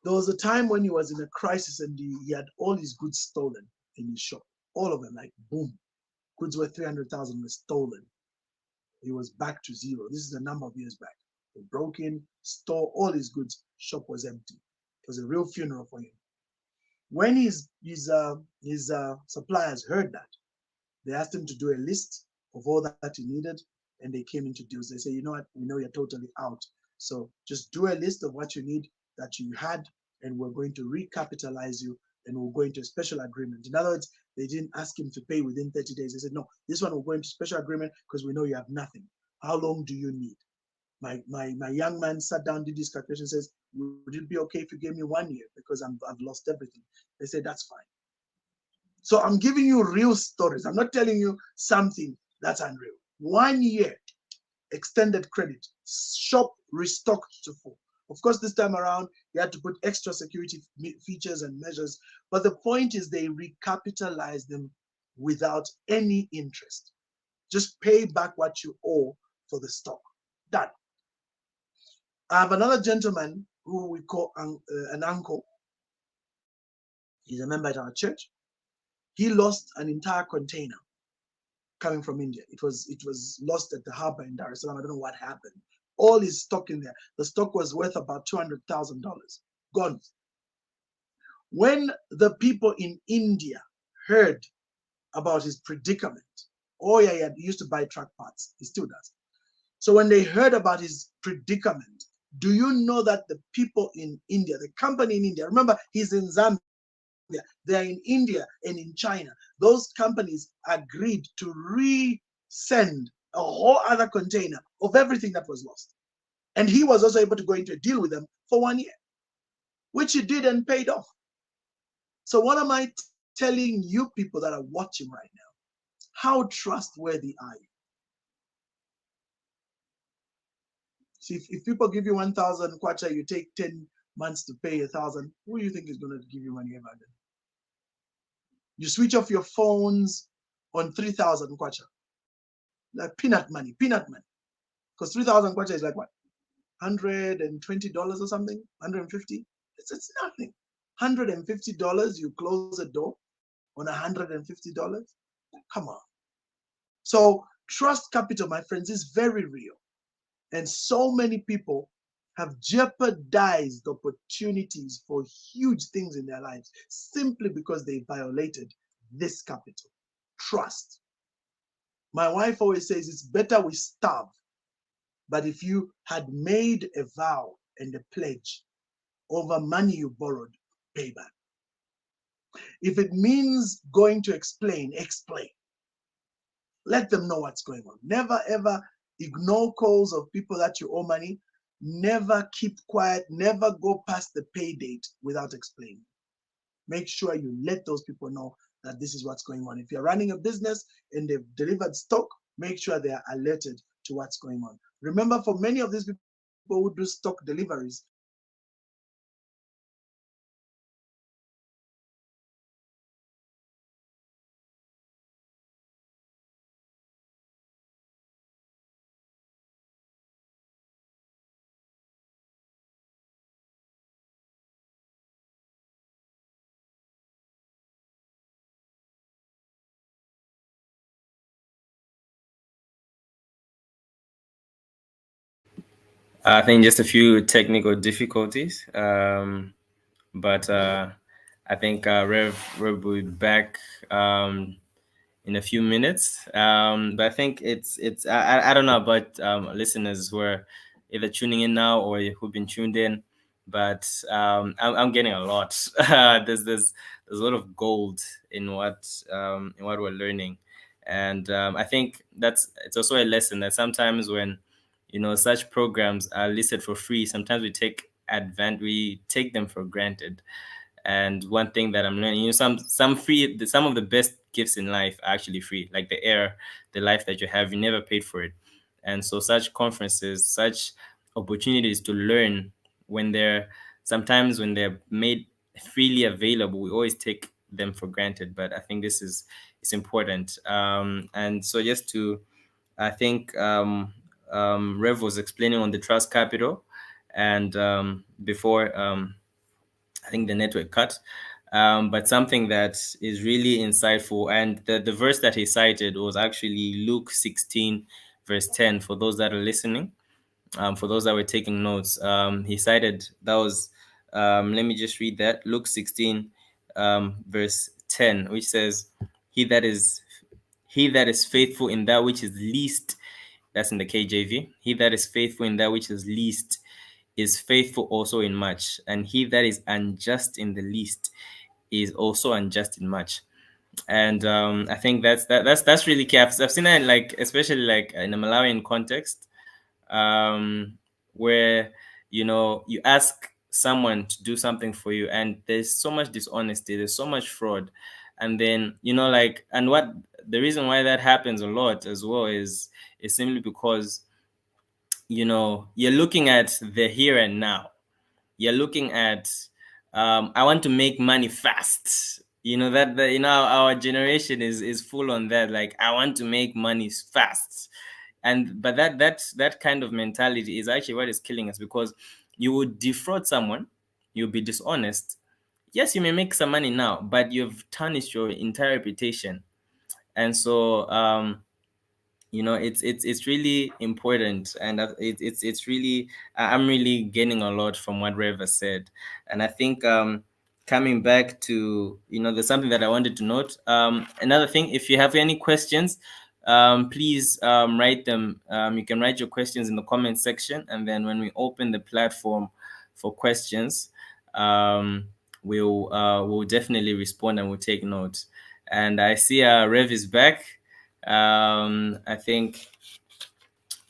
Speaker 2: There was a time when he was in a crisis and he had all his goods stolen in his shop. All of them, like boom. Goods worth 300,000 were stolen. He was back to zero. This is a number of years back. They broke in, stole all his goods. Shop was empty. It was a real funeral for him. When his suppliers heard that, they asked him to do a list of all that he needed, and they came into deals. They say, you know what, we know you're totally out. So just do a list of what you need that you had, and we're going to recapitalize you, and we'll go into a special agreement. In other words, they didn't ask him to pay within 30 days. They said, no, this one will go into special agreement because we know you have nothing. How long do you need? My young man sat down, did his calculation, says, would it be okay if you gave me 1 year because I've lost everything? They said, that's fine. So I'm giving you real stories. I'm not telling you something that's unreal. 1 year, extended credit, shop restocked to full. Of course, this time around, you had to put extra security features and measures. But the point is they recapitalized them without any interest. Just pay back what you owe for the stock. Done. I have another gentleman who we call an uncle. He's a member at our church. He lost an entire container coming from India. It was lost at the harbor in Dar es Salaam. I don't know what happened. All his stock in there. The stock was worth about $200,000. Gone. When the people in India heard about his predicament, oh yeah, he used to buy truck parts. He still does. So when they heard about his predicament, do you know that the people in India, the company in India, remember he's in Zambia, they're in India and in China, those companies agreed to resend a whole other container of everything that was lost. And he was also able to go into a deal with them for 1 year, which he did and paid off. So, what am I telling you people that are watching right now? How trustworthy are you? See, if people give you 1,000 kwacha, you take 10 months to pay 1,000, who do you think is going to give you money ever again? You switch off your phones on 3,000 kwacha, like peanut money. Because 3,000 kwacha is like what? $120 or something? 150? It's nothing. $150, you close a door on $150? Come on. So trust capital, my friends, is very real. And so many people have jeopardized opportunities for huge things in their lives simply because they violated this capital, trust. My wife always says it's better we starve, but if you had made a vow and a pledge over money you borrowed, pay back. If it means going to explain, explain. Let them know what's going on. Never ever ignore calls of people that you owe money. Never keep quiet. Never go past the pay date without explaining. Make sure you let those people know that this is what's going on. If you're running a business and they've delivered stock, make sure they are alerted to what's going on. Remember, for many of these people who do stock deliveries,
Speaker 1: I think just a few technical difficulties, but I think Rev will be back in a few minutes. But I think it's I don't know about listeners who are either tuning in now or who've been tuned in, but I'm getting a lot. There's a lot of gold in what we're learning, and I think it's also a lesson that sometimes when such programs are listed for free, sometimes we take them for granted. And one thing that I'm learning, some of the best gifts in life are actually free, like the air, the life that you have, you never paid for it. And so such conferences, such opportunities to learn, when they're made freely available, we always take them for granted. But I think this is important. And so just to, I think Rev was explaining on the trust capital, and before I think the network cut. But something that is really insightful, and the verse that he cited was actually Luke 16, verse 10, for those that are listening, for those that were taking notes. He cited, that was, let me just read that, Luke 16, verse 10, which says, he that is faithful in that which is least, that's in the KJV, he that is faithful in that which is least is faithful also in much, and he that is unjust in the least is also unjust in much. And I think that's really key. I've seen that, like, especially like in a Malawian context, where you ask someone to do something for you, and there's so much dishonesty, there's so much fraud, and then like, and what the reason why that happens a lot as well is simply because you're looking at the here and now. You're looking at I want to make money fast. Our generation is full on that, like, I want to make money fast. And but that kind of mentality is actually what is killing us, because you would defraud someone, you'll be dishonest. Yes, you may make some money now, but you've tarnished your entire reputation. And so it's really important, and it's really, I'm really gaining a lot from what Reva said. And I think coming back to, there's something that I wanted to note. Another thing, if you have any questions, please write them. You can write your questions in the comment section, and then when we open the platform for questions, we'll definitely respond, and we'll take notes. And I see Rev is back. I think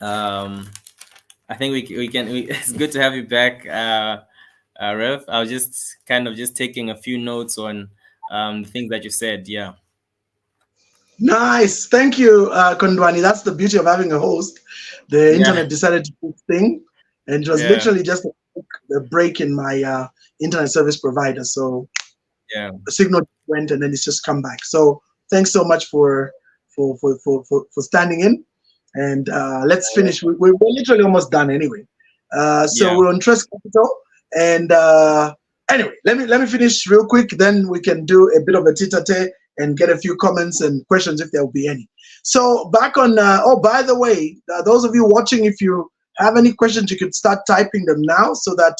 Speaker 1: we can. It's good to have you back, Rev. I was just taking a few notes on the things that you said. Yeah.
Speaker 2: Nice. Thank you, Kondwani. That's the beauty of having a host. The
Speaker 1: Yeah.
Speaker 2: internet decided to do its thing, and it was
Speaker 1: Yeah.
Speaker 2: literally just a break in my internet service provider. So
Speaker 1: Yeah.
Speaker 2: the signal went, and then it's just come back. So thanks so much for standing in, and let's finish. We're literally almost done anyway. So
Speaker 1: Yeah.
Speaker 2: we're on trust capital, and anyway, let me finish real quick. Then we can do a bit of a tete and get a few comments and questions if there will be any. So back on. Oh, by the way, those of you watching, if you have any questions, you could start typing them now so that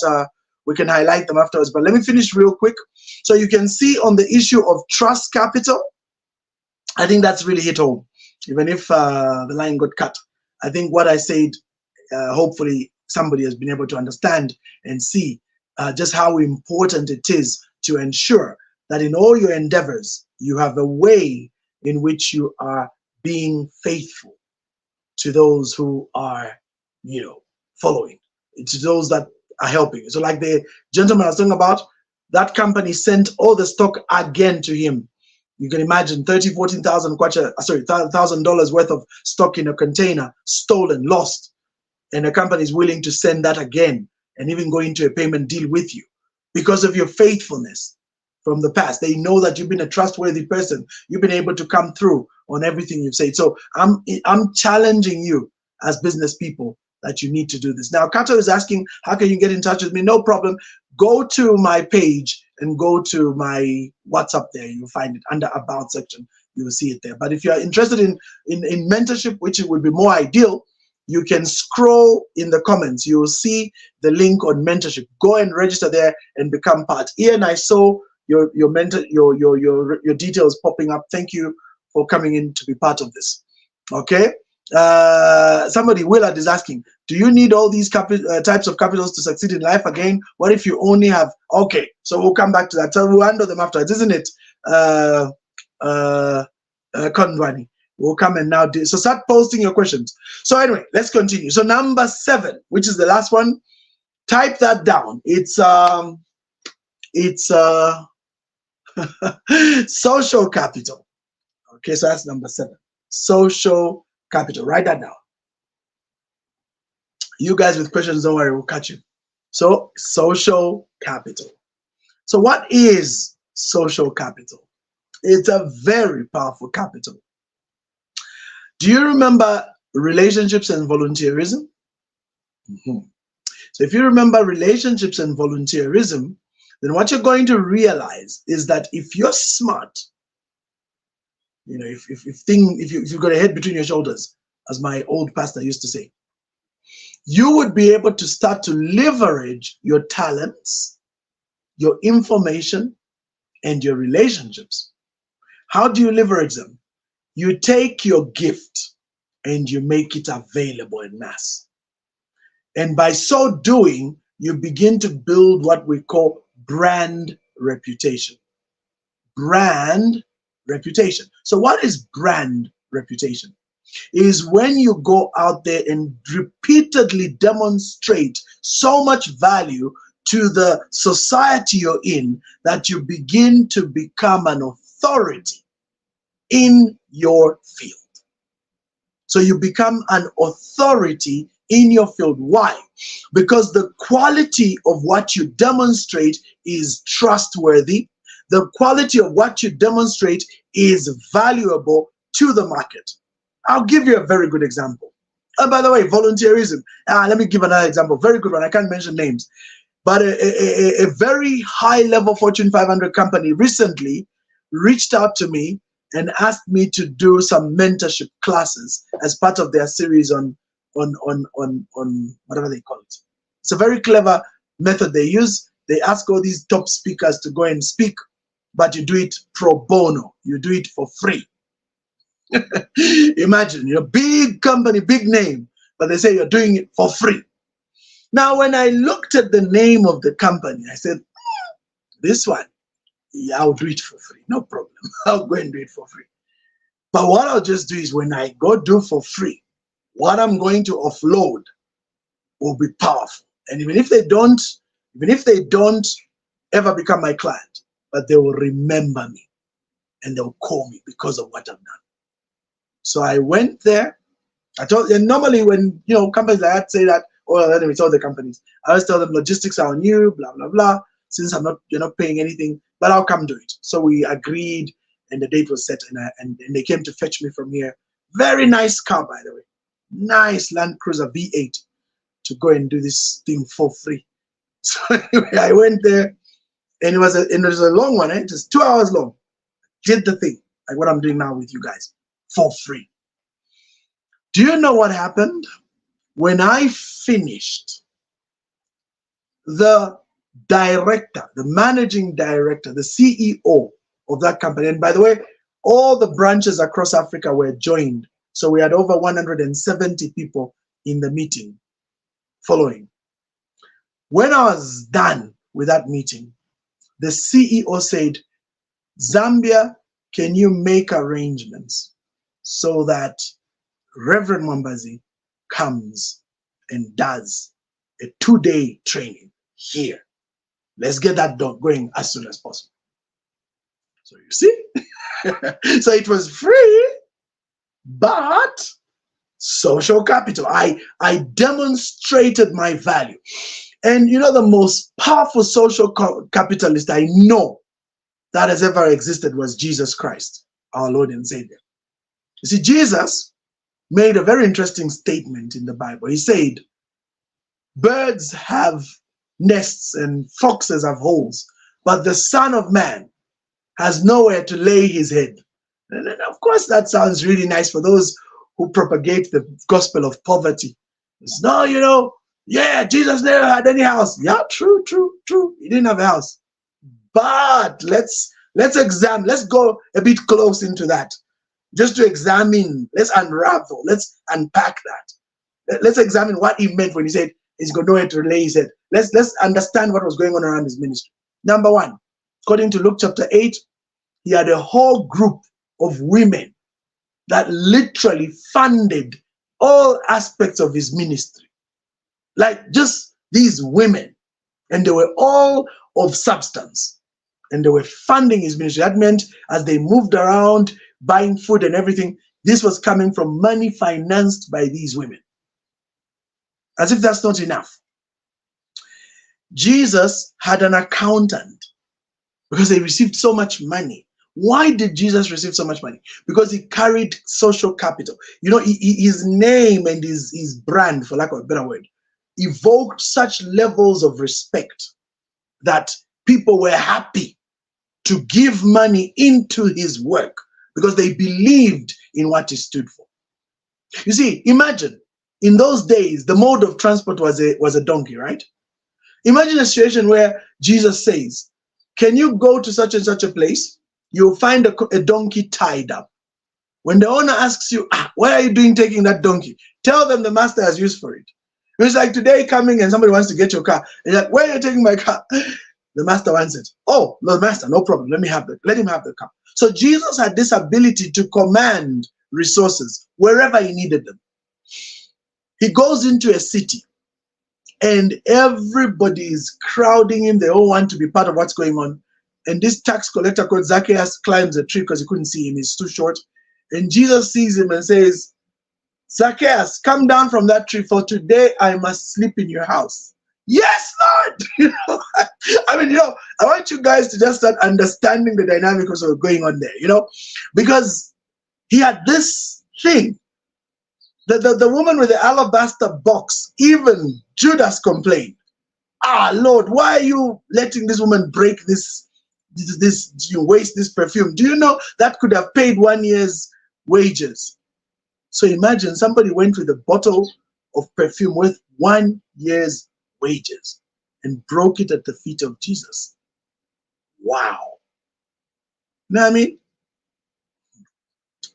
Speaker 2: we can highlight them afterwards. But let me finish real quick. So you can see on the issue of trust capital, I think that's really hit home, even if the line got cut. I think what I said, hopefully somebody has been able to understand and see just how important it is to ensure that in all your endeavors, you have a way in which you are being faithful to those who are, following, to those that are helping. So like the gentleman I was talking about, that company sent all the stock again to him. You can imagine 30, 14,000 kwacha, sorry, $1,000 worth of stock in a container, stolen, lost. And the company is willing to send that again and even go into a payment deal with you because of your faithfulness from the past. They know that you've been a trustworthy person. You've been able to come through on everything you've said. So I'm challenging you as business people that you need to do this. Now, Kato is asking, how can you get in touch with me? No problem. Go to my page and go to my WhatsApp there. You'll find it under About section. You will see it there. But if you're interested in mentorship, which would be more ideal, you can scroll in the comments. You will see the link on mentorship. Go and register there and become part. Ian, I saw your details popping up. Thank you for coming in to be part of this. Okay. Somebody, Willard, is asking, do you need all these types of capitals to succeed in life again? What if you only have? Okay, so we'll come back to that. So we'll handle them afterwards, isn't it? Convani. We'll come and now do. So start posting your questions. So anyway, let's continue. So number 7, which is the last one, type that down. It's social capital. Okay, so that's number 7. Social capital. Write that down. You guys with questions, don't worry, we'll catch you. So social capital. So what is social capital? It's a very powerful capital. Do you remember relationships and volunteerism? So if you remember relationships and volunteerism, then what you're going to realize is that if you're smart, if you've got a head between your shoulders, as my old pastor used to say, you would be able to start to leverage your talents, your information, and your relationships. How do you leverage them? You take your gift and you make it available in mass. And by so doing, you begin to build what we call brand reputation. Brand reputation. So what is brand reputation? It is when you go out there and repeatedly demonstrate so much value to the society you're in that you begin to become an authority in your field. So you become an authority in your field. Why? Because the quality of what you demonstrate is trustworthy. The quality of what you demonstrate is valuable to the market. I'll give you a very good example. And by the way, volunteerism. Let me give another example. Very good one. I can't mention names. But a very high-level Fortune 500 company recently reached out to me and asked me to do some mentorship classes as part of their series on whatever they call it. It's a very clever method they use. They ask all these top speakers to go and speak, but you do it pro bono. You do it for free. Imagine, you're a big company, big name, but they say you're doing it for free. Now, when I looked at the name of the company, I said, this one, yeah, I'll do it for free. No problem. I'll go and do it for free. But what I'll just do is when I go do for free, what I'm going to offload will be powerful. And even if they don't ever become my client, but they will remember me and they'll call me because of what I've done. So I went there. I told, and normally when companies like that say that, or let me tell the companies, I always tell them logistics are on you, blah blah blah. Since you're not paying anything, but I'll come do it. So we agreed, and the date was set, and they came to fetch me from here. Very nice car, by the way, nice Land Cruiser V8 to go and do this thing for free. So anyway, I went there, and it was a long one, just 2 hours long. Did the thing like what I'm doing now with you guys for free. Do you know what happened? When I finished, the director, the managing director, the CEO of that company, and by the way, all the branches across Africa were joined. So we had over 170 people in the meeting following. When I was done with that meeting, the CEO said, Zambia, can you make arrangements so that Reverend Mwambazi comes and does a 2-day training here? Let's get that going as soon as possible. So you see, so it was free, but social capital. I demonstrated my value. And the most powerful social capitalist I know that has ever existed was Jesus Christ, our Lord and Savior. You see, Jesus made a very interesting statement in the Bible. He said, birds have nests and foxes have holes, but the Son of Man has nowhere to lay his head. And of course, that sounds really nice for those who propagate the gospel of poverty. It's no, yeah, Jesus never had any house. Yeah, true. He didn't have a house. But let's examine, let's go a bit close into that. Just to examine, let's unravel, let's unpack that. Let's examine what he meant when he said he's got nowhere to lay his head. Let's understand what was going on around his ministry. Number one, according to Luke chapter 8, he had a whole group of women that literally funded all aspects of his ministry. Like just these women, and they were all of substance, and they were funding his ministry. That meant as they moved around, buying food and everything, this was coming from money financed by these women. As if that's not enough. Jesus had an accountant because he received so much money. Why did Jesus receive so much money? Because he carried social capital. His name and his brand, for lack of a better word, evoked such levels of respect that people were happy to give money into his work because they believed in what he stood for. You see, imagine, in those days, the mode of transport was a donkey, right? Imagine a situation where Jesus says, can you go to such and such a place? You'll find a donkey tied up. When the owner asks you, what are you doing taking that donkey? Tell them the master has used for it. It's like today coming and somebody wants to get your car. And you're like, where are you taking my car? The master wants it. Oh, no, master, no problem. Let him have the car. So Jesus had this ability to command resources wherever he needed them. He goes into a city and everybody is crowding him. They all want to be part of what's going on. And this tax collector called Zacchaeus climbs a tree because he couldn't see him. He's too short. And Jesus sees him and says, Zacchaeus, come down from that tree, for today I must sleep in your house. Yes, Lord! I want you guys to just start understanding the dynamic of what's going on there, because he had this thing. The woman with the alabaster box, even Judas complained, Lord, why are you letting this woman break you waste this perfume? Do you know that could have paid 1 year's wages? So imagine somebody went with a bottle of perfume worth 1 year's wages and broke it at the feet of Jesus. Wow. You know what I mean?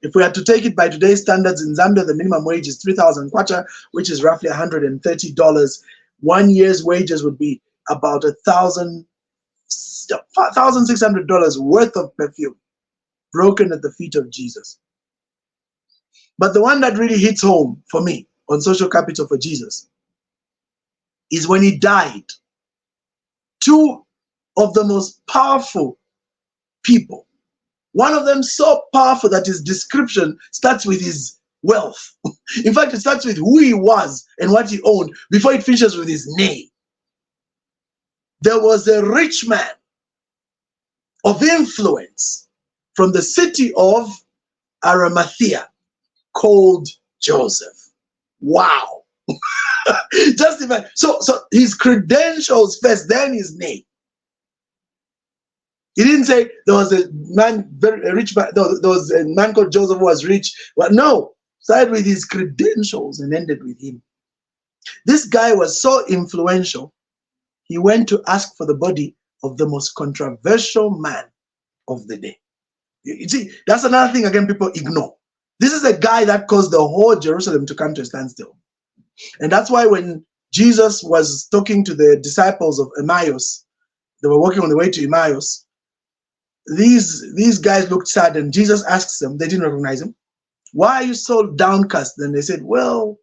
Speaker 2: If we had to take it by today's standards in Zambia, the minimum wage is 3,000 kwacha, which is roughly $130. 1 year's wages would be about $1,600 worth of perfume broken at the feet of Jesus. But the one that really hits home for me on social capital for Jesus is when he died. Two of the most powerful people. One of them so powerful that his description starts with his wealth. In fact, it starts with who he was and what he owned before it finishes with his name. There was a rich man of influence from the city of Arimathea called Joseph. Wow. Just imagine. So his credentials first, then his name. He didn't say there was a man, a rich man, there was a man called Joseph who was rich. Well, no, started with his credentials and ended with him. This guy was so influential, he went to ask for the body of the most controversial man of the day. You see, that's another thing, again, people ignore. This is a guy that caused the whole Jerusalem to come to a standstill. And that's why when Jesus was talking to the disciples of Emmaus, they were walking on the way to Emmaus, these guys looked sad, and Jesus asks them, they didn't recognize him, why are you so downcast? Then they said, well,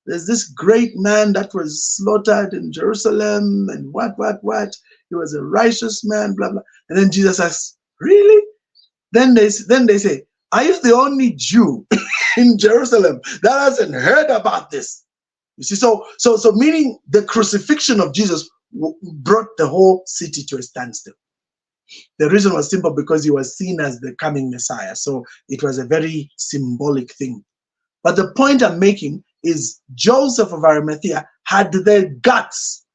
Speaker 2: there's this great man that was slaughtered in Jerusalem, and what. He was a righteous man, blah, blah. And then Jesus asks, really? Then they say, are you the only Jew in Jerusalem that hasn't heard about this? You see, so meaning the crucifixion of Jesus brought the whole city to a standstill. The reason was simple, because he was seen as the coming Messiah. So it was a very symbolic thing. But the point I'm making is Joseph of Arimathea had the guts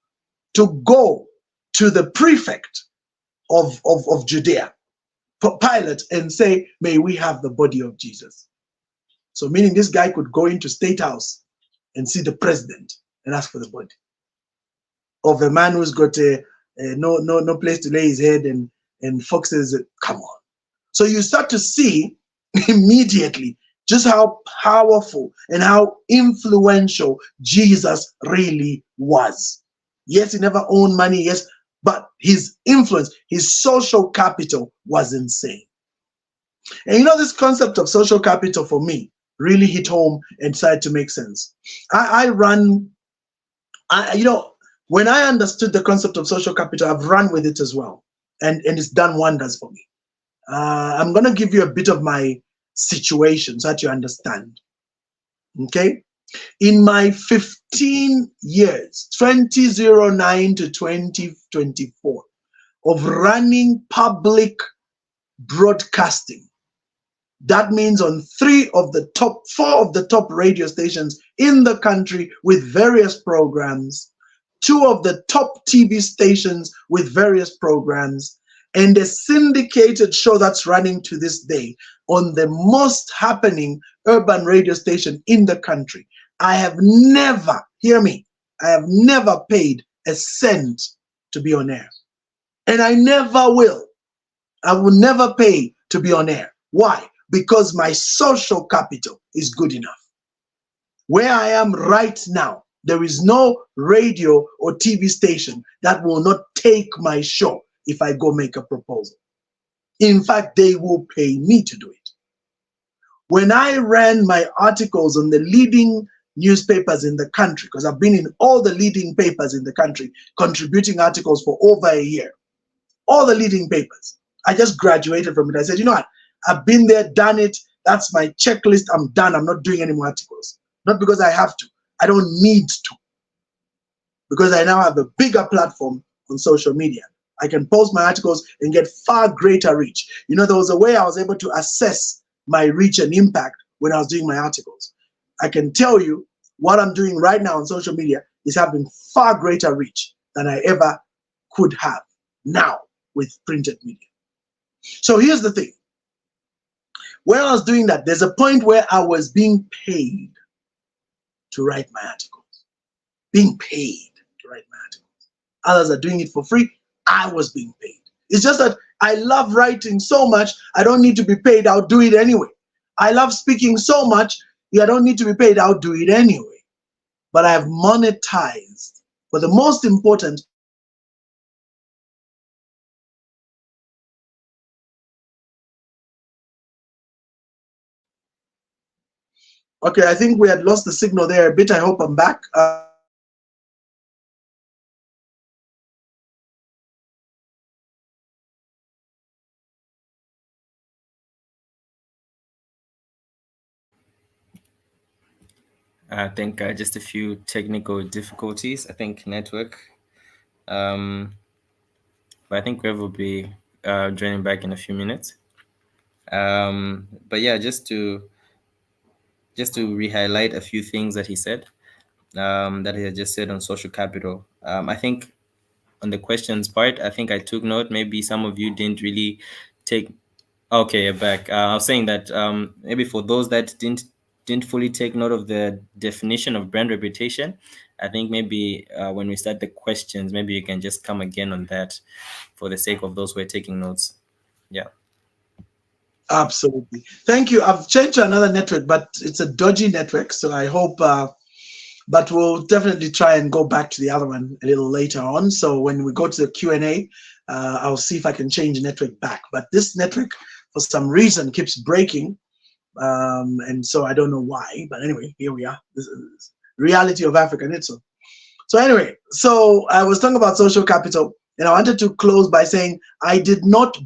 Speaker 2: to go to the prefect of Judea, Pilate, and say, may we have the body of Jesus. So meaning this guy could go into State House and see the president and ask for the body of a man who's got no place to lay his head, and foxes. Come on. So you start to see immediately just how powerful and how influential Jesus really was. Yes, he never owned money, yes, but his influence, his social capital was insane. And you know, this concept of social capital for me really hit home and started to make sense. You know, when I understood the concept of social capital, I've run with it as well. And it's done wonders for me. I'm going to give you a bit of my situation so that you understand. Okay? In my 15 years, 2009 to 2024, of running public broadcasting, that means on 4 of the top radio stations in the country with various programs, 2 of the top TV stations with various programs, and a syndicated show that's running to this day on the most happening urban radio station in the country. I have never, hear me, I have never paid a cent to be on air. And I never will. I will never pay to be on air. Why? Because my social capital is good enough. Where I am right now, there is no radio or TV station that will not take my show if I go make a proposal. In fact, they will pay me to do it. When I ran my articles on the leading newspapers in the country, because I've been in all the leading papers in the country, contributing articles for over a year, all the leading papers. I just graduated from it. I said, you know what? I've been there, done it. That's my checklist. I'm done. I'm not doing any more articles. Not because I have to. I don't need to. Because I now have a bigger platform on social media. I can post my articles and get far greater reach. You know, there was a way I was able to assess my reach and impact when I was doing my articles. I can tell you what I'm doing right now on social media is having far greater reach than I ever could have now with printed media. So here's the thing. When I was doing that, there's a point where I was being paid to write my articles. Being paid to write my articles. Others are doing it for free. I was being paid. It's just that I love writing so much, I don't need to be paid. I'll do it anyway. I love speaking so much, I don't need to be paid. I'll do it anyway. But I have monetized. But the most important, okay, I think we had lost the signal there a bit. I hope I'm back.
Speaker 1: I think just a few technical difficulties. I think network. Um, but I think Rev will be joining back in a few minutes. But yeah, just to re-highlight a few things that he said, that he had just said on social capital. I think on the questions part, I think I took note. Maybe some of you didn't really take. Okay, you're back. I was saying that maybe for those that didn't fully take note of the definition of brand reputation, I think maybe when we start the questions, maybe you can just come again on that, for the sake of those who are taking notes. Yeah.
Speaker 2: Absolutely. Thank you. I've changed to another network, but it's a dodgy network. So I hope, but we'll definitely try and go back to the other one a little later on. So when we go to the Q&A, I'll see if I can change the network back. But this network, for some reason, keeps breaking. And so I don't know why. But anyway, here we are. This is reality of African Itso. So anyway, so I was talking about social capital, and I wanted to close by saying I did not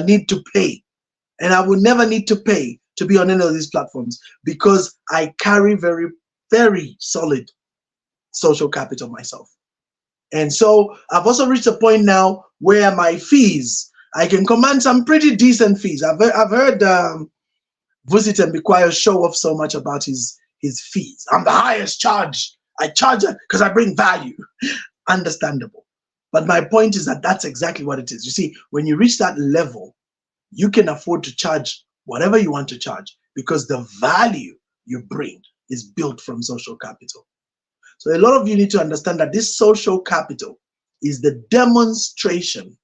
Speaker 2: need to pay, and I would never need to pay to be on any of these platforms because I carry very, very solid social capital myself. And so I've also reached a point now where my fees, I can command some pretty decent fees. I've heard Visit and Bikwayo show off so much about his fees. I'm the highest charge. I charge because I bring value. Understandable. But my point is that that's exactly what it is. You see, when you reach that level, you can afford to charge whatever you want to charge because the value you bring is built from social capital. So a lot of you need to understand that this social capital is the demonstration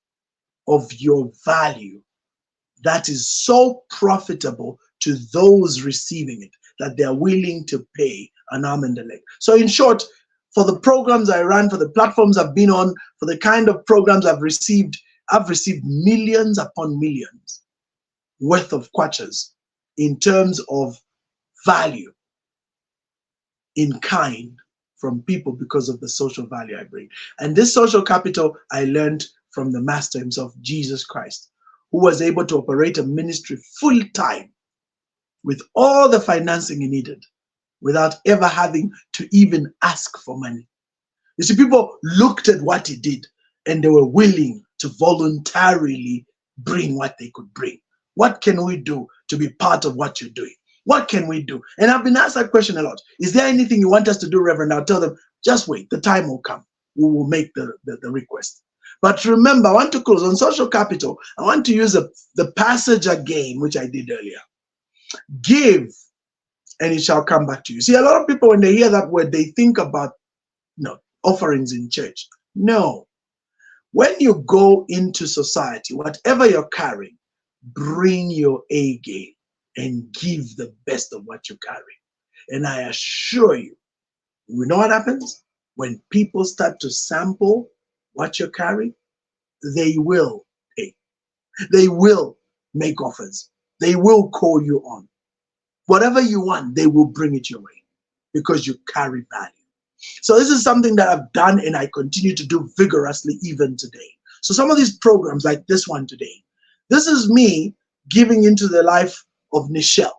Speaker 2: of your value that is so profitable to those receiving it that they're willing to pay an arm and a leg. So in short, for the programs I run, for the platforms I've been on, for the kind of programs I've received millions upon millions worth of kwachas in terms of value in kind from people because of the social value I bring. And this social capital I learned from the master himself, Jesus Christ, who was able to operate a ministry full time with all the financing he needed without ever having to even ask for money. You see, people looked at what he did and they were willing to voluntarily bring what they could bring. What can we do to be part of what you're doing? What can we do? And I've been asked that question a lot. Is there anything you want us to do, Reverend? I'll tell them, just wait, the time will come. We will make the request. But remember, I want to close on social capital. I want to use the passage again, which I did earlier. Give, and it shall come back to you. See, a lot of people, when they hear that word, they think about offerings in church. No. When you go into society, whatever you're carrying, bring your A game and give the best of what you carry. And I assure you, you know what happens? When people start to sample what you're carrying, they will pay. They will make offers. They will call you on. Whatever you want, they will bring it your way because you carry value. So this is something that I've done and I continue to do vigorously even today. So some of these programs like this one today, this is me giving into the life of Nichelle.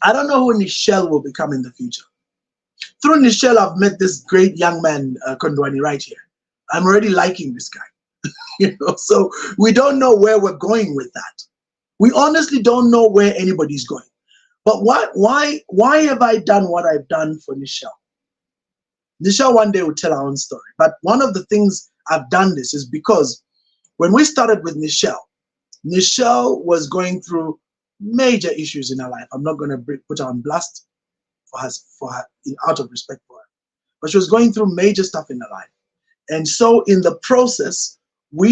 Speaker 2: I don't know who Nichelle will become in the future. Through Nichelle, I've met this great young man, Kondwani, right here. I'm already liking this guy. So we don't know where we're going with that. We honestly don't know where anybody's going. But why have I done what I've done for Nichelle? Nichelle one day will tell our own story. But one of the things I've done this is because when we started with Nichelle was going through major issues in her life. I'm not going to put her on blast for her out of respect for her. But she was going through major stuff in her life. And so in the process, I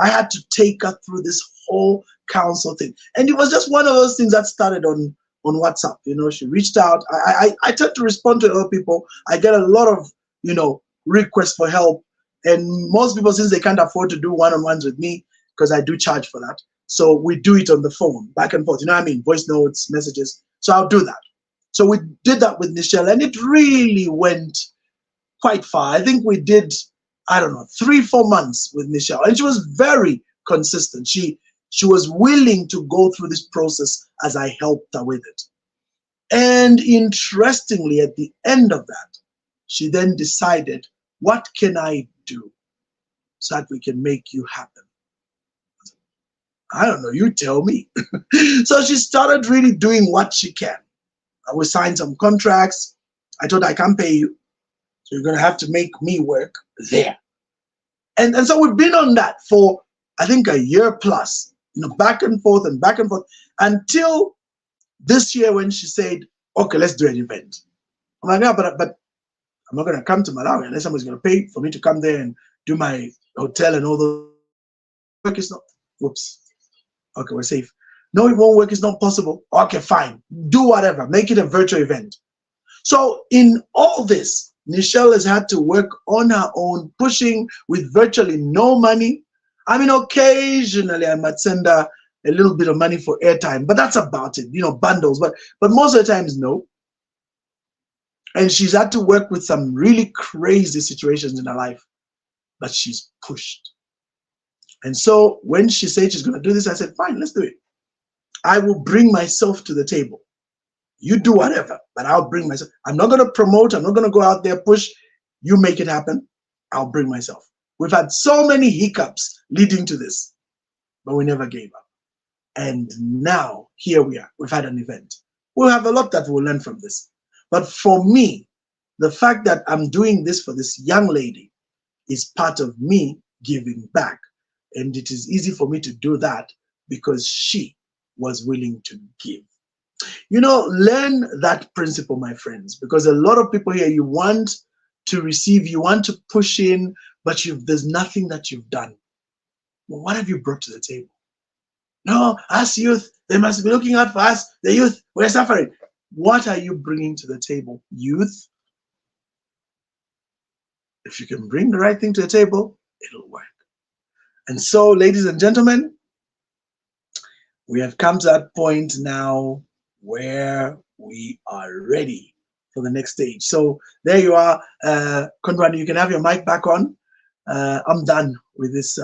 Speaker 2: had to take her through this whole counsel thing. And it was just one of those things that started on WhatsApp. She reached out. I tend to respond to other people. I get a lot of, requests for help. And most people, since they can't afford to do one-on-ones with me, because I do charge for that. So we do it on the phone, back and forth. Voice notes, messages. So I'll do that. So we did that with Nichelle, and it really went quite far. I think we did, 3-4 months with Nichelle, and she was very consistent. She was willing to go through this process as I helped her with it. And interestingly, at the end of that, she then decided, what can I do so that we can make you happen? I don't know, you tell me. So she started really doing what she can. We signed some contracts. I told her, I can't pay you, so you're going to have to make me work there. And so we've been on that for, I think, a year plus, back and forth until this year when she said, okay, let's do an event. I'm like, yeah, but I'm not going to come to Malawi unless someone's going to pay for me to come there and do my hotel and all those. Work is not, whoops. Okay, we're safe. No, it won't work. It's not possible. Okay, fine. Do whatever. Make it a virtual event. So in all this, Nichelle has had to work on her own, pushing with virtually no money. I mean, occasionally I might send her a little bit of money for airtime, but that's about it, bundles. But most of the times, no. And she's had to work with some really crazy situations in her life, but she's pushed. And so when she said she's going to do this, I said, fine, let's do it. I will bring myself to the table. You do whatever, but I'll bring myself. I'm not going to promote. I'm not going to go out there, push. You make it happen. I'll bring myself. We've had so many hiccups leading to this, but we never gave up. And now here we are. We've had an event. We'll have a lot that we'll learn from this. But for me, the fact that I'm doing this for this young lady is part of me giving back. And it is easy for me to do that because she was willing to give. Learn that principle, my friends, because a lot of people here, you want to receive, you want to push in, but there's nothing that you've done. Well, what have you brought to the table? No, us youth, they must be looking out for us. The youth, we're suffering. What are you bringing to the table, youth? If you can bring the right thing to the table, it'll work. And so, ladies and gentlemen, we have come to that point now where we are ready for the next stage. So there you are, Kondwani, you can have your mic back on. I'm done with this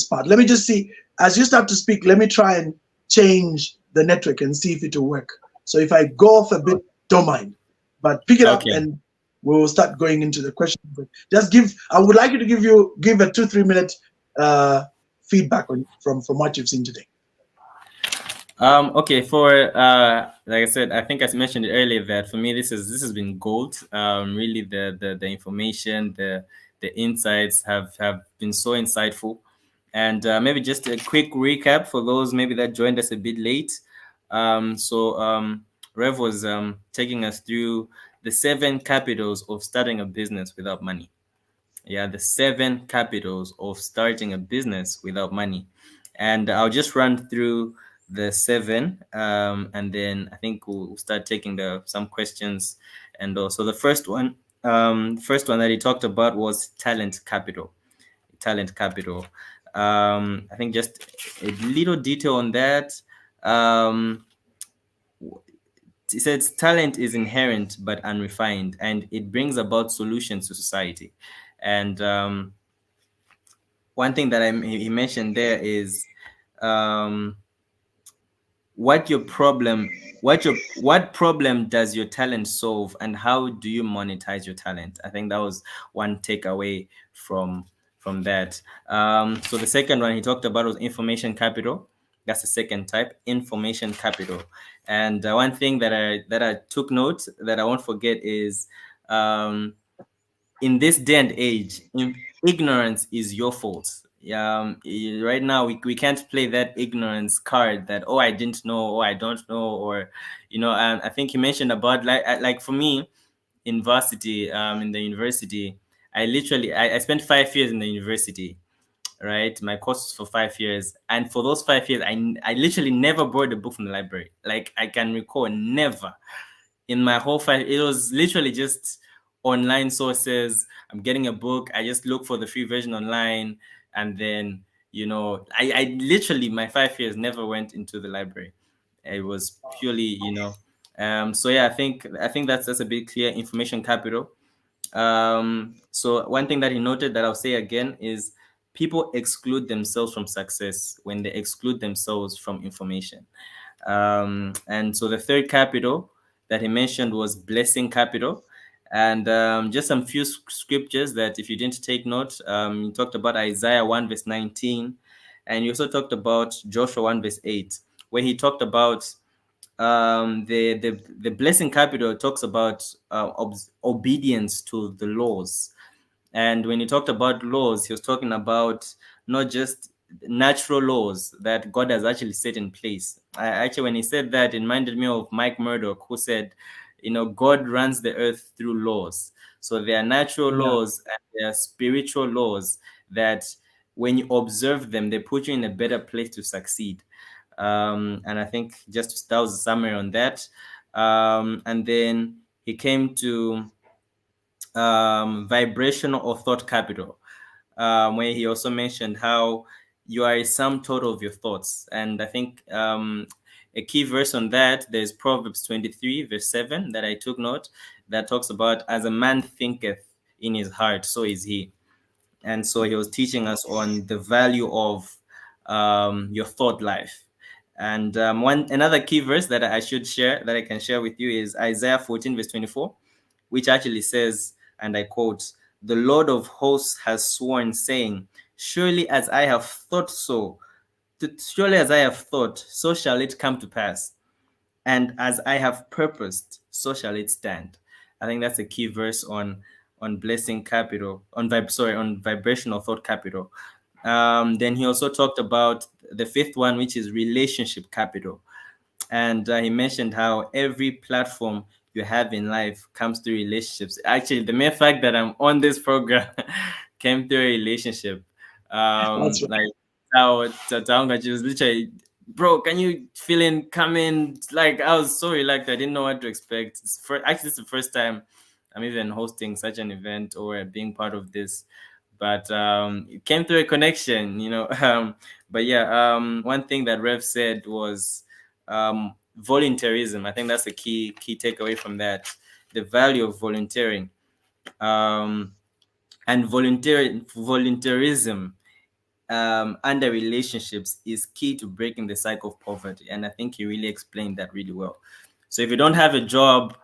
Speaker 2: part. Let me just see, as you start to speak, let me try and change the network and see if it will work. So if I go off a bit, don't mind, but pick it up and we will start going into the question. Just I would like you to give a 2-3 minute feedback from what you've seen today.
Speaker 1: Okay, for like I said, I think I mentioned it earlier that for me this has been gold. Really, the information, the insights have been so insightful, and maybe just a quick recap for those maybe that joined us a bit late. Rev was taking us through the 7 capitals of starting a business without money. Yeah, the 7 capitals of starting a business without money, and I'll just run through the 7, and then I think we'll start taking some questions. And also the first one that he talked about was talent capital. I think just a little detail on that. He says talent is inherent but unrefined, and it brings about solutions to society. And one thing that he mentioned there is what problem does your talent solve, and how do you monetize your talent? I think that was one takeaway from that. So the second one he talked about was information capital. That's the second type, information capital. And one thing that I took note that I won't forget is in this day and age, ignorance is your fault. Right now we can't play that ignorance card that, oh, I didn't know, or I don't know, or and I think you mentioned about like for me in varsity, in the university, I spent 5 years in the university, right? My course was for 5 years, and for those 5 years I literally never borrowed a book from the library. Like, I can recall, never in my whole 5. It was literally just online sources. I'm getting a book, I just look for the free version online, and then I literally, my 5 years never went into the library. It was purely so yeah, I think that's a bit clear. Information capital. So one thing that he noted that I'll say again is people exclude themselves from success when they exclude themselves from information. And so the third capital that he mentioned was blessing capital. And just some few scriptures that if you didn't take note, you talked about Isaiah 1 verse 19, and you also talked about Joshua 1 verse 8, where he talked about the blessing capital talks about obedience to the laws. And when he talked about laws, he was talking about not just natural laws that God has actually set in place. Actually, when he said that, it reminded me of Mike Murdoch, who said, God runs the earth through laws. So there are natural
Speaker 2: Yeah.
Speaker 1: laws and there are spiritual laws that when you observe them, they put you in a better place to succeed. And I think just that was a summary on that. And then he came to vibrational or thought capital, where he also mentioned how you are a sum total of your thoughts. And I think a key verse on that, there's Proverbs 23, verse 7, that I took note, that talks about, as a man thinketh in his heart, so is he. And so he was teaching us on the value of your thought life. And another key verse that I should share, that I can share with you, is Isaiah 14, verse 24, which actually says, and I quote, "The Lord of hosts has sworn, saying, surely as I have thought surely as I have thought, so shall it come to pass. And as I have purposed, so shall it stand." I think that's a key verse on blessing capital, on vibrational thought capital. Then he also talked about the fifth one, which is relationship capital. And he mentioned how every platform you have in life comes through relationships. Actually, the mere fact that I'm on this program came through a relationship.
Speaker 2: That's right.
Speaker 1: Like how Taonga, she was literally, bro, can you fill in, come in? Like, I was so relaxed. I didn't know what to expect. Actually, it's the first time I'm even hosting such an event or being part of this. But it came through a connection. But yeah, one thing that Rev said was volunteerism. I think that's a key takeaway from that. The value of volunteering, and volunteerism under relationships is key to breaking the cycle of poverty. And I think he really explained that really well. So if you don't have a job,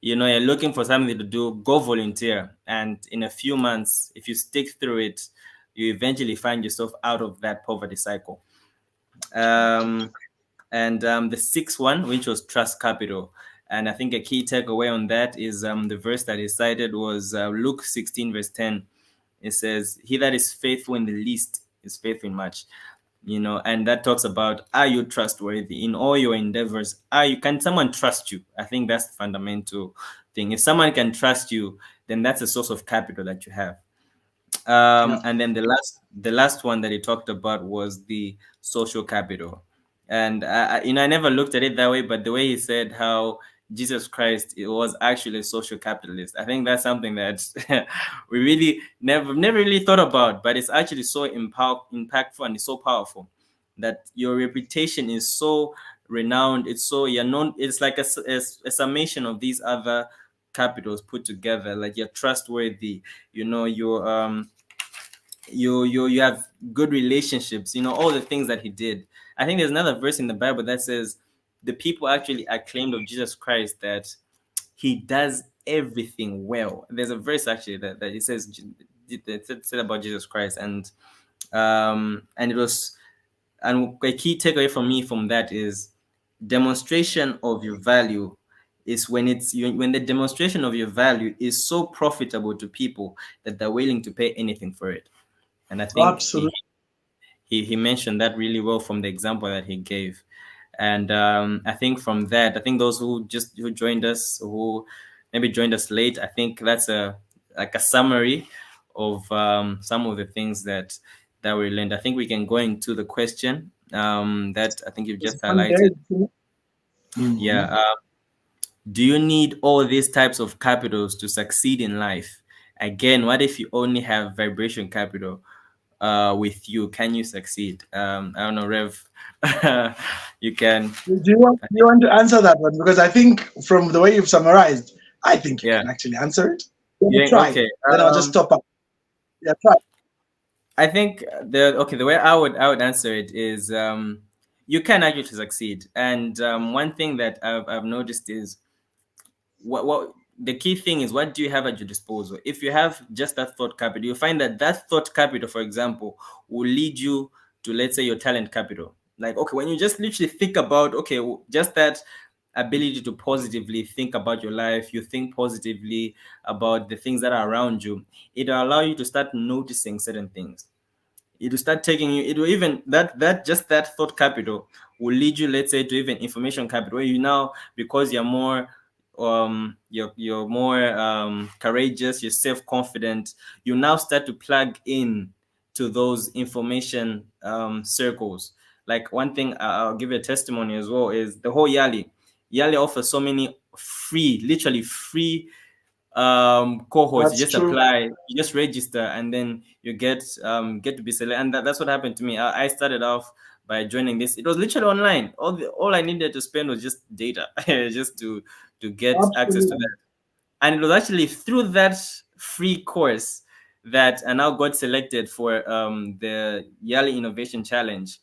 Speaker 1: you're looking for something to do, go volunteer. And in a few months, if you stick through it, you eventually find yourself out of that poverty cycle. And the sixth one, which was trust capital. And I think a key takeaway on that is the verse that he cited was Luke 16, verse 10. It says, "He that is faithful in the least is faithful in much." And that talks about, are you trustworthy in all your endeavors? Can someone trust you? I think that's the fundamental thing. If someone can trust you, then that's a source of capital that you have.
Speaker 2: Yeah.
Speaker 1: And then the last one that he talked about was the social capital. And I never looked at it that way, but the way he said how Jesus Christ, it was actually a social capitalist, I think that's something that we really never really thought about. But it's actually so impactful, and it's so powerful that your reputation is so renowned. It's so you're known. It's like a summation of these other capitals put together. Like, you're trustworthy, you have good relationships, all the things that he did. I think there's another verse in the Bible that says the people actually acclaimed of Jesus Christ that he does everything well. There's a verse actually that it says, that said about Jesus Christ. And it was, and a key takeaway from me from that is demonstration of your value is when when the demonstration of your value is so profitable to people that they're willing to pay anything for it. And I think
Speaker 2: Absolutely.
Speaker 1: he mentioned that really well from the example that he gave. And I think from that, I think those who joined us, who maybe joined us late, I think that's like a summary of some of the things that we learned. I think we can go into the question that I think you've
Speaker 2: It's
Speaker 1: just
Speaker 2: one
Speaker 1: highlighted.
Speaker 2: day.
Speaker 1: Yeah.
Speaker 2: Mhm.
Speaker 1: Do you need all these types of capitals to succeed in life? Again, what if you only have vibration capital with you? Can you succeed? I don't know, Rev. You can.
Speaker 2: Do you want to answer that one? Because I think from the way you've summarized, I think you
Speaker 1: Yeah.
Speaker 2: can actually answer it. Yeah,
Speaker 1: Yeah.
Speaker 2: try.
Speaker 1: Okay.
Speaker 2: Then I'll just stop up. Yeah, try.
Speaker 1: I think the way I would answer it is you can actually succeed. And one thing that I've noticed is what the key thing is, what do you have at your disposal? If you have just that thought capital, you find that that thought capital, for example, will lead you to, let's say, your talent capital. Like, okay, when you just literally think about, okay, just that ability to positively think about your life, you think positively about the things that are around you, it will allow you to start noticing certain things. It will start taking you, it will even, that just that thought capital will lead you, let's say, to even information capital, where you now, because you're more you're more courageous, you're self-confident, you now start to plug in to those information circles. Like, one thing I'll give you a testimony as well is the whole Yali offers so many free, literally free cohorts. You
Speaker 2: That's
Speaker 1: just
Speaker 2: true.
Speaker 1: apply, you just register, and then you get to be selected. And that's what happened to me. I started off by joining this. It was literally online. All I needed to spend was just data, just to get access to
Speaker 2: Absolutely.
Speaker 1: that. And it was actually through that free course that I now got selected for the Yali Innovation Challenge,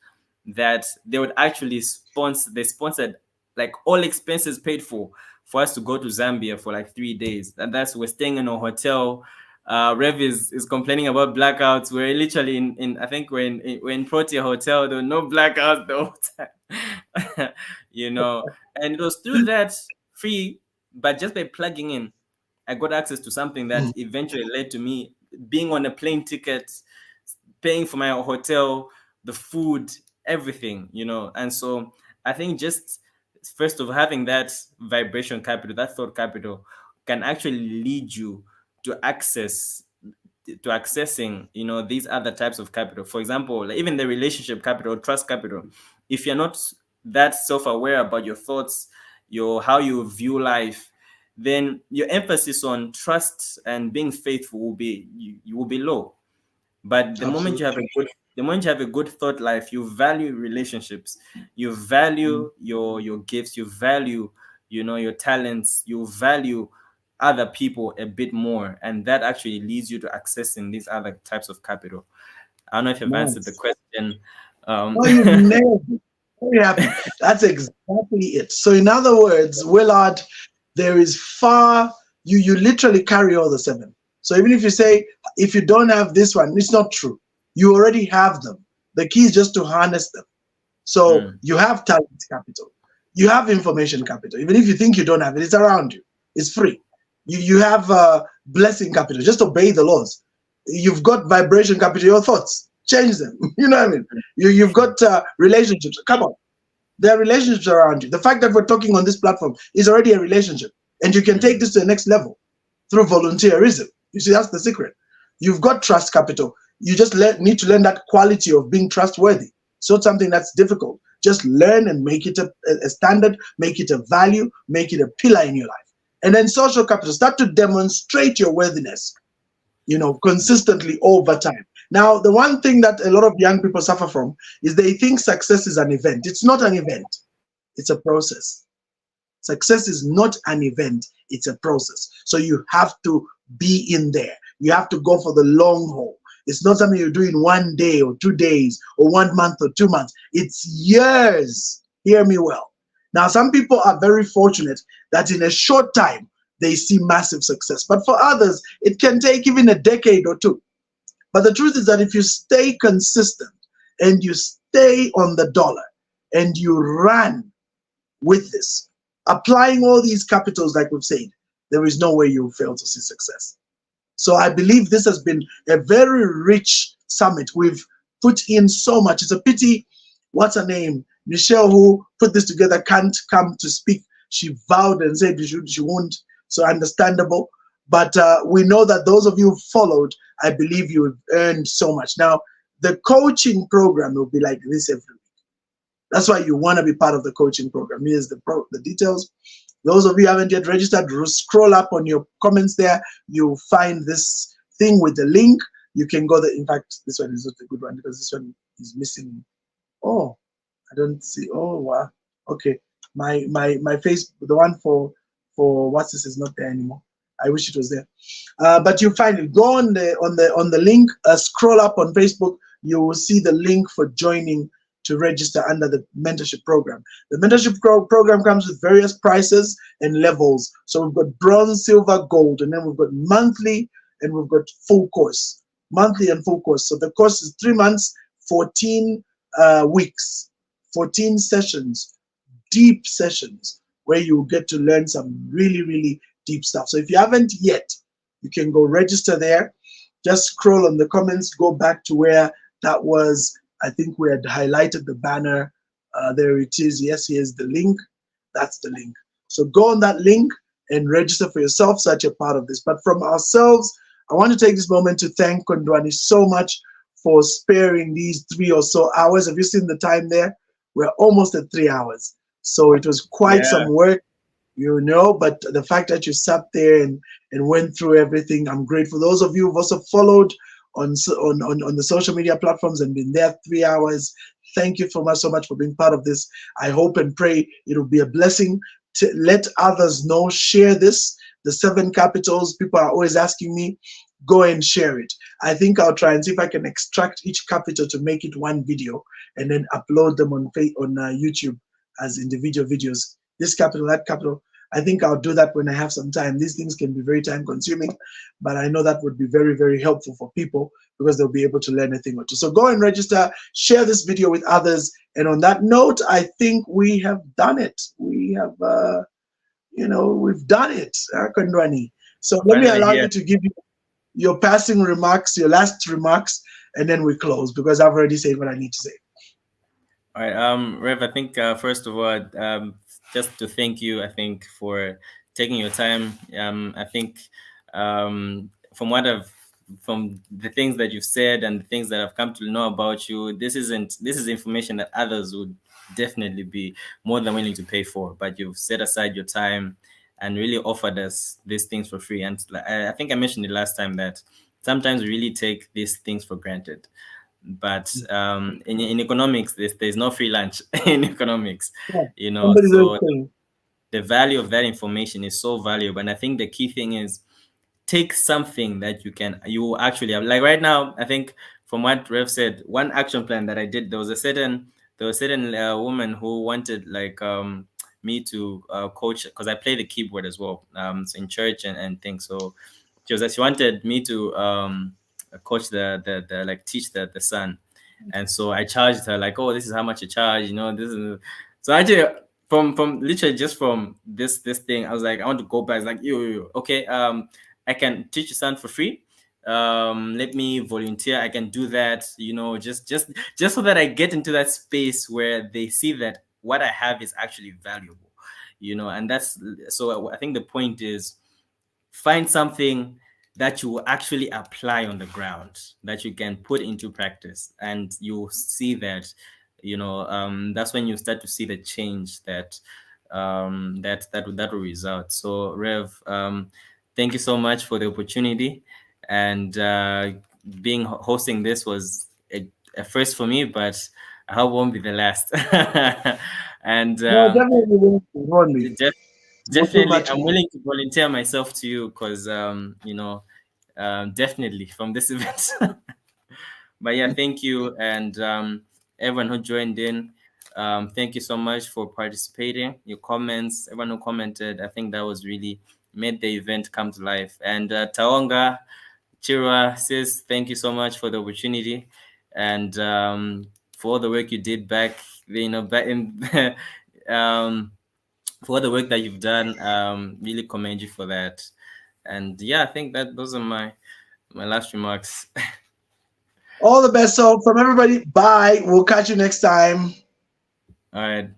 Speaker 1: that they would actually sponsor. They sponsored, like, all expenses paid for us to go to Zambia for like 3 days. And that's, we're staying in a hotel. Rev is complaining about blackouts. We're literally in I think we're in Protea Hotel. There were no blackouts the whole time. And it was through that free, but just by plugging in, I got access to something that eventually led to me being on a plane ticket, paying for my hotel, the food, everything. And so I think, just first of having that vibration capital, that thought capital, can actually lead you to accessing these other types of capital. For example, like even the relationship capital, trust capital. If you're not that self-aware about your thoughts, your how you view life, then your emphasis on trust and being faithful will be you will be low. But
Speaker 2: Absolutely.
Speaker 1: the moment you have a good thought life, you value relationships, you value your gifts, you value your talents, you value other people a bit more, and that actually leads you to accessing these other types of capital. I don't know if you've answered the
Speaker 2: Nice.
Speaker 1: question.
Speaker 2: Oh, you've nailed it. Very happy. That's exactly it. So, in other words, Willard, there is far, you literally carry all the seven. So even if you say, if you don't have this one, it's not true. You already have them. The key is just to harness them. So
Speaker 1: Mm,
Speaker 2: you have talent capital. You have information capital. Even if you think you don't have it, it's around you. It's free. You have blessing capital. Just obey the laws. You've got vibration capital. Your thoughts, change them. You know what I mean? You've got relationships. Come on, there are relationships around you. The fact that we're talking on this platform is already a relationship, and you can take
Speaker 1: mm,
Speaker 2: this to the next level through volunteerism. You see, that's the secret. You've got trust capital. You just need to learn that quality of being trustworthy. It's not something that's difficult. Just learn and make it a standard, make it a value, make it a pillar in your life. And then social capital, start to demonstrate your worthiness, consistently over time. Now, the one thing that a lot of young people suffer from is they think success is an event. It's not an event, it's a process. Success is not an event, it's a process. So you have to be in there. You have to go for the long haul. It's not something you do in 1 day or 2 days or 1 month or 2 months. It's years. Hear me well. Now, some people are very fortunate that in a short time they see massive success. But for others, it can take even a decade or two. But the truth is that if you stay consistent and you stay on the dollar and you run with this, applying all these capitals, like we've said, there is no way you'll fail to see success. So I believe this has been a very rich summit. We've put in so much. It's a pity, what's her name? Michelle, who put this together, can't come to speak. She vowed and said she won't. So understandable. But we know that those of you who followed, I believe you have earned so much. Now, the coaching program will be like this every week. That's why you want to be part of the coaching program. Here's the details. Those of you who haven't yet registered, scroll up on your comments there. You'll find this thing with the link. You can go there. In fact, this one is not a good one because this one is missing. Oh, I don't see. Oh, wow. Okay. My face, the one for what's this is not there anymore. I wish it was there. But you find it. Go on the link. Scroll up on Facebook. You will see the link for joining to register under the mentorship program. The mentorship program comes with various prices and levels. So we've got bronze, silver, gold, and then we've got monthly and we've got full course. Monthly and full course. So the course is 3 months, 14 weeks, 14 sessions, deep sessions where you get to learn some really, really deep stuff. So if you haven't yet, you can go register there. Just scroll on the comments, go back to where that was. I think we had highlighted the banner. There it is. Yes, here's the link. That's the link. So go on that link and register for yourself so that you're part of this. But from ourselves, I want to take this moment to thank Kondwani so much for sparing these 3 or so hours. Have you seen the time there? We're almost at 3 hours. So it was quite
Speaker 1: Yeah.
Speaker 2: some work, but the fact that you sat there and went through everything, I'm grateful. Those of you who've also followed on the social media platforms and been there 3 hours, thank you so much for being part of this. I hope and pray it'll be a blessing to let others know. Share this. The 7 capitals, people are always asking me, go and share it. I think I'll try and see if I can extract each capital to make it one video and then upload them on YouTube as individual videos. This capital, that capital. I think I'll do that when I have some time. These things can be very time consuming, but I know that would be very, very helpful for people because they'll be able to learn a thing or two. So go and register, share this video with others. And on that note, I think we have done it. We have, we've done it, Kondwani. So let me
Speaker 1: Finally
Speaker 2: allow
Speaker 1: here.
Speaker 2: you to give your passing remarks, your last remarks, and then we close because I've already said what I need to say.
Speaker 1: All right, Rev, I think first of all, just to thank you, I think, for taking your time. I think from the things that you've said and the things that I've come to know about you, this is information that others would definitely be more than willing to pay for. But you've set aside your time and really offered us these things for free. And I think I mentioned it last time that sometimes we really take these things for granted. But in economics, there's no free lunch in economics, so the value of that information is so valuable. And I think the key thing is take something that you actually have. Like right now, I think from what Rev said, one action plan that I did, there was a certain woman who wanted me to coach, because I play the keyboard as well, so in church and things. So she wanted me to coach teach the son. And so I charged her like, oh, this is how much you charge, this is. So actually from literally just from this thing, I was like, I want to go back. It's like, okay, I can teach your son for free. Let me volunteer. I can do that, just so that I get into that space where they see that what I have is actually valuable, and that's, so I think the point is find something that you will actually apply on the ground, that you can put into practice, and you see that, that's when you start to see the change that will result. So Rev, thank you so much for the opportunity, and hosting this was a first for me, but I hope it won't be the last. And
Speaker 2: no, definitely won't be.
Speaker 1: Definitely, I'm willing to volunteer myself to you because, definitely from this event. But yeah, thank you. And everyone who joined in, thank you so much for participating. Your comments, everyone who commented, I think that was really made the event come to life. And Taonga, Chirwa, sis, thank you so much for the opportunity and for all the work you did back in for all the work that you've done. Really commend you for that. And yeah, I think that those are my last remarks.
Speaker 2: All the best. So from everybody, bye. We'll catch you next time.
Speaker 1: All right.